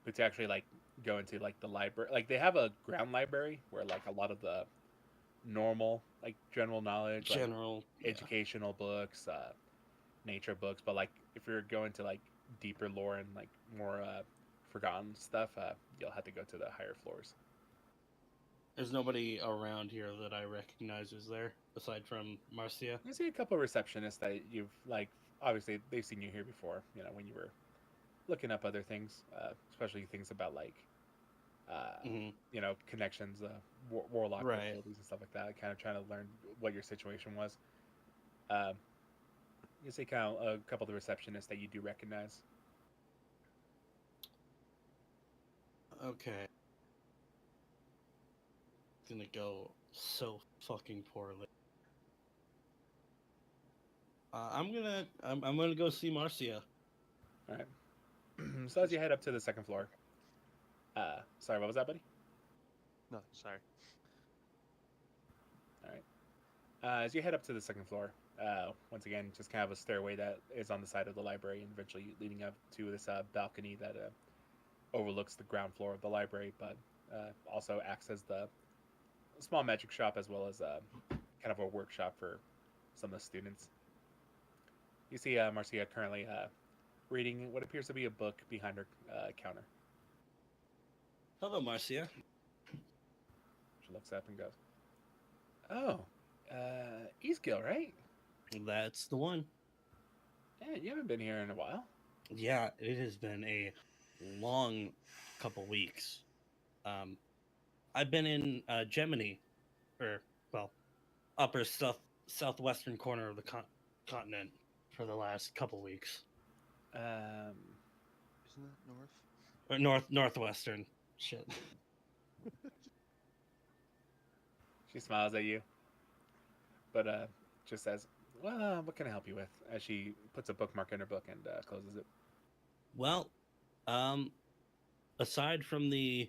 but to actually like go into like the library, like they have a ground library where like a lot of the normal like general knowledge, like General. Yeah. educational books, nature books, but like if you're going to like deeper lore and like more forgotten stuff, you'll have to go to the higher floors. There's nobody around here that I recognize, is there, aside from Marcia? You see a couple of receptionists that you've like obviously they've seen you here before, you know, when you were looking up other things, especially things about like you know, connections, warlock Right. abilities and stuff like that, kind of trying to learn what your situation was. Um, you see kind of a couple of the receptionists that you do recognize. Okay. It's gonna go so fucking poorly. I'm gonna go see Marcia. All right. So as you head up to the second floor, sorry, what was that, buddy? No, sorry. All right. As you head up to the second floor, once again, just kind of a stairway that is on the side of the library, and eventually leading up to this balcony that overlooks the ground floor of the library, but also acts as the small magic shop as well as kind of a workshop for some of the students. You see Marcia currently reading what appears to be a book behind her counter. Hello, Marcia. She looks up and goes, "Oh, Ezgill, right? That's the one. Yeah, you haven't been here in a while." Yeah, it has been a long couple weeks. I've been in Gemini, or well, upper southwestern corner of the continent for the last couple weeks, Isn't that north? or northwestern. Shit. She smiles at you, but just says, "Well, what can I help you with?" As she puts a bookmark in her book and closes it. Well, aside from the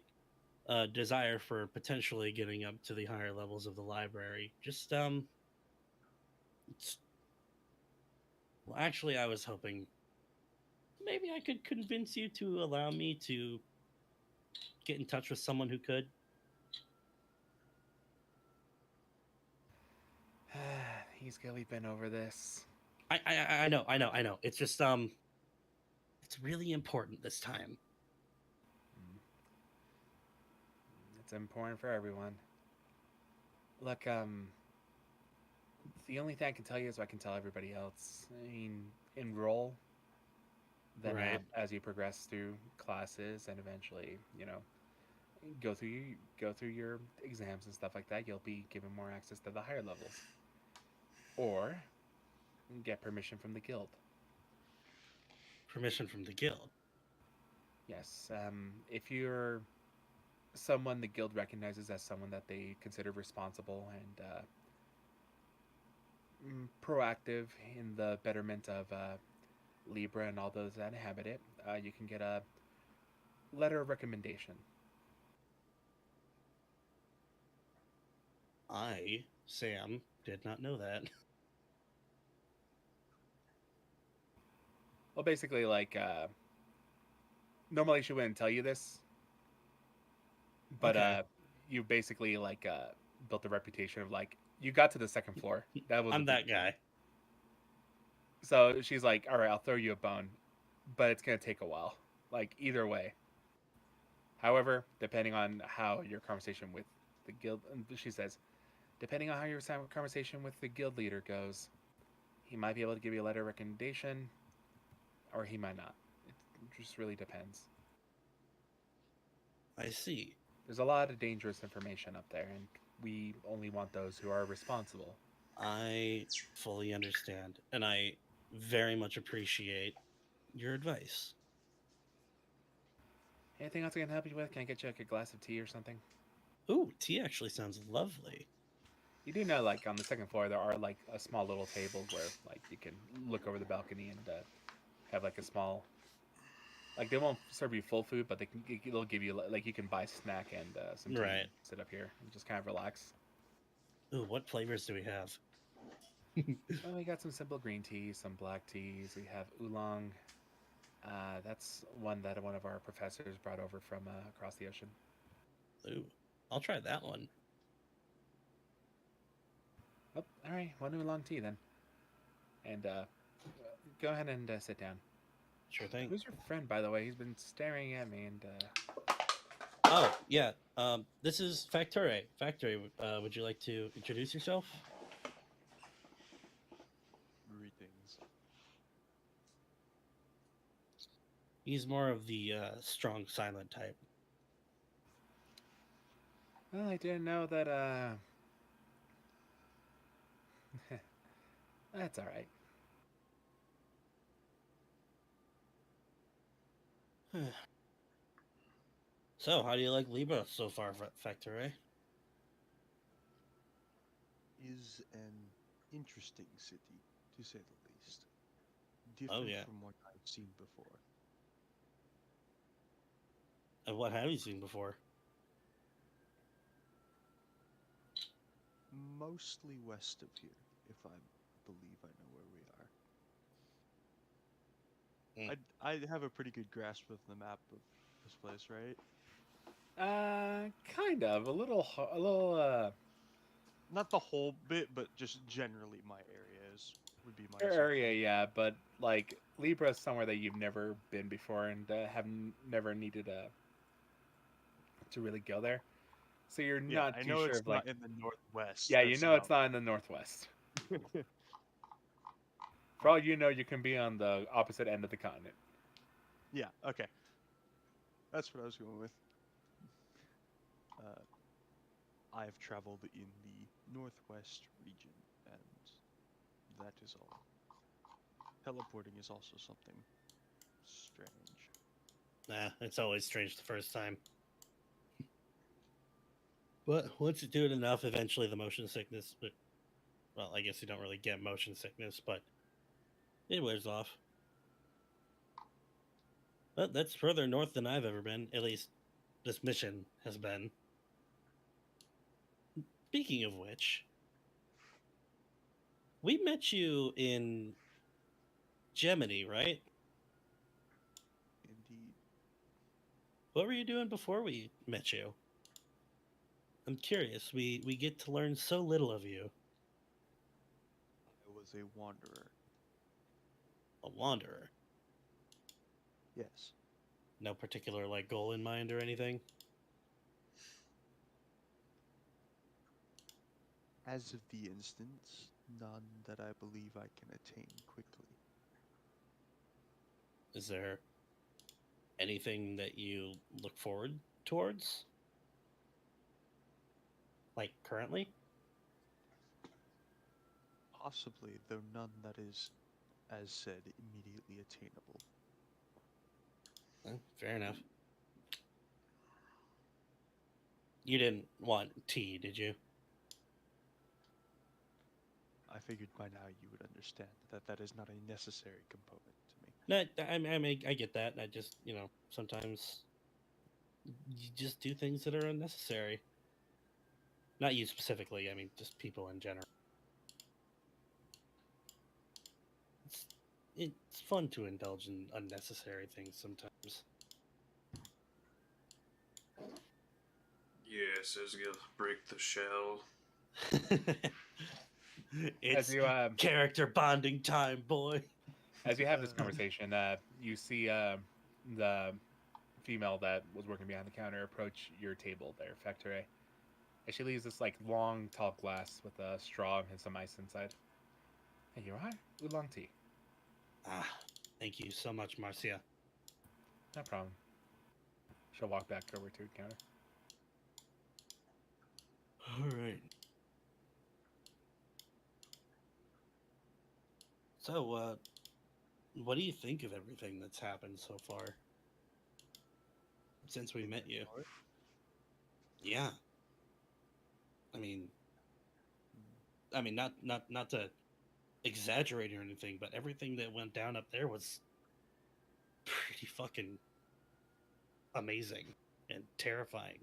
desire for potentially getting up to the higher levels of the library, just well, actually, I was hoping maybe I could convince you to allow me to get in touch with someone who could. Ezgill, we've been over this. I know. It's just it's really important this time. It's important for everyone. Look, the only thing I can tell you is what I can tell everybody else. I mean, enroll. Then, Right. as you progress through classes and eventually, you know, go through your exams and stuff like that, you'll be given more access to the higher levels. Or get permission from the guild. Permission from the guild. Yes, if you're someone the guild recognizes as someone that they consider responsible and proactive in the betterment of Libra and all those that inhabit it, you can get a letter of recommendation. I, Sam, did not know that. Well, basically, like, normally she wouldn't tell you this, but Okay. you basically, like, built a reputation of, like, you got to the second floor. That was I'm that guy. So she's like, all right, I'll throw you a bone, but it's going to take a while. Like, either way. However, depending on how your conversation with the guild, she says, depending on how your conversation with the guild leader goes, he might be able to give you a letter of recommendation, or he might not. It just really depends. I see. There's a lot of dangerous information up there, and we only want those who are responsible. I fully understand, and I very much appreciate your advice. Anything else I can help you with? Can I get you like a glass of tea or something? Ooh, tea actually sounds lovely. You do know, like, on the second floor, there are, like, a small little table where, like, you can look over the balcony and have, like, a small... Like, they won't serve you full food, but they'll give you, like, you can buy a snack and some tea Right. and sit up here and just kind of relax. Ooh, what flavors do we have? Well, we got some simple green teas, some black teas. We have oolong. That's one that one of our professors brought over from across the ocean. Ooh, I'll try that one. Oh, all right. One oolong tea then. And go ahead and sit down. Sure thing. Who's your friend, by the way? He's been staring at me, and Oh, yeah. This is Facturae. Facturae, would you like to introduce yourself? Greetings. He's more of the strong, silent type. well, I didn't know that. That's all right. So, how do you like Libra so far, Facturae? Is an interesting city, to say the least. Different yeah. from what I've seen before. And what have you seen before? Mostly west of here, if I believe I know where we are. I have a pretty good grasp of the map of this place, right? Kind of. A little. Not the whole bit, but just generally my areas would be my Your assumption. area, yeah, but like Libra is somewhere that you've never been before and never needed to really go there. So you're Yeah, not I too know sure it's of like. not in the northwest. Yeah, you that's know it's about- not in the northwest. For all you know, you can be on the opposite end of the continent. Yeah, okay. That's what I was going with. I've traveled in the northwest region, and that is all. Teleporting is also something strange. Nah, it's always strange the first time. But once you do it enough, eventually the motion sickness. Well, I guess you don't really get motion sickness, but it wears off. But that's further north than I've ever been. At least this mission has been. Speaking of which, we met you in Gemini, right? Indeed. What were you doing before we met you? I'm curious. We get to learn so little of you. I was a wanderer. A wanderer. Yes. No particular like goal in mind or anything. As of the instance, none that I believe I can attain quickly. Is there anything that you look forward towards? Like currently? Possibly, though none that is, as said, immediately attainable. Fair enough. You didn't want tea, did you? I figured by now you would understand that that is not a necessary component to me. No, I get that. I just, sometimes you just do things that are unnecessary. Not you specifically. I mean, just people in general. It's fun to indulge in unnecessary things sometimes. Yes, Ezgill, break the shell. It's As you character bonding time, boy. as you have this conversation, you see the female that was working behind the counter approach your table there, Facturae. And she leaves this like long, tall glass with a straw and some ice inside. And you're right, oolong tea. Ah, thank you so much, Marcia. No problem. She'll walk back over to the counter. All right. So, what do you think of everything that's happened so far since we met you? Yeah. I mean, not to exaggerate or anything, but everything that went down up there was pretty fucking amazing and terrifying.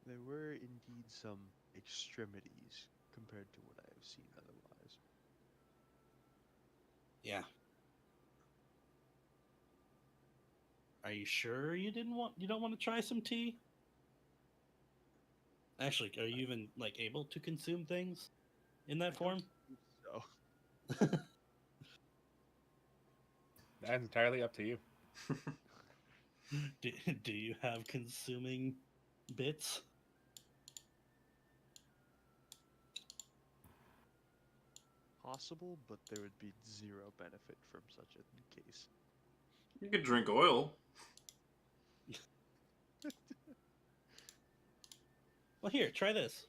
There were indeed some extremities compared to what I have seen otherwise. Yeah. Are you sure you don't want to try some tea? Actually, are you even like able to consume things in that form? So That's entirely up to you. Do you have consuming bits? possible, but there would be zero benefit from such a case. You could drink oil. Well, here, try this.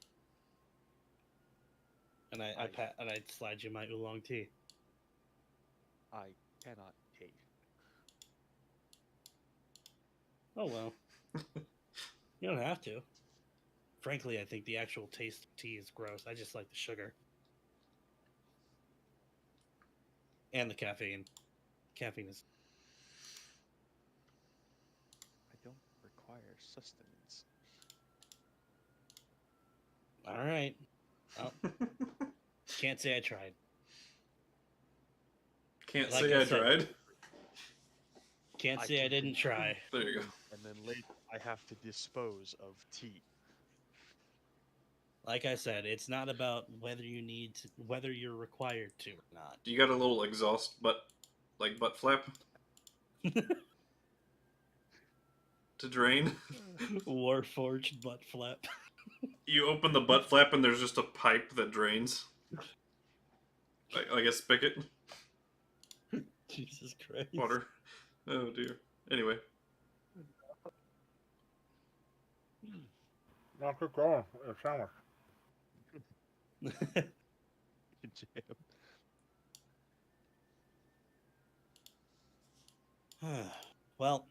And I I- slide you my oolong tea. I cannot taste. Oh well, you don't have to. Frankly, I think the actual taste of tea is gross. I just like the sugar and the caffeine. Caffeine is I don't require sustenance. all right. Well, can't say I tried. Can't Like say I I said. tried. Can't I say I can didn't try. There you go. And then later, I have to dispose of tea. Like I said, it's not about whether you're required to or not. Do you got a little exhaust butt flap to drain? Warforged butt flap. You open the butt flap and there's just a pipe that drains. Like a spigot. Jesus Christ. Water. Oh dear. Anyway. No, keep going. It's sandwich. Jam. Well,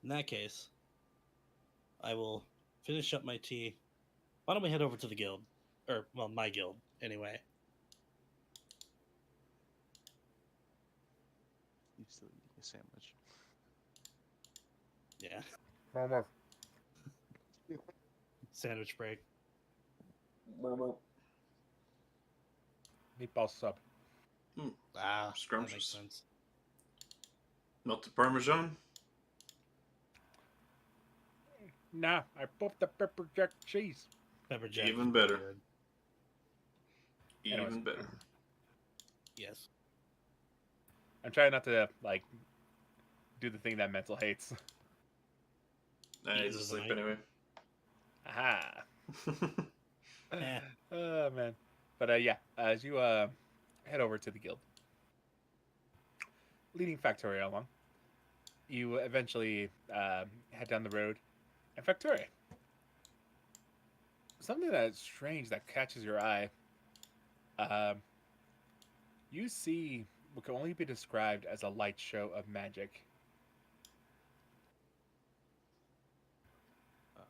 in that case, I will finish up my tea. Why don't we head over to the guild? Or, well, my guild, anyway. You still eating a sandwich? Yeah. Sandwich. Sandwich break. Meatball sub. Ah, that makes Scrumptious. sense. Melted Parmesan. Nah, I popped the pepper jack cheese. Pepper jack. Even is pretty better. good. Even Anyways. better. Yes. I'm trying not to like do the thing that mental hates. Nah, he's Ease of the asleep night. anyway. Aha. Eh. Oh man. But yeah, as you head over to the guild, leading Facturae along, you eventually head down the road, and Facturae. Something that's strange that catches your eye. You see what can only be described as a light show of magic. Oh.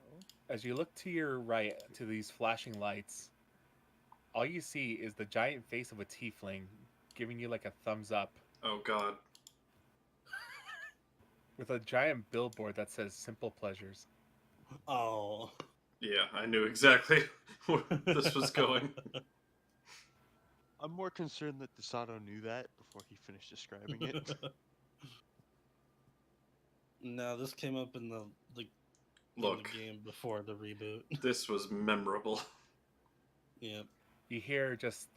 As you look to your right to these flashing lights, all you see is the giant face of a tiefling giving you like a thumbs up Oh god. with a giant billboard that says simple pleasures. Oh. Yeah, I knew exactly where this was going. I'm more concerned that Desato knew that before he finished describing it. No, this came up in the Look, game before the reboot. this was memorable. Yep. You hear just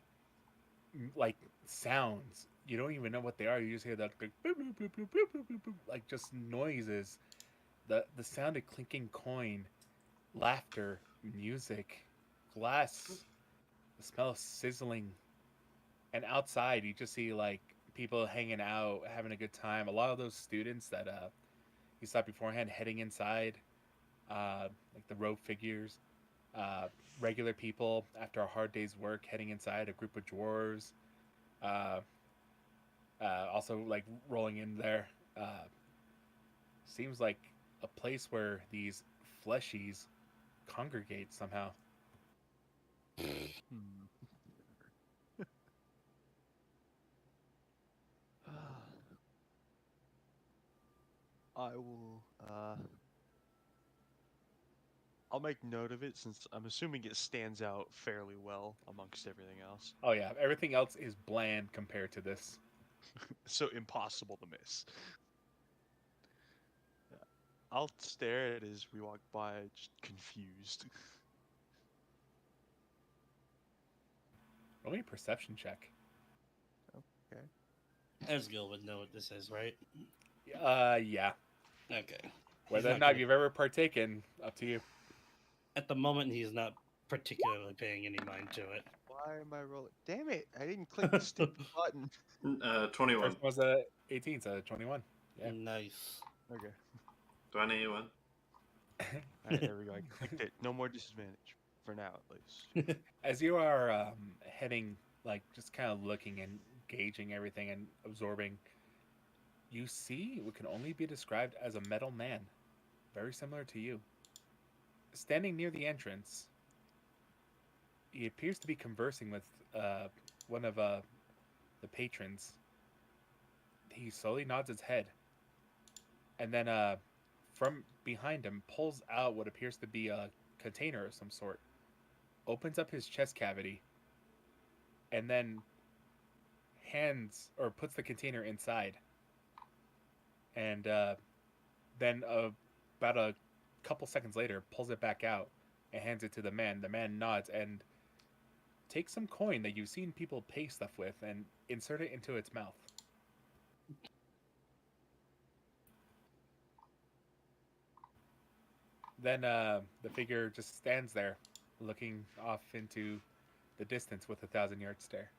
like sounds. You don't even know what they are. You just hear that like, boop, boop, boop, boop, boop, boop, boop, boop, like just noises. The sound of clinking coin, laughter, music, glass, the smell of sizzling. And outside you just see like people hanging out, having a good time. A lot of those students that you saw beforehand heading inside, like the rogue figures, regular people after a hard day's work heading inside, a group of dwarves, also like rolling in there. Seems like a place where these fleshies congregate somehow. Hmm. I will I'll make note of it since I'm assuming it stands out fairly well amongst everything else. Oh yeah, everything else is bland compared to this. So impossible to miss. Yeah. I'll stare at it as we walk by, just confused. Roll me a perception check. Ezgill would know what this is, right? Yeah. Okay. Whether or not not gonna- you've ever partaken, up to you. At the moment, he's not particularly paying any mind to it. Why am I rolling? Damn it! I didn't click the stupid button. 21. First was a 18, so 21. Yeah. Nice. Okay. 21. Alright, there we go. I clicked it. No more disadvantage. For now, at least. As you are heading, like, just kind of looking and gauging everything and absorbing, you see what can only be described as a metal man, very similar to you. Standing near the entrance, he appears to be conversing with one of the patrons. He slowly nods his head, and then from behind him pulls out what appears to be a container of some sort, opens up his chest cavity, and then hands or puts the container inside, and then about a couple seconds later pulls it back out and hands it to the man. The man nods and takes some coin that you've seen people pay stuff with and insert it into its mouth. Then the figure just stands there, looking off into the distance with a 1,000-yard stare.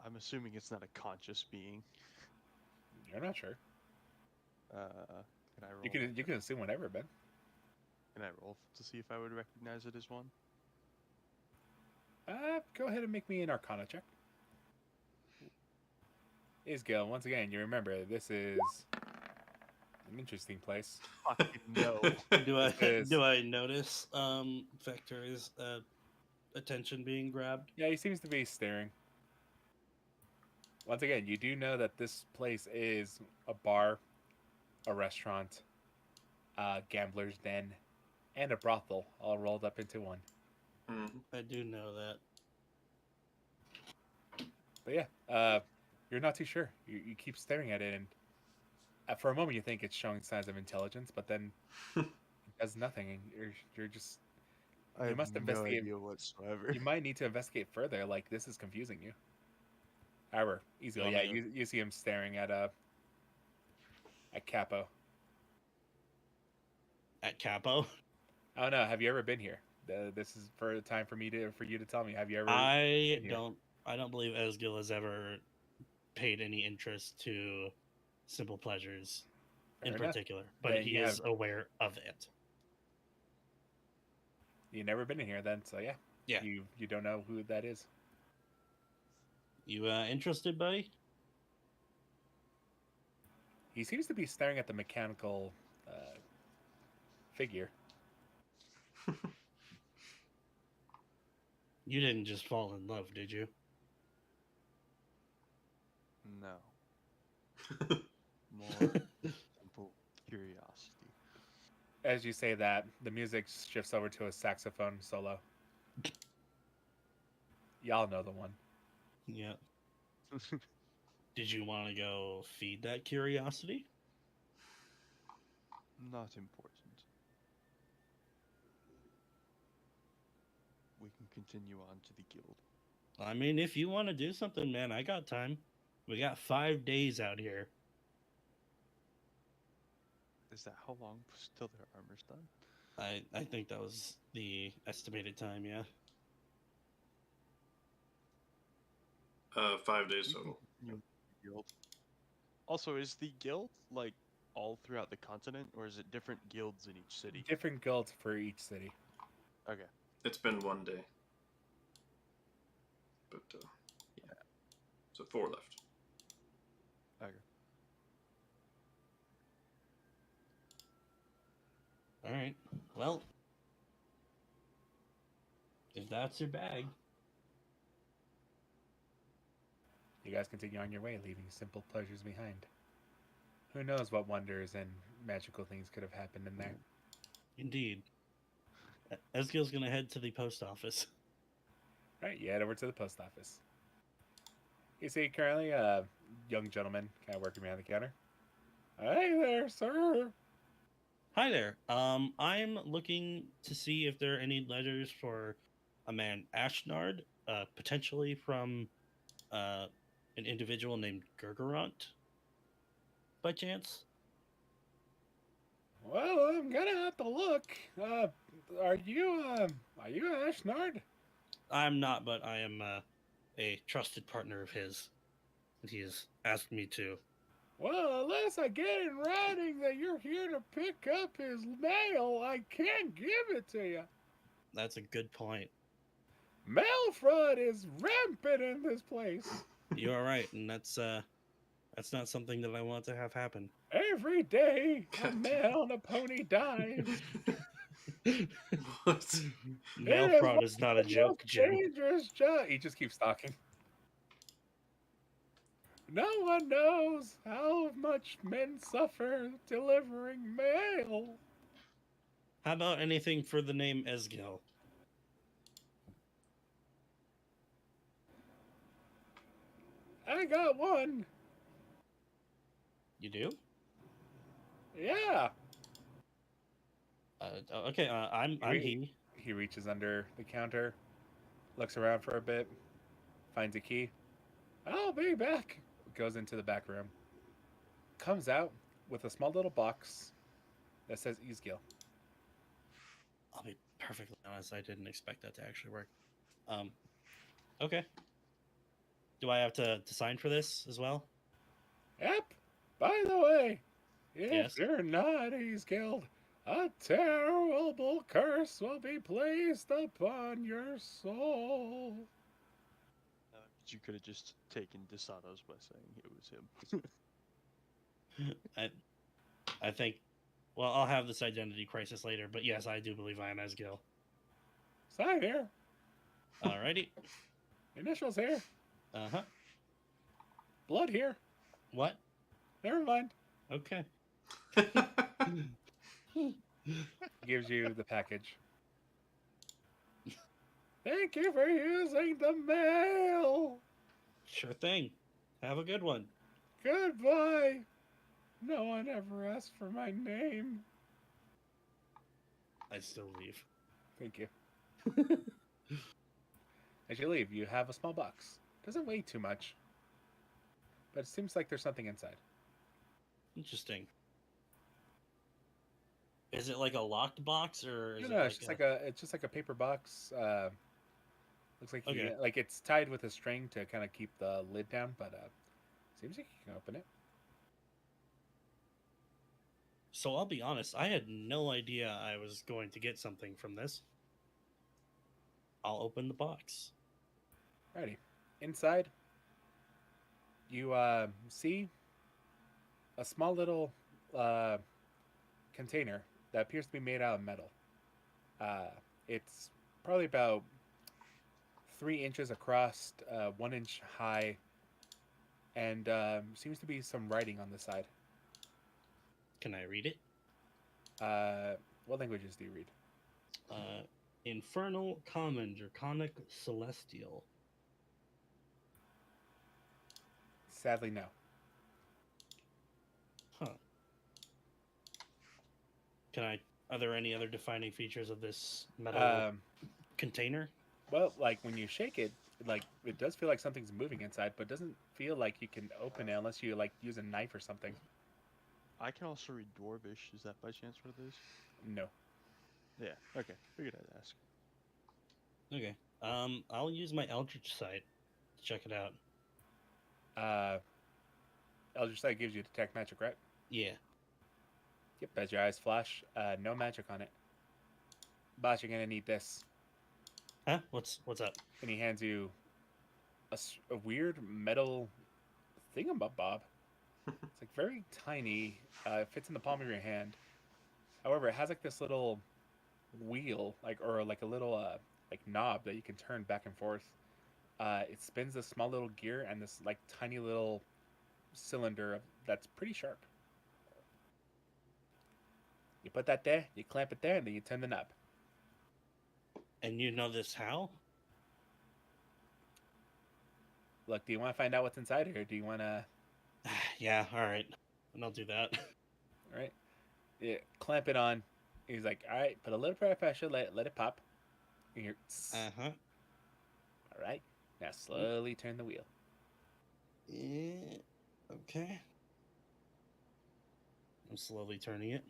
I'm assuming it's not a conscious being. You're not sure. Can I roll? You can assume whatever, Ben. Can I roll to see if I would recognize it as one? Go ahead and make me an Arcana check. Ezgill, once again, you remember this is an interesting place. Fucking no. Do I notice Facturae's attention being grabbed? Yeah, he seems to be staring. Once again, you do know that this place is a bar, a restaurant, a gambler's den, and a brothel all rolled up into one. I do know that. But yeah, you're not too sure. You keep staring at it, and for a moment you think it's showing signs of intelligence, but then it does nothing, and you're just... I You have must no investigate- idea whatsoever. You might need to investigate further. Like, this is confusing you. However, easily, Oh, yeah, yeah. you see him staring at Capo. At Capo? Oh no, have you ever been here? This is for a time for you to tell me. Have you ever? I here? don't believe Ezgill has ever paid any interest to simple pleasures in Fair enough. particular, but Then he you is have- aware of it. You've never been in here, then, so yeah. Yeah. You don't know who that is. You interested, buddy? He seems to be staring at the mechanical figure. You didn't just fall in love, did you? No. More simple curiosity. As you say that, the music shifts over to a saxophone solo. Y'all know the one. Yeah. Did you want to go feed that curiosity? Not important. We can continue on to the guild. I mean, if you want to do something, man, I got time. We got 5 days out here. Is that how long till their armor's done? I think that was the estimated time, yeah. 5 days total. Continue with the guild. Also, is the guild like all throughout the continent, or is it different guilds in each city? Different guilds for each city. Okay. It's been 1 day. But, yeah. So 4 left. Okay. All right. Well, if that's your bag, You guys continue on your way, leaving simple pleasures behind. Who knows what wonders and magical things could have happened in there. Indeed. Ezgill's gonna head to the post office. All right, you head over to the post office. You see currently a young gentleman kind of working behind the counter. Hey there, sir. Hi there. I'm looking to see if there are any letters for a man Ashnard, potentially from an individual named Gurgerant, by chance. Well, I'm gonna have to look. Are you Ashnard? I'm not, but I am a trusted partner of his, and he has asked me to. Well, unless I get in writing that you're here to pick up his mail, I can't give it to you. That's a good point. Mail fraud is rampant in this place. You are right, and that's not something that I want to have happen. Every day, a man on a pony dies. What? Mail It is fraud is not a one of the joke, most Jim. dangerous job. He just keeps talking. No one knows how much men suffer delivering mail. How about anything for the name Ezgill? I got one. You do? Yeah. Okay. I'm he. He reaches under the counter, looks around for a bit, finds a key. I'll be back. Goes into the back room. Comes out with a small little box that says Ezgill. I'll be perfectly honest. I didn't expect that to actually work. Okay. Do I have to sign for this as well? Yep. By the way, if Yes. you're not Ezgill, a terrible curse will be placed upon your soul. But you could have just taken Desano's by saying it was him. I think. Well, I'll have this identity crisis later, but yes, I do believe I am Ezgill. Sign here. Alrighty. Initials here. Uh-huh. Blood here. What? Never mind. Okay. Gives you the package. Thank you for using the mail. Sure thing. Have a good one. Goodbye. No one ever asked for my name. I still leave. Thank you. As you leave, you have a small box. Doesn't weigh too much, but it seems like there's something inside. Interesting. Is it like a locked box, or is No, it it's just like a paper box. Looks like Okay. like it's tied with a string to kind of keep the lid down, but seems like you can open it. So I'll be honest, I had no idea I was going to get something from this. I'll open the box. Alrighty. Inside, you see a small little container that appears to be made out of metal. It's probably about 3 inches across, 1 inch high, and seems to be some writing on the side. Can I read it? What languages do you read? Infernal, Common, Draconic, Celestial. Sadly, no. Huh. Are there any other defining features of this metal container? Well, like when you shake it, like it does feel like something's moving inside, but doesn't feel like you can open it unless you like use a knife or something. I can also read Dwarvish. Is that by chance what it is? No. Yeah. Okay. Figured I'd ask. Okay. I'll use my Eldritch Sight to check it out. Eldritch Sight gives you detect magic, right? Yeah. Yep, as your eyes flash, no magic on it. Boss, you're gonna need this. Huh? What's up? And he hands you a weird metal thingamabob. It's like very tiny. It fits in the palm of your hand. However, it has like this little wheel, or like a little like knob that you can turn back and forth. It spins this small little gear and this like tiny little cylinder that's pretty sharp. You put that there, you clamp it there, and then you turn the knob. And you know this how? Look, do you want to find out what's inside here, or do you want to... Yeah, all right. And I'll do that. All right? Yeah, clamp it on. He's like, all right, put a little bit of pressure, let it pop. And you're... Uh-huh. All right, now slowly turn the wheel. Yeah. Okay. I'm slowly turning it.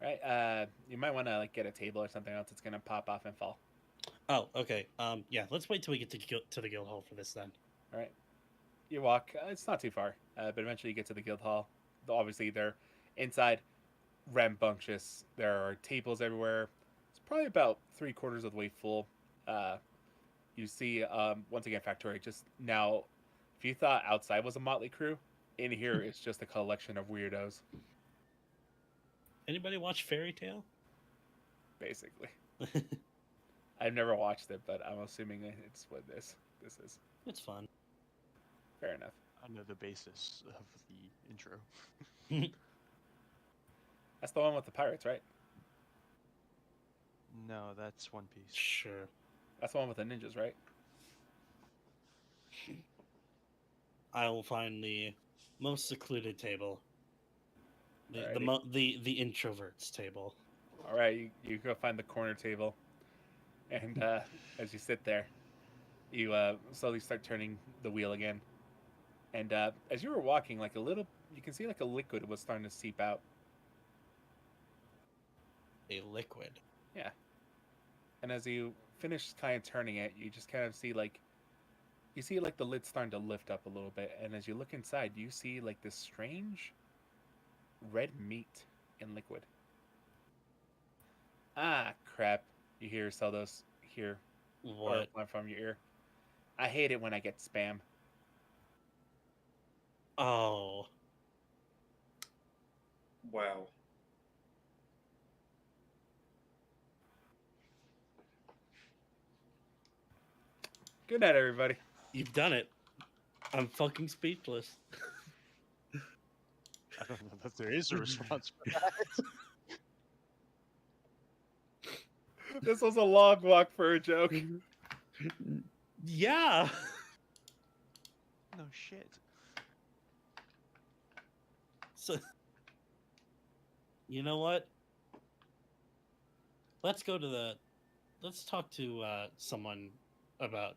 Right, you might want to like get a table or something else. It's gonna pop off and fall. Oh, okay. Yeah, let's wait till we get to the guild hall for this then. All right, you walk. It's not too far, but eventually you get to the guild hall. Obviously, they're inside, rambunctious. There are tables everywhere. It's probably about 3/4 of the way full. You see, once again, Facturae. Just now, if you thought outside was a motley crew, in here it's just a collection of weirdos, Anybody watch Fairy Tale? basically. I've never watched it, but I'm assuming it's what this is. It's fun. Fair enough. I know the basis of the intro. That's the one with the pirates, right? No, that's One Piece. Sure. That's the one with the ninjas, right? I will find the most secluded table. Alrighty. The introverts table. All right, you go find the corner table, and as you sit there, you slowly start turning the wheel again. And as you were walking, like you can see like a liquid was starting to seep out. A liquid. Yeah. And as you finish kind of turning it, you just kind of see like the lid starting to lift up a little bit. And as you look inside, you see like this strange red meat in liquid. Ah, crap. You hear Seldos here. What? Or from your ear. I hate it when I get spam. Oh. Wow. Good night, everybody. You've done it. I'm fucking speechless. I don't know that there is a response for that. This was a long walk for a joke. Yeah. No shit. So, you know what? Let's talk to someone about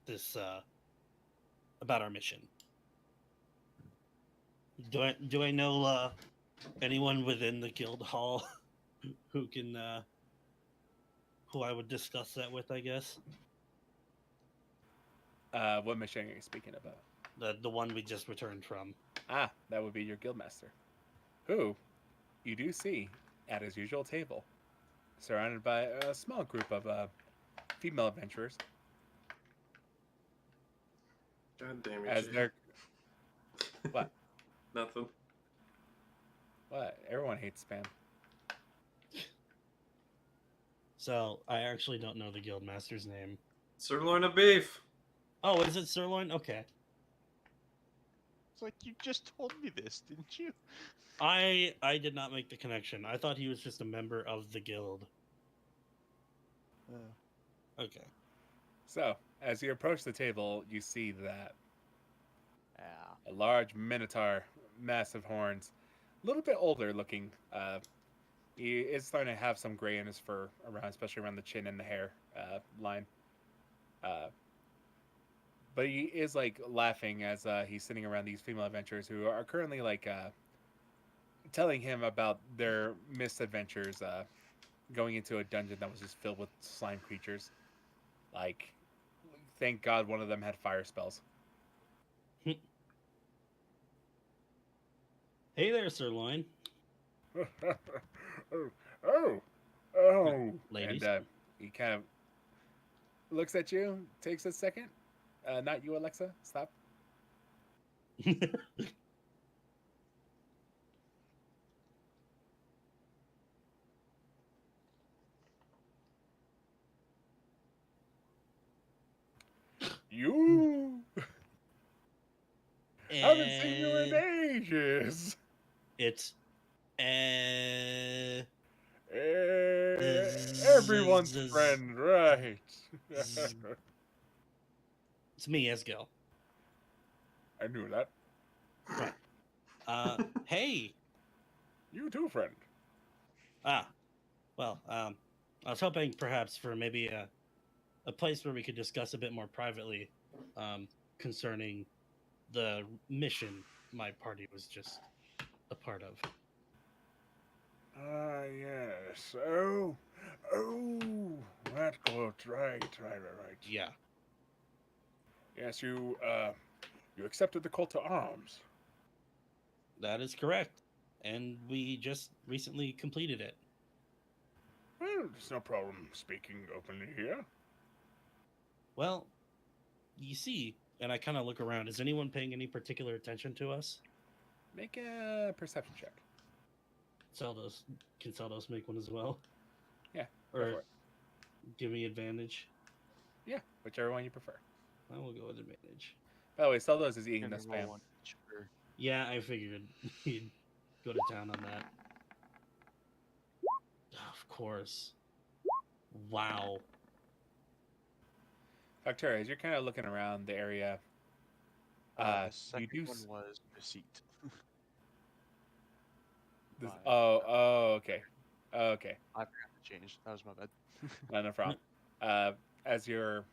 this about our mission. Do I know anyone within the guild hall who can who I would discuss that with, I guess? What mission are you speaking about? The one we just returned from. Ah, that would be your guildmaster, who you do see at his usual table, surrounded by a small group of female adventurers. God damn it. As Jay. they're what? Nothing. What? Everyone hates spam. So I actually don't know the guildmaster's name. Sirloin of beef. Oh, is it Sirloin? Okay. It's like you just told me this, didn't you? I did not make the connection. I thought he was just a member of the guild. Okay. So, as you approach the table, you see that Yeah. a large minotaur, massive horns, a little bit older looking. He is starting to have some gray in his fur around, especially around the chin and the hair line. But he is like laughing as he's sitting around these female adventurers who are currently like telling him about their misadventures, going into a dungeon that was just filled with slime creatures. Like, thank God one of them had fire spells. Hey there, Sirloin. oh. Ladies. And he kind of looks at you, takes a second. Not you, Alexa. Stop. You haven't seen you in ages. It's Eh, Everyone's friend, right? it's me, Ezgill. I knew that. Hey. You too, friend. Well, I was hoping perhaps for maybe a place where we could discuss a bit more privately concerning the mission my party was just a part of. Ah, yes. Oh, that quote. Right. Yeah. Yes, you accepted the call to arms. That is correct. And we just recently completed it. Well, there's no problem speaking openly here. Well, you see, and I kind of look around, is anyone paying any particular attention to us? Make a perception check. Can Seldos make one as well? Yeah, go Or for it. give me advantage? Yeah, whichever one you prefer. I will go with advantage. By the way, Seldos is eating Gonna the roll spam. one each for- Yeah, I figured you'd go to town on that. Of course. Wow. Facturae, as you're kind of looking around the area, the you second do. one was deceit. Okay. Okay. I forgot to change. That was my bad. No problem. As you're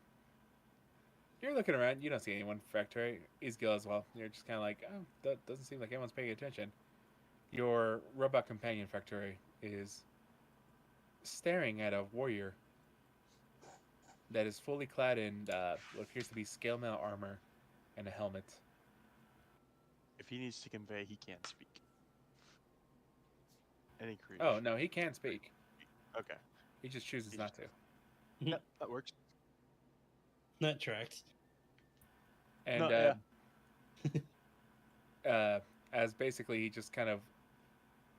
looking around, you don't see anyone. Factory, Ezgill as well. You're just kind of like, oh, that doesn't seem like anyone's paying attention. Your robot companion, Factory, is staring at a warrior that is fully clad in what appears to be scale mail armor and a helmet. If he needs to convey, he can't speak. Any creature. Oh no, he can speak. Okay. He just chooses He not to. Yep, that works. That tracks. And No, as basically he just kind of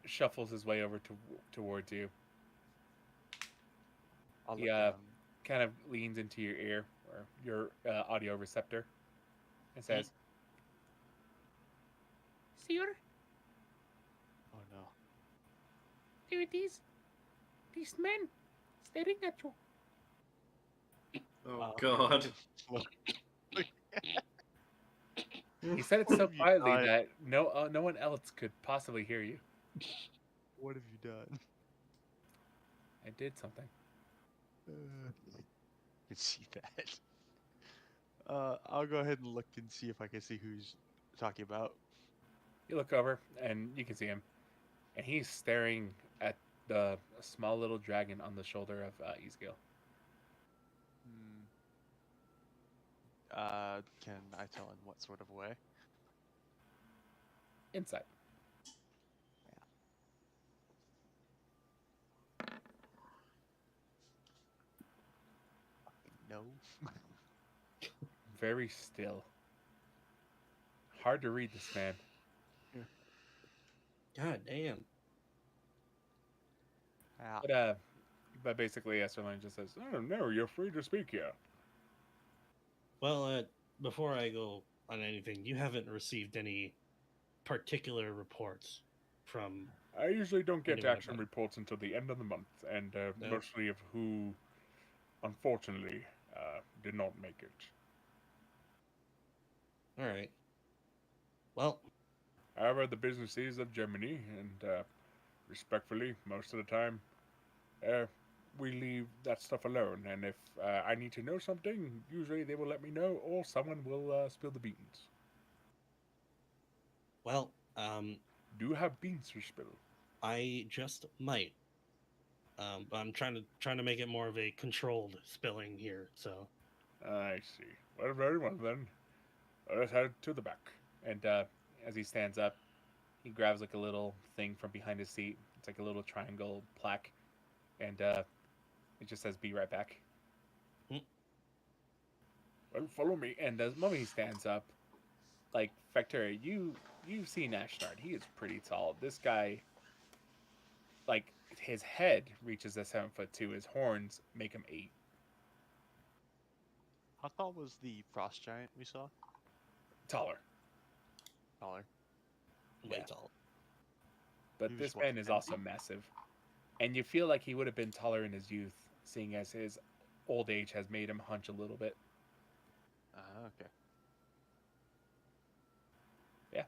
shuffles his way over towards you. I'll He look down. kind of leans into your ear or your audio receptor and says, "Sir, Oh no. there it is. These men staring at you." Oh God. He said it so What have you quietly done? that no one else could possibly hear you. What have you done? I did something. I can see that. I'll go ahead and look and see if I can see who's talking about. You look over and you can see him, and he's staring at the small little dragon on the shoulder of Ezgill. Can I tell in what sort of way? Insight. No. Very still. Hard to read this man. God damn. Yeah. But basically, Esterline just says, "Oh no, you're free to speak here." Well, before I go on anything, you haven't received any particular reports from. I usually don't get Anyone action about it? reports until the end of the month, and No. mostly of who, unfortunately, did not make it. All right. Well, However, the business is of Germany, and respectfully, most of the time, we leave that stuff alone. And if I need to know something, usually they will let me know, or someone will spill the beans. well, Do you have beans to spill? I just might. I'm trying to make it more of a controlled spilling here. So I see. Well, very well then. Let's head to the back. And as he stands up, he grabs like a little thing from behind his seat. It's like a little triangle plaque, and it just says "Be right back." Hmm. Well, follow me. And the moment he stands up, like Facturae, you've seen Ashnard. He is pretty tall. This guy, like his head reaches a 7'2". His horns make him 8. How tall was the frost giant we saw? Taller. Taller. way Yeah. tall. but He was this what, man is 10 also feet? massive. And you feel like he would have been taller in his youth, seeing as his old age has made him hunch a little bit. Okay. Yeah.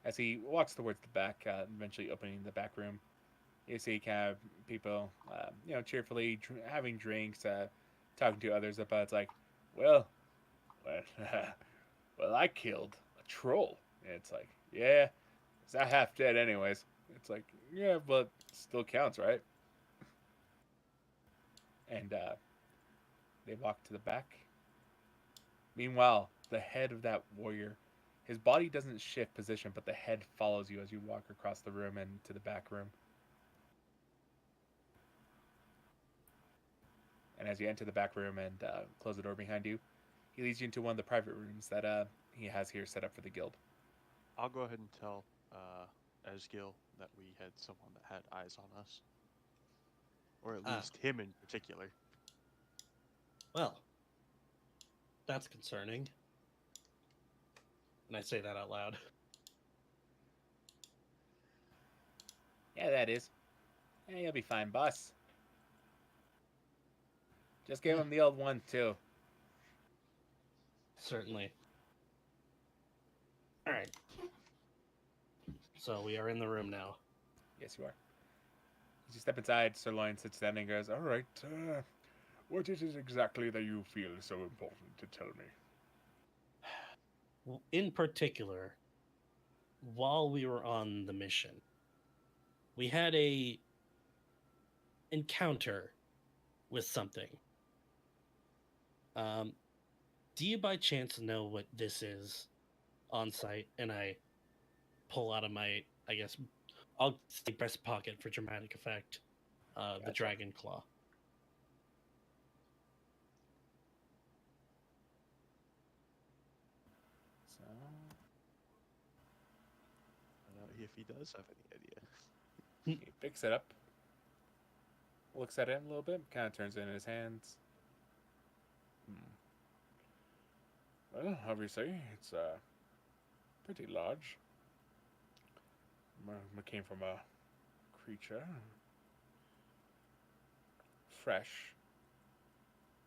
As he walks towards the back, eventually opening the back room, you see kind of people, cheerfully having drinks, talking to others about, it's like, well, well, I killed a troll. And it's like, yeah, it's not half dead anyways. It's like, yeah, but still counts, right? And they walk to the back. Meanwhile, the head of that warrior, his body doesn't shift position, but the head follows you as you walk across the room and to the back room. And as you enter the back room and close the door behind you, he leads you into one of the private rooms that he has here set up for the guild. I'll go ahead and tell Ezgill that we had someone that had eyes on us. Or at Ah. least him in particular. Well, that's concerning. And I say that out loud. Yeah, that is. Yeah, you'll be fine, boss. Just give him the old one, too. Certainly. All right. So we are in the room now. Yes, you are. As you step inside, Sirloin sits down and goes, all right, what is it exactly that you feel is so important to tell me? In particular, while we were on the mission, we had a encounter with something. Do you by chance know what this is on site? And I pull out of my, I guess, I'll say breast pocket for dramatic effect, the Gotcha. dragon claw. So, I don't know if he does have any idea. he picks it up, looks at it a little bit, kind of turns it in his hands. Well, obviously, it's pretty large. Came from a creature. Fresh,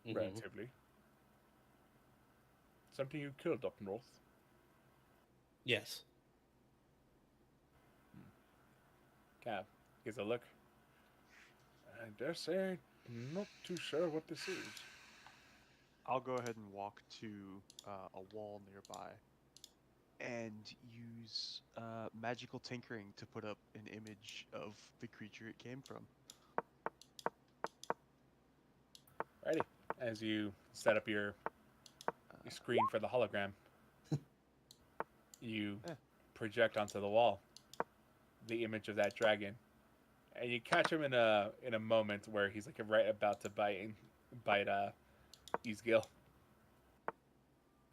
Mhm. relatively. Something you killed up north. Yes. Kind of gives a look. I dare say, not too sure what this is. I'll go ahead and walk to a wall nearby and use magical tinkering to put up an image of the creature it came from. Righty. As you set up your screen for the hologram, you project onto the wall the image of that dragon, and you catch him in a moment where he's like right about to bite Ezgill.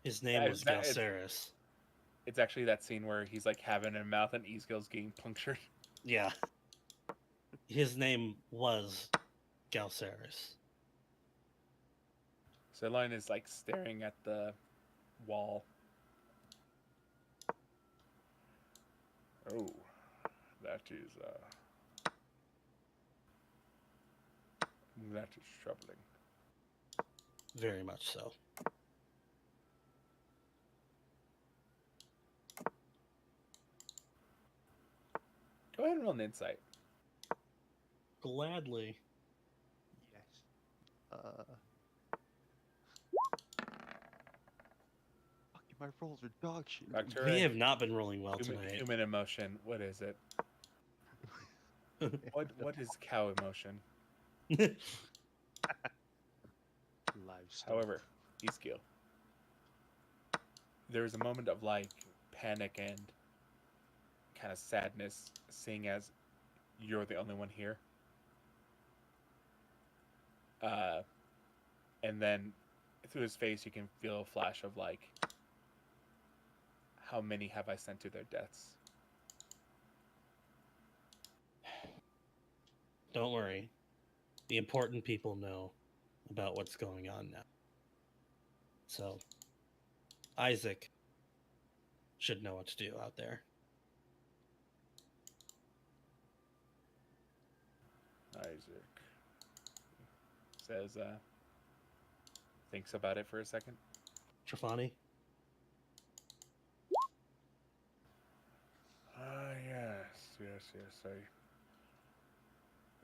His name was Galceris. It's actually that scene where he's like having a mouth and Ezgill's getting punctured. Yeah. His name was Galceris. Sirloin is like staring at the wall. Oh, that is troubling. Very much so. Go ahead and roll an insight. Gladly. Yes. Fucking my rolls are dog shit. Facturae, We have not been rolling well tonight. human emotion. What is it? What is cow emotion? Livestock. However, Ezgill, there is a moment of like panic and kind of sadness, seeing as you're the only one here. And then through his face, you can feel a flash of like, how many have I sent to their deaths? Don't worry. The important people know about what's going on now. So, Isaac should know what to do out there. Isaac says, thinks about it for a second. Trafani? Ah, yes,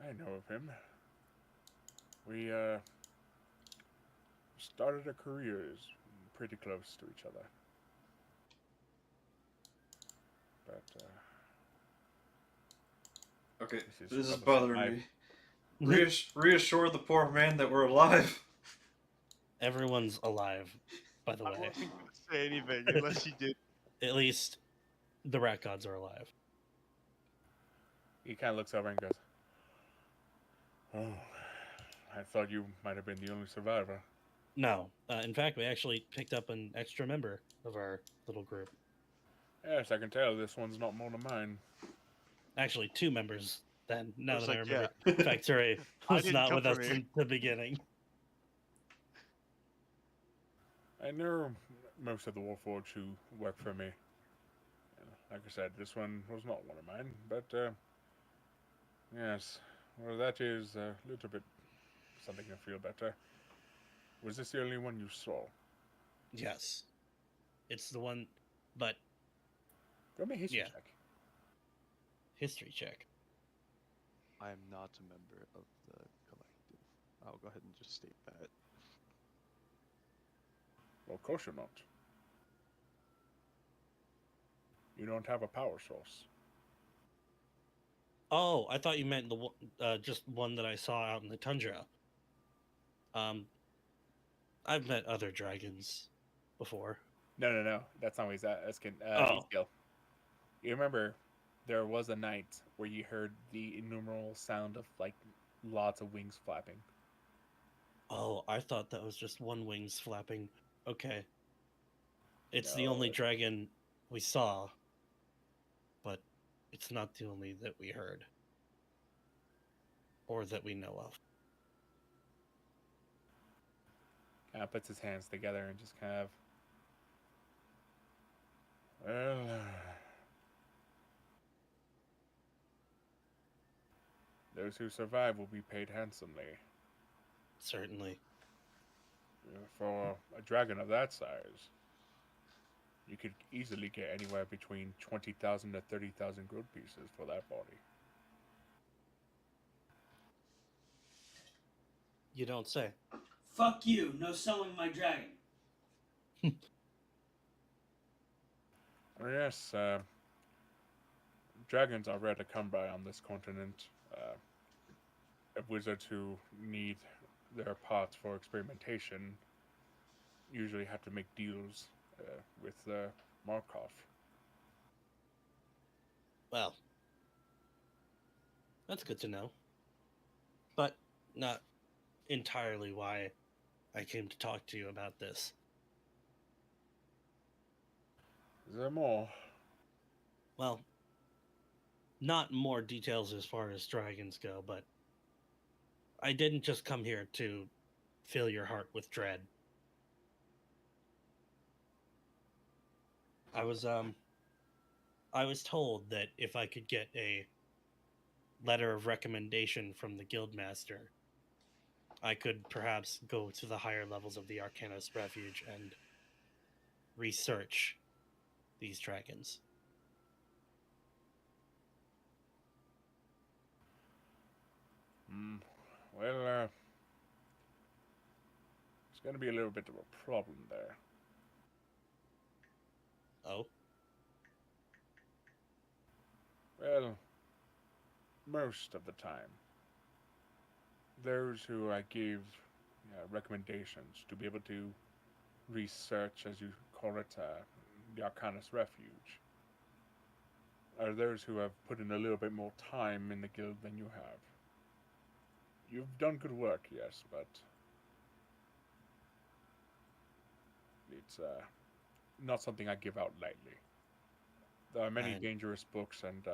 I know of him. We, started our careers pretty close to each other. But, Okay, This is this is rubbish. bothering me. Reassure the poor man that we're alive. Everyone's alive, by the I way. wasn't going to say anything unless you did. At least the rat gods are alive. he kind of looks over and goes, "Oh, I thought you might have been the only survivor." No. In fact, we actually picked up an extra member of our little group. Yes, I can tell this one's not one of mine. Actually, 2 members then, now was that I like, remember. yeah. Facturae I was didn't not come with us from here. in the beginning. I know most of the Warforged who work for me. Like I said, this one was not one of mine, but, yes, well, that is a little bit something to feel better. Was this the only one you saw? Yes. It's the one, but Give me a history Yeah. check. history check. I am not a member of the collective. I'll go ahead and just state that. Well, of course you're not. You don't have a power source. Oh, I thought you meant just one that I saw out in the tundra. I've met other dragons before. No. That's not what he's asking. Oh. Ezgill. You remember there was a night where you heard the innumerable sound of, like, lots of wings flapping. Oh, I thought that was just one wings flapping. Okay. It's the No, only dragon we saw, but it's not the only that we heard. Or that we know of. Kind of puts his hands together and just kind of... Well... Those who survive will be paid handsomely. Certainly. For a dragon of that size, you could easily get anywhere between 20,000 to 30,000 gold pieces for that body. You don't say. Fuck you, no selling my dragon. Oh, yes, dragons are rare to come by on this continent. Wizards who need their parts for experimentation usually have to make deals with Markov. Well, that's good to know. But not entirely why I came to talk to you about this. Is there more? Well, not more details as far as dragons go, but I didn't just come here to fill your heart with dread. I was told that if I could get a letter of recommendation from the guildmaster, I could perhaps go to the higher levels of the Arcanist Refuge and research these dragons. Well, it's going to be a little bit of a problem there. Oh? Well, most of the time, those who I give recommendations to be able to research, as you call it, the Arcanist Refuge, are those who have put in a little bit more time in the guild than you have. You've done good work, yes, but it's not something I give out lightly. There are many dangerous books and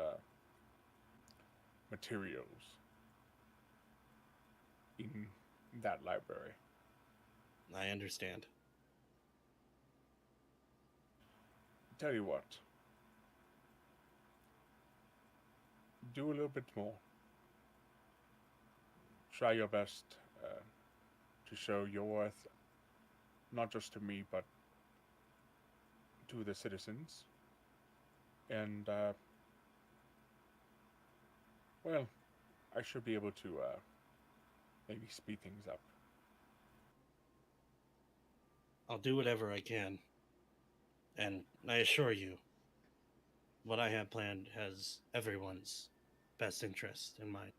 materials in that library. I understand. Tell you what. Do a little bit more. try your best to show your worth, not just to me, but to the citizens. And, well, I should be able to maybe speed things up. I'll do whatever I can. And I assure you, what I have planned has everyone's best interest in mind.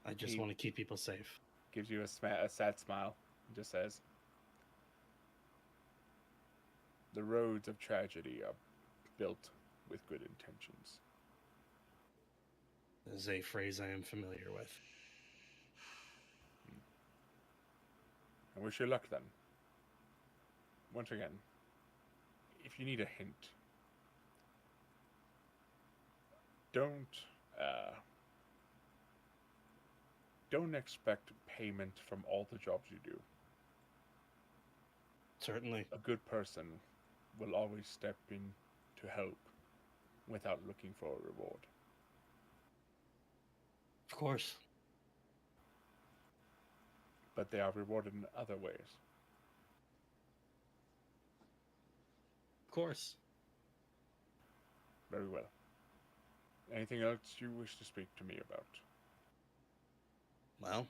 I just He- want to keep people safe. Gives you a sad smile and just says, "The roads of tragedy are built with good intentions." This is a phrase I am familiar with. I wish you luck then. Once again, if you need a hint, don't expect payment from all the jobs you do. Certainly. A good person will always step in to help without looking for a reward. Of course. But they are rewarded in other ways. Of course. Very well. Anything else you wish to speak to me about? Well,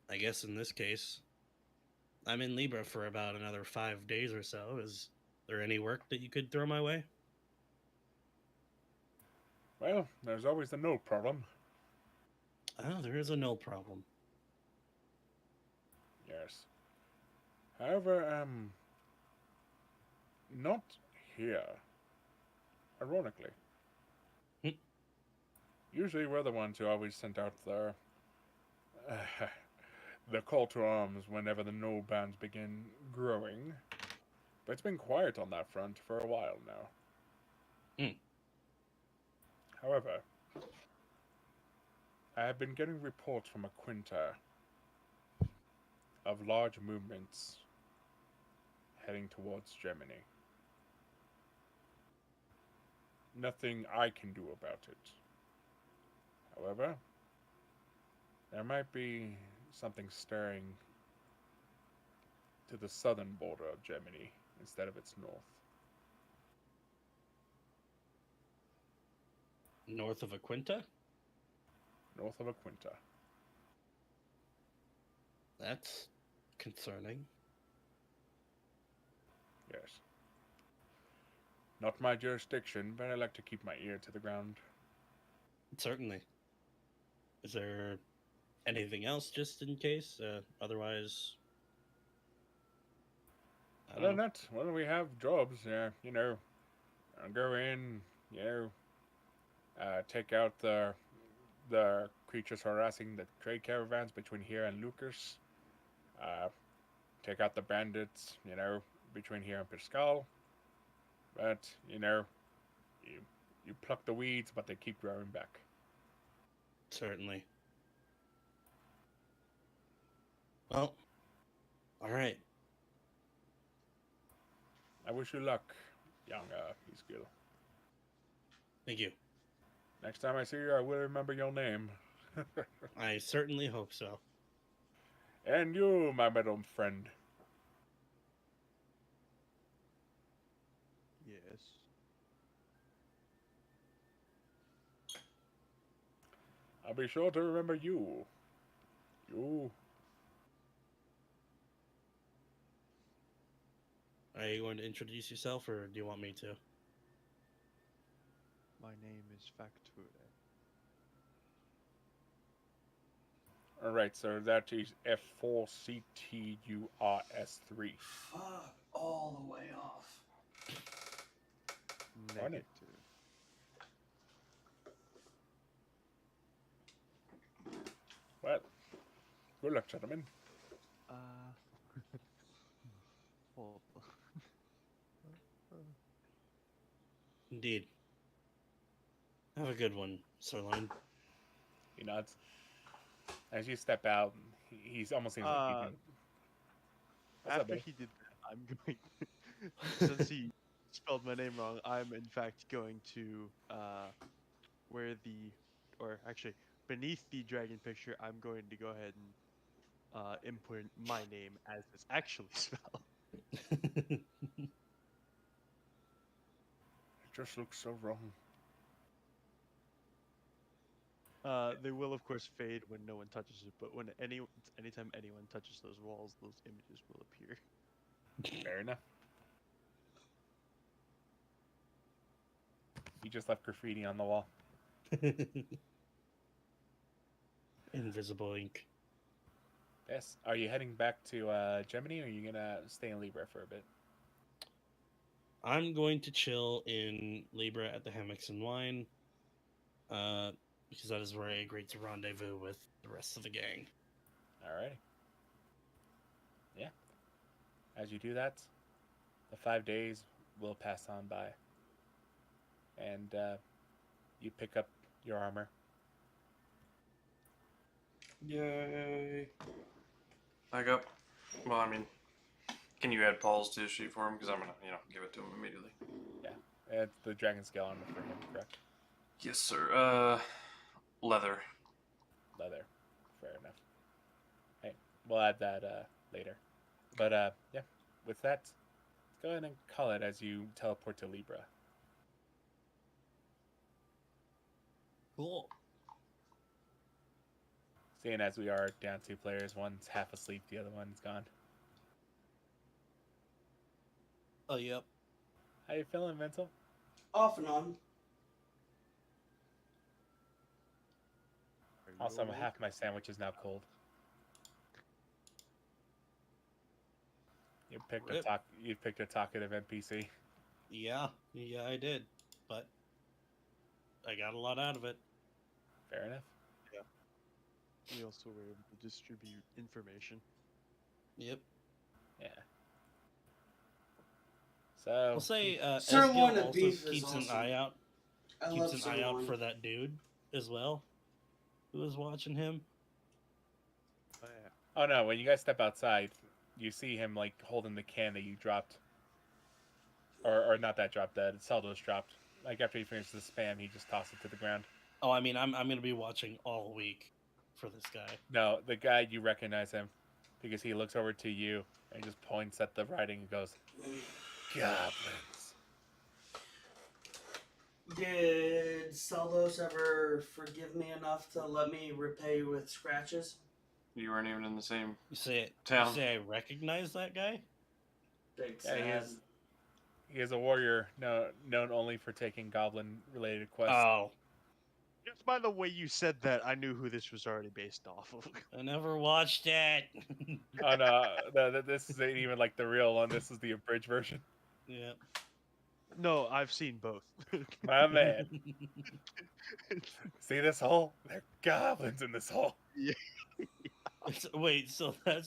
I guess in this case, I'm in Libra for about another 5 days or so. Is there any work that you could throw my way? Well, there's always the no problem. Oh, there is a no problem. Yes. However, not here. Ironically. Hmm. Usually we're the ones who always sent out the call to arms whenever the no bands begin growing. But it's been quiet on that front for a while now. Hmm. However, I have been getting reports from Aquinta of large movements heading towards Germany. Nothing I can do about it. However, there might be something stirring to the southern border of Germany instead of its north. North of Aquinta? North of Aquinta. That's concerning. Yes. Not my jurisdiction, but I like to keep my ear to the ground. Certainly. Is there anything else just in case? Otherwise, I Other don't than know. that, well, we have jobs, I'll go in, take out the creatures harassing the trade caravans between here and Lucas. Take out the bandits, between here and Pascal. But, you pluck the weeds, but they keep growing back. Certainly. Well, all right. I wish you luck, young Ezgill. Thank you. Next time I see you, I will remember your name. I certainly hope so. And you, my middle friend. Yes. I'll be sure to remember you. You. Are you going to introduce yourself, or do you want me to? My name is Facturae. Alright, so that is F4CTURS3. Fuck all the way off. Funny. Negative. Well, good luck, gentlemen. Well, Indeed. Have a good one, Sirloin. He nods. As you step out, he's almost seems like he can... What's up, after buddy? he did that, I'm going. Since he spelled my name wrong, I'm in fact going to where the, or actually beneath the dragon picture, I'm going to go ahead and input my name as it's actually spelled. It just looks so wrong. They will of course fade when no one touches it, but anytime anyone touches those walls, those images will appear. Fair enough. You just left graffiti on the wall. Invisible ink. Yes. Are you heading back to Gemini, or are you gonna stay in Libra for a bit? I'm going to chill in Libra at the Hammocks and Wine, because that is where I agreed to rendezvous with the rest of the gang. Alrighty. Yeah. As you do that, the 5 days will pass on by, and you pick up your armor. Yay! Well, I mean, can you add Paul's to his sheet for him? Because I'm gonna, give it to him immediately. Yeah, it's the dragon scale armor for him, correct? Yes, sir. Leather. Leather. Fair enough. Hey, we'll add that later. But yeah, with that, let's go ahead and call it as you teleport to Libra. Cool. Seeing as we are down 2 players, one's half asleep, the other one's gone. Oh, yep. How you feeling, Vincent? Off and on. Are you Also, awake? half my sandwich is now cold. You picked Rip. a talkative NPC. Yeah, I did, but I got a lot out of it. Fair enough. We also were able to distribute information. Yep. Yeah. So I'll say Sirloin Ezgill of also beef is keeps an awesome. eye out. I Keeps love an eye out sirloin. for that dude as well, who was watching him. Oh, yeah. Oh no, when you guys step outside, you see him like holding the can that you dropped. Or not that dropped, that Saldo's dropped. Like after he finishes the spam, he just tossed it to the ground. Oh, I mean, I'm gonna be watching all week for this guy. No, the guy, you recognize him because he looks over to you and just points at the writing and goes, "Goblins." Did Saldos ever forgive me enough to let me repay with scratches? You weren't even in the same You say town. I recognize that guy? Big Yeah, sad. he is a warrior known only for taking goblin-related quests. Oh, Just by the way you said that, I knew who this was already based off of. I never watched it. Oh no, this isn't even like the real one. This is the abridged version. Yep. No, I've seen both. My man. See this hole? There are goblins in this hole. Wait, so that's